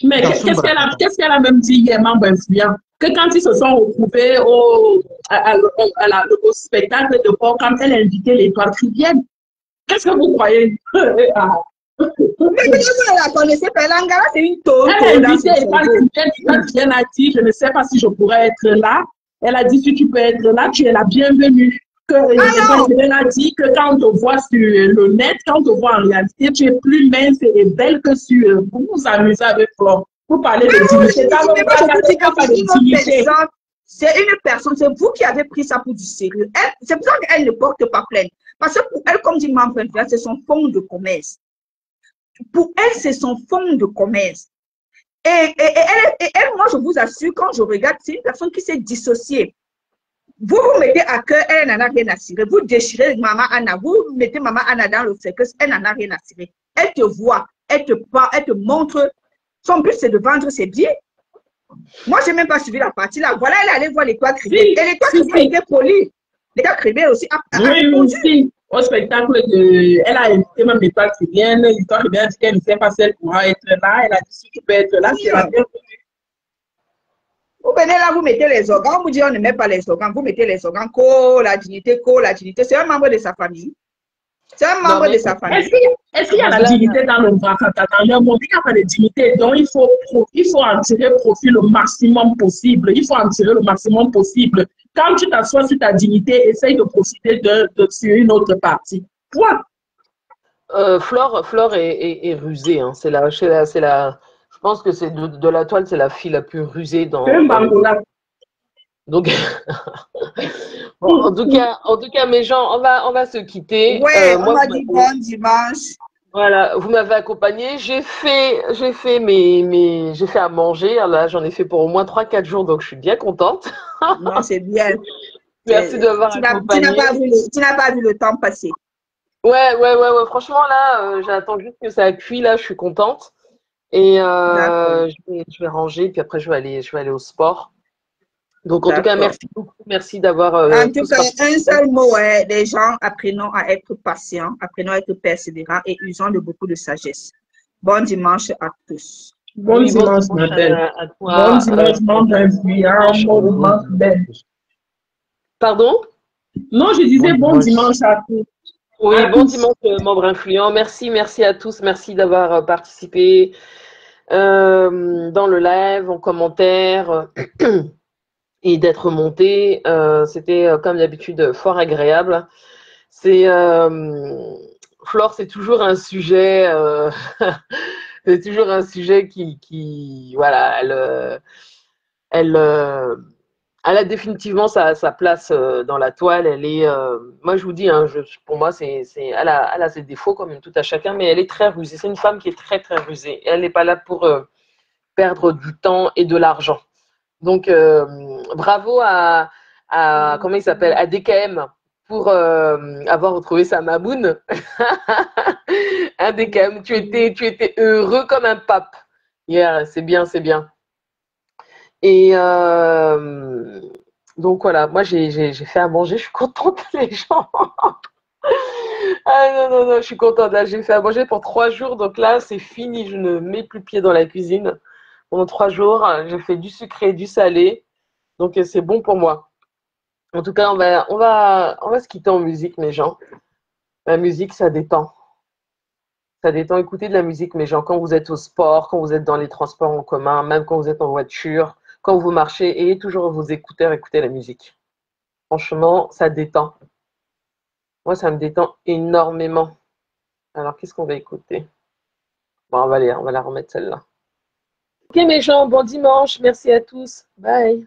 Mais qu'est-ce qu'elle a même dit hier, membre influent? Que quand ils se sont retrouvés au spectacle de port, quand elle a invité l'étoile trivienne, qu'est-ce que vous croyez? Mais vous ne la connaissez pas, Langara, c'est une taupe. Elle a invité l'étoile trivienne, a dit, je ne sais pas si je pourrais être là. Elle a dit, si tu peux être là, tu es la bienvenue. Elle a dit que quand on te voit sur le net, quand on te voit en réalité, tu es plus mince et belle que sur... Vous vous amusez avec Fleur. Vous parlez de dignité. C'est une personne, c'est vous qui avez pris ça pour du sérieux. C'est pour ça qu'elle ne porte pas plainte. Parce que pour elle, comme dit Membre, c'est son fonds de commerce. Pour elle, c'est son fonds de commerce. Et elle, moi, je vous assure, quand je regarde, c'est une personne qui s'est dissociée. Vous vous mettez à cœur, elle n'en a rien à cirer. Vous déchirez Maman Anna, vous mettez Maman Anna dans le cercle, elle n'en a rien à cirer. Elle te voit, elle te parle, elle te montre. Son but, c'est de vendre ses billets. Moi, je n'ai même pas suivi la partie là. Voilà, elle est allée voir l'étoile criblée. Et l'étoile criblée était polie. L'étoile criblée aussi a répondu. Au spectacle, elle a invité même l'étoile criblienne. L'étoile criblienne a dit qu'elle ne sait pas si elle pourra être là. Elle a dit si tu peux être là, c'est la bienvenue. Vous venez là, vous mettez les organes, on vous dit on ne met pas les organes, vous mettez les organes, la dignité, c'est un membre de sa famille. C'est un membre de sa famille. Est-ce qu'il y a la dignité dans le Umbrakata? Dans le monde, il n'y a pas de dignité, donc il faut en tirer profit le maximum possible. Il faut en tirer le maximum possible. Quand tu t'assois sur ta dignité, essaye de profiter sur une autre partie. Point. Flore est rusée, hein. C'est Je pense que c'est de la toile, c'est la fille la plus rusée Que dans le... Bangola. Donc, bon, en tout cas, mes gens, on va se quitter. Ouais, on Moi, m'a dit bon dimanche. voilà, vous m'avez accompagné. J'ai fait j'ai fait à manger. Là, j'en ai fait pour au moins 3-4 jours, donc je suis bien contente. Non, c'est bien. Merci de m'avoir Tu accompagné. n'as pas vu le temps passer. Ouais. Franchement, là, j'attends juste que ça cuit. Là, je suis contente. Et D'accord. je vais ranger, puis après, je vais aller au sport. Donc, en tout cas, D'accord. merci beaucoup. Merci d'avoir En tout tous cas, participé. un seul mot, hein, les gens, apprenons à être patients, apprenons à être persévérants et usons de beaucoup de sagesse. Bon dimanche à tous. Bon Oui, bon dimanche, dimanche ma belle. à Bon toi. dimanche, mon belle. Dimanche. Bon dimanche, belle. Pardon? Non, je disais bon dimanche à tous. Oui, À bon tous. dimanche, membre influent. Merci à tous. Merci d'avoir participé dans le live, en commentaire et d'être monté. C'était, comme d'habitude, fort agréable. C'est Flore, c'est toujours un sujet, c'est toujours un sujet voilà, elle, elle a définitivement sa place dans la toile. Elle est, moi je vous dis, hein, pour moi, elle a ses défauts comme tout à chacun, mais elle est très rusée. C'est une femme qui est très très rusée. Elle n'est pas là pour perdre du temps et de l'argent. Donc bravo à comment il s'appelle, à DKM pour avoir retrouvé sa mamoune. Un DKM, tu étais heureux comme un pape hier. C'est bien, c'est bien. Et donc voilà, moi j'ai fait à manger, je suis contente les gens. Ah non, je suis contente. Là, j'ai fait à manger pour 3 jours, donc là c'est fini, je ne mets plus pied dans la cuisine. Pendant 3 jours, j'ai fait du sucré, du salé, donc c'est bon pour moi. En tout cas, on va se quitter en musique, mes gens. La musique, ça détend. Ça détend. Écoutez de la musique, mes gens, quand vous êtes au sport, quand vous êtes dans les transports en commun, même quand vous êtes en voiture, quand vous marchez, ayez toujours vos écouteurs, écoutez la musique. Franchement, ça détend. Moi, ça me détend énormément. Alors, qu'est-ce qu'on va écouter? Bon, on va la remettre celle-là. Ok, mes gens, bon dimanche. Merci à tous. Bye.